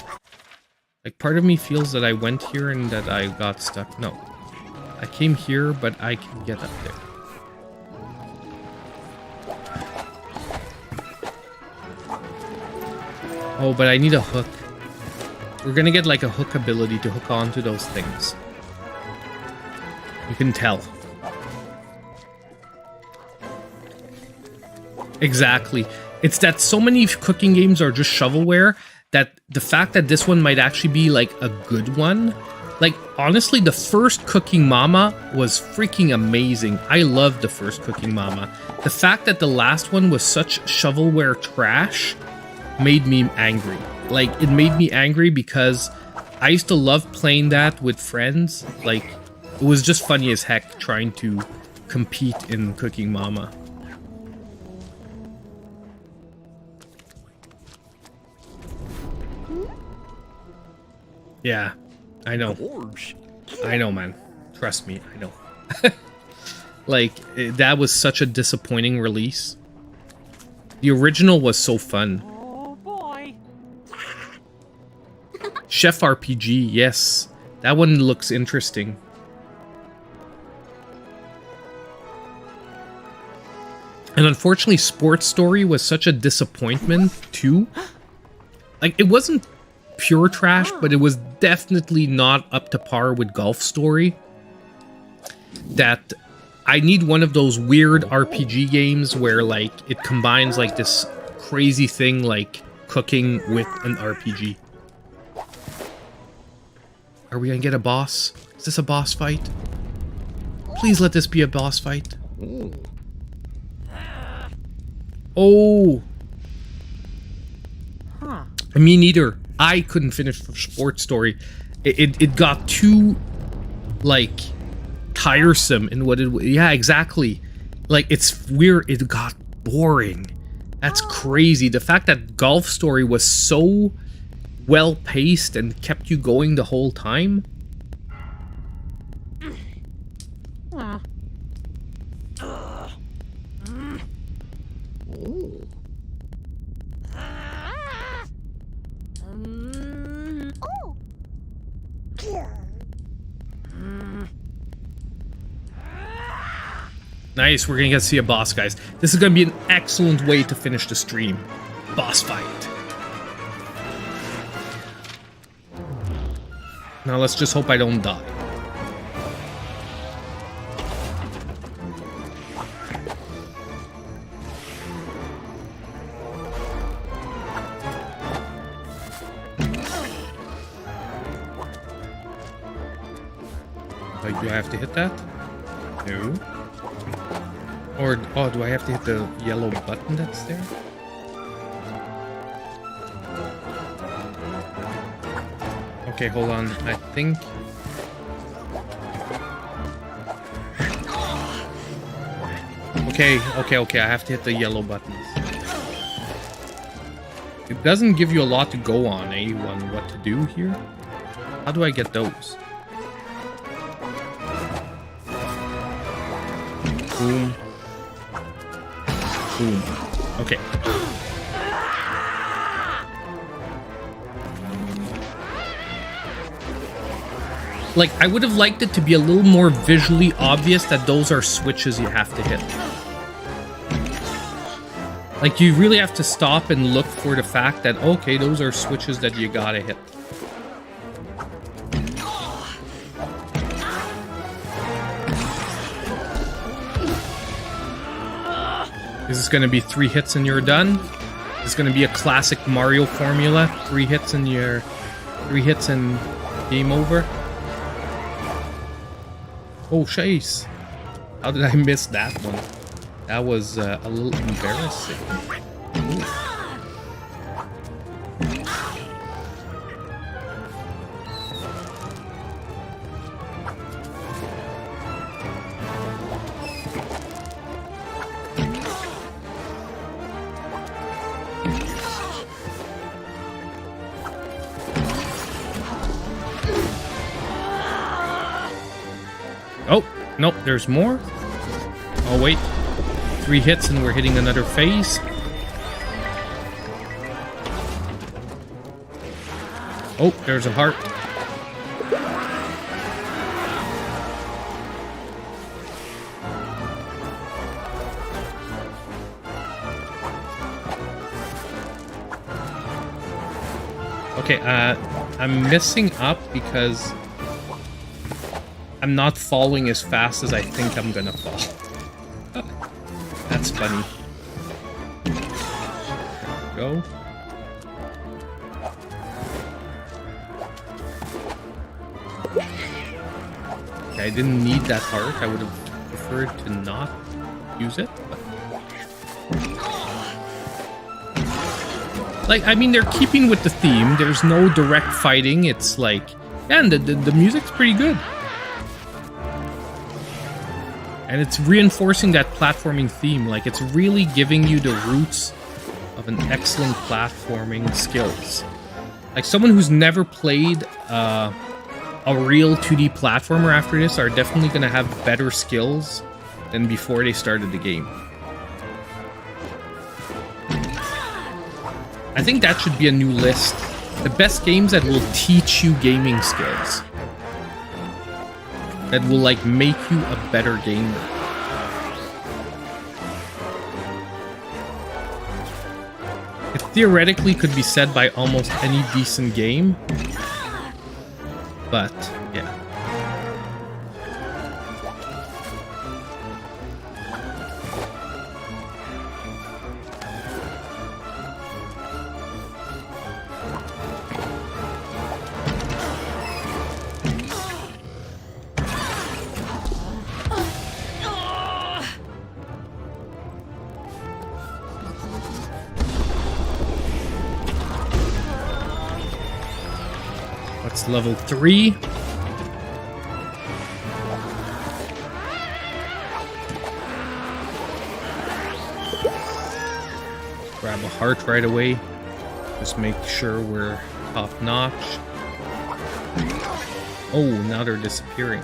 Like, part of me feels that I went here and that I got stuck. No. I came here, but I can get up there. Oh, but I need a hook. We're gonna get like a hook ability to hook onto those things. You can tell. Exactly. It's that so many cooking games are just shovelware that the fact that this one might actually be like a good one. Like, honestly, the first Cooking Mama was freaking amazing. I loved the first Cooking Mama. The fact that the last one was such shovelware trash made me angry. Like, it made me angry because I used to love playing that with friends. Like, it was just funny as heck trying to compete in Cooking Mama. Yeah, I know. I know, man. Trust me, I know. Like, that was such a disappointing release. The original was so fun. Oh boy. Chef RPG, yes. That one looks interesting. And unfortunately, Sports Story was such a disappointment, too. Like, it wasn't pure trash, but it was definitely not up to par with Golf Story. That I need one of those weird RPG games where, like, it combines, like, this crazy thing, like, cooking with an RPG. Are we gonna get a boss? Is this a boss fight? Please let this be a boss fight. Oh! Me neither. I couldn't finish Sports Story. It got too, like, tiresome in what it... Yeah, exactly. Like, it's weird. It got boring. That's crazy. The fact that Golf Story was so well-paced and kept you going the whole time. Nice, we're gonna get to see a boss, guys. This is gonna be an excellent way to finish the stream. Boss fight. Now let's just hope I don't die. Like, do I have to hit that? No. Or, oh, do I have to hit the yellow button that's there? Okay, hold on. I think... Okay, I have to hit the yellow buttons. It doesn't give you a lot to go on, on what to do here. How do I get those? Boom. Boom. Okay. Like, I would have liked it to be a little more visually obvious that those are switches you have to hit. Like, you really have to stop and look for the fact that, okay, those are switches that you gotta hit. Is this gonna be 3 hits and you're done? Is this gonna be a classic Mario formula? 3 hits and you're... 3 hits and game over? Oh, chase. How did I miss that one? That was a little embarrassing. Ooh. Oh, nope, there's more. Oh, wait. 3 hits and we're hitting another phase. Oh, there's a heart. Okay, I'm messing up because I'm not falling as fast as I think I'm gonna fall. That's funny. There we go. Okay, I didn't need that heart. I would have preferred to not use it. But... like, I mean, they're keeping with the theme. There's no direct fighting. It's like, yeah, and the music's pretty good. And it's reinforcing that platforming theme. Like, it's really giving you the roots of an excellent platforming skills. Like, someone who's never played a real 2D platformer after this are definitely going to have better skills than before they started the game. I think that should be a new list. The best games that will teach you gaming skills. That will, like, make you a better gamer. It theoretically could be said by almost any decent game. But, yeah. That's level 3. Grab a heart right away. Just make sure we're top notch. Oh, now they're disappearing.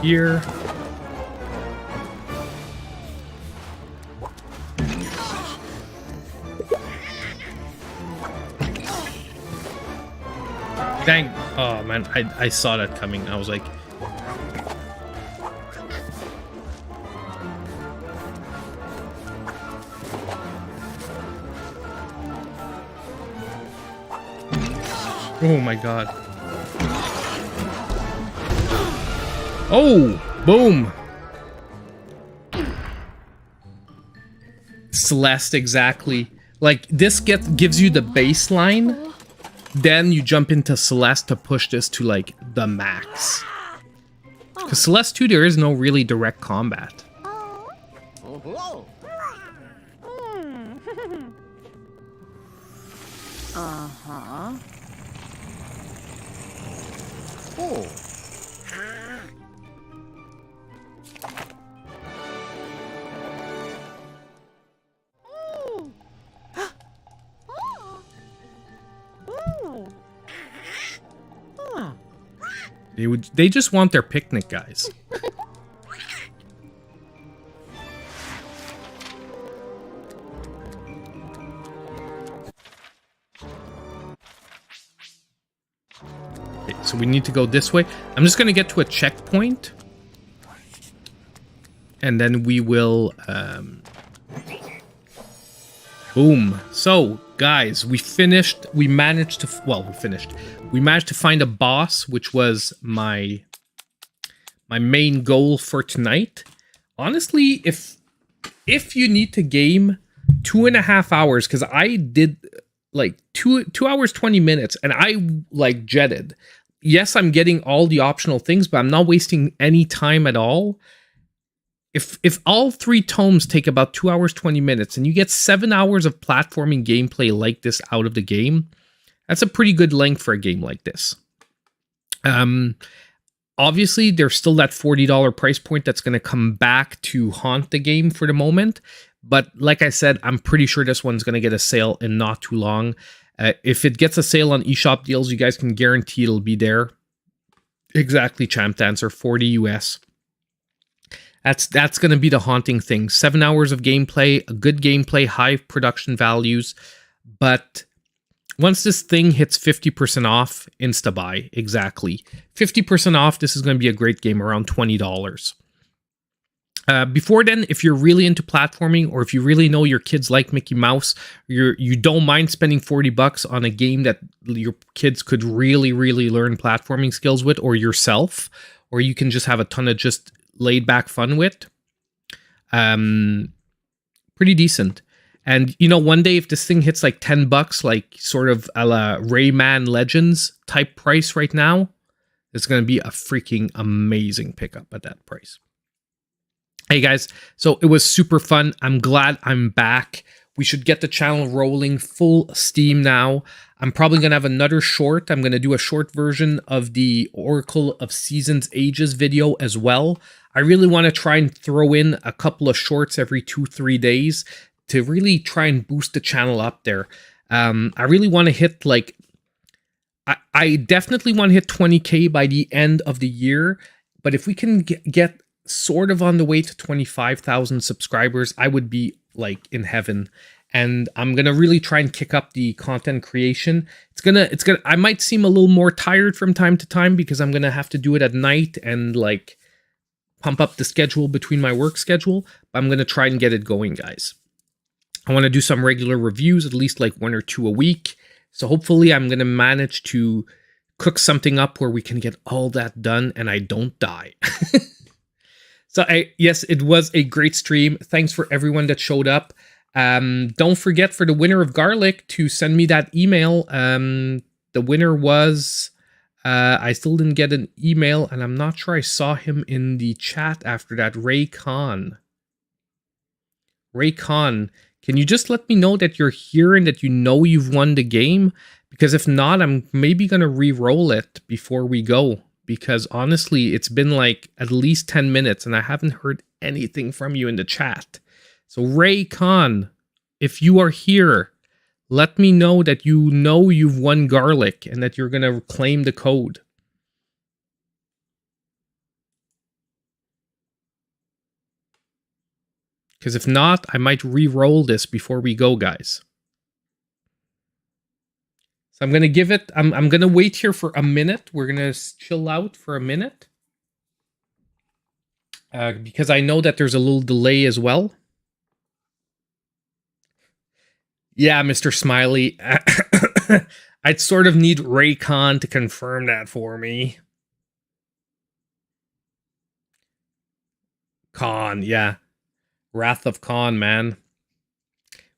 Here. Dang. Oh man, I saw that coming. I was like, oh my god. Oh, boom. Celeste, exactly. Like, this gives you the baseline, then you jump into Celeste to push this to, like, the max. Because Celeste 2, there is no really direct combat. Uh-huh. Oh. They just want their picnic, guys. Okay, so we need to go this way. I'm just gonna get to a checkpoint, and then we will Boom. So, guys, we managed to find a boss, which was my main goal for tonight. Honestly, if you need to game 2.5 hours, because I did like 2 hours 20 minutes, and I like jetted. Yes, I'm getting all the optional things, but I'm not wasting any time at all. If all 3 tomes take about 2 hours 20 minutes, and you get 7 hours of platforming gameplay like this out of the game, that's a pretty good length for a game like this. Obviously, there's still that $40 price point that's going to come back to haunt the game for the moment. But like I said, I'm pretty sure this one's going to get a sale in not too long. If it gets a sale on eShop deals, you guys can guarantee it'll be there. Exactly, Champ Dancer, 40 US. That's going to be the haunting thing. 7 hours of gameplay, a good gameplay, high production values. But once this thing hits 50% off, insta-buy. Exactly. 50% off, this is going to be a great game, around $20. Before then, if you're really into platforming, or if you really know your kids like Mickey Mouse, you don't mind spending $40 on a game that your kids could really, really learn platforming skills with, or yourself, or you can just have a ton of just laid back fun with. Pretty decent. And you know, one day if this thing hits like $10, like sort of a la Rayman Legends type price right now, it's going to be a freaking amazing pickup at that price. Hey guys, so it was super fun. I'm glad I'm back. We should get the channel rolling full steam now. I'm probably going to have another short. I'm going to do a short version of the Oracle of Seasons Ages video as well. I really want to try and throw in a couple of shorts every 2-3 days to really try and boost the channel up there. I really want to hit like, I definitely want to hit 20K by the end of the year. But if we can get sort of on the way to 25,000 subscribers, I would be like in heaven. And I'm gonna really try and kick up the content creation. I might seem a little more tired from time to time because I'm gonna have to do it at night and like pump up the schedule between my work schedule, but I'm gonna try and get it going, guys. I want to do some regular reviews, at least like 1 or 2 a week. So hopefully I'm gonna manage to cook something up where we can get all that done and I don't die. So yes, it was a great stream. Thanks for everyone that showed up. Don't forget for the winner of garlic to send me that email. The winner was, I still didn't get an email, and I'm not sure I saw him in the chat after that. Ray Khan. Ray Khan, can you just let me know that you're here and that you know you've won the game? Because if not, I'm maybe going to re-roll it before we go. Because honestly, it's been like at least 10 minutes and I haven't heard anything from you in the chat. So Ray Khan, if you are here, let me know that you know you've won garlic and that you're going to claim the code. Because if not, I might re-roll this before we go, guys. So I'm going to give it, I'm going to wait here for a minute. We're going to chill out for a minute. Because I know that there's a little delay as well. Yeah, Mr. Smiley. I'd sort of need Ray Khan to confirm that for me. Khan, yeah. Wrath of Khan, man.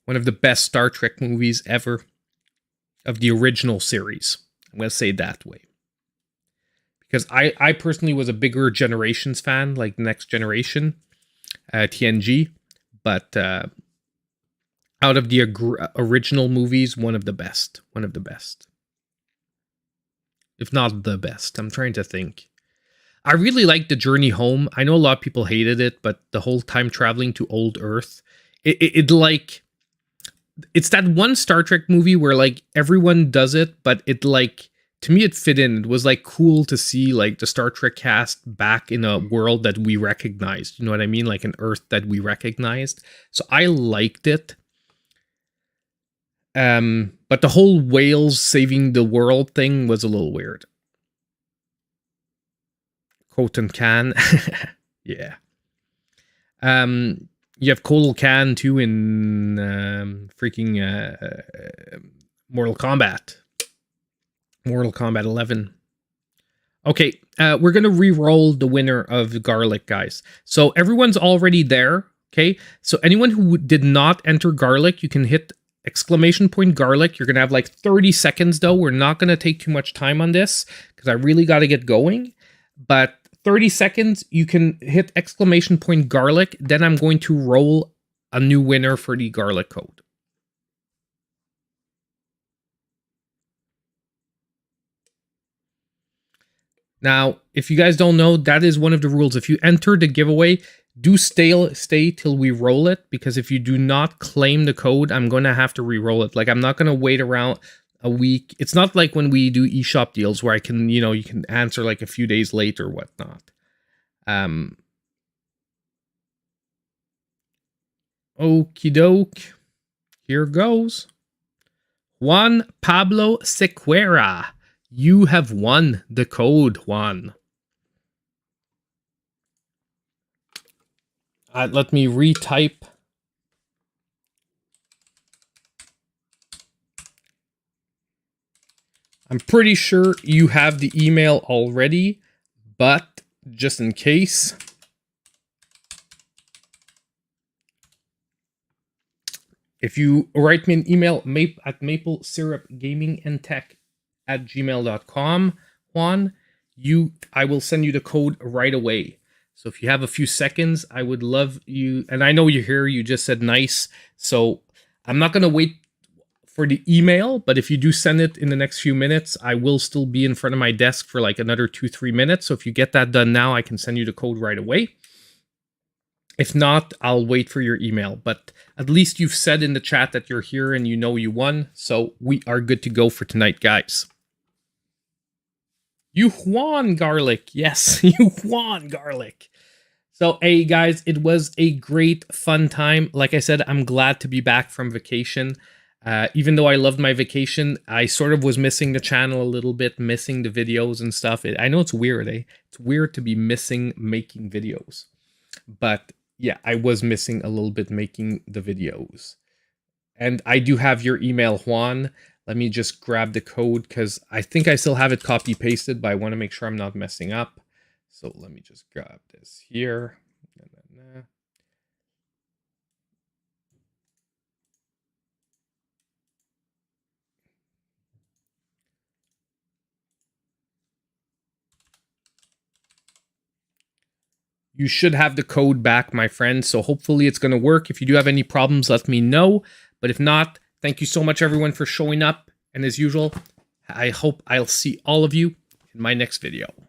One of the best Star Trek movies ever. Of the original series. I'm going to say it that way. Because I personally was a bigger Generations fan, like Next Generation, TNG. But out of the original movies, one of the best. One of the best. If not the best. I'm trying to think. I really liked The Journey Home. I know a lot of people hated it, but the whole time traveling to Old Earth, it like... It's that one Star Trek movie where like everyone does it, but it like, to me it fit in. It was like cool to see like the Star Trek cast back in a world that we recognized. You know what I mean? Like an Earth that we recognized. So I liked it. But the whole whales saving the world thing was a little weird. Khotan Khan. Yeah. You have Kotal Khan too in freaking Mortal Kombat. Mortal Kombat 11. Okay, we're going to re-roll the winner of garlic, guys. So everyone's already there, okay? So anyone who did not enter garlic, you can hit ! garlic. You're going to have like 30 seconds, though. We're not going to take too much time on this because I really got to get going. But 30 seconds, you can hit ! garlic. Then I'm going to roll a new winner for the garlic code. Now, if you guys don't know, that is one of the rules. If you enter the giveaway, do stay till we roll it, because if you do not claim the code, I'm going to have to re-roll it. Like, I'm not going to wait around a week. It's not like when we do eShop deals where I can, you know, you can answer like a few days late or whatnot. Okie doke. Here goes. Juan Pablo Sequeira. You have won the code, Juan. Let me retype. I'm pretty sure you have the email already, but just in case. If you write me an email at maplesyrupgamingandtech@gmail.com, Juan, I will send you the code right away. So if you have a few seconds, I would love you. And I know you're here. You just said nice. So I'm not going to wait for the email, but if you do send it in the next few minutes, I will still be in front of my desk for like another 2-3 minutes. So if you get that done now, I can send you the code right away. If not, I'll wait for your email. But at least you've said in the chat that you're here and you know you won. So we are good to go for tonight, guys. You won, garlic. Yes, you won, garlic. So, hey, guys, it was a great, fun time. Like I said, I'm glad to be back from vacation. Even though I loved my vacation, I sort of was missing the channel a little bit, missing the videos and stuff. I know it's weird, eh? It's weird to be missing making videos. But, yeah, I was missing a little bit making the videos. And I do have your email, Juan. Let me just grab the code because I think I still have it copy-pasted, but I want to make sure I'm not messing up. So let me just grab this here. You should have the code back, my friends. So hopefully it's going to work. If you do have any problems, let me know. But if not, thank you so much, everyone, for showing up. And as usual, I hope I'll see all of you in my next video.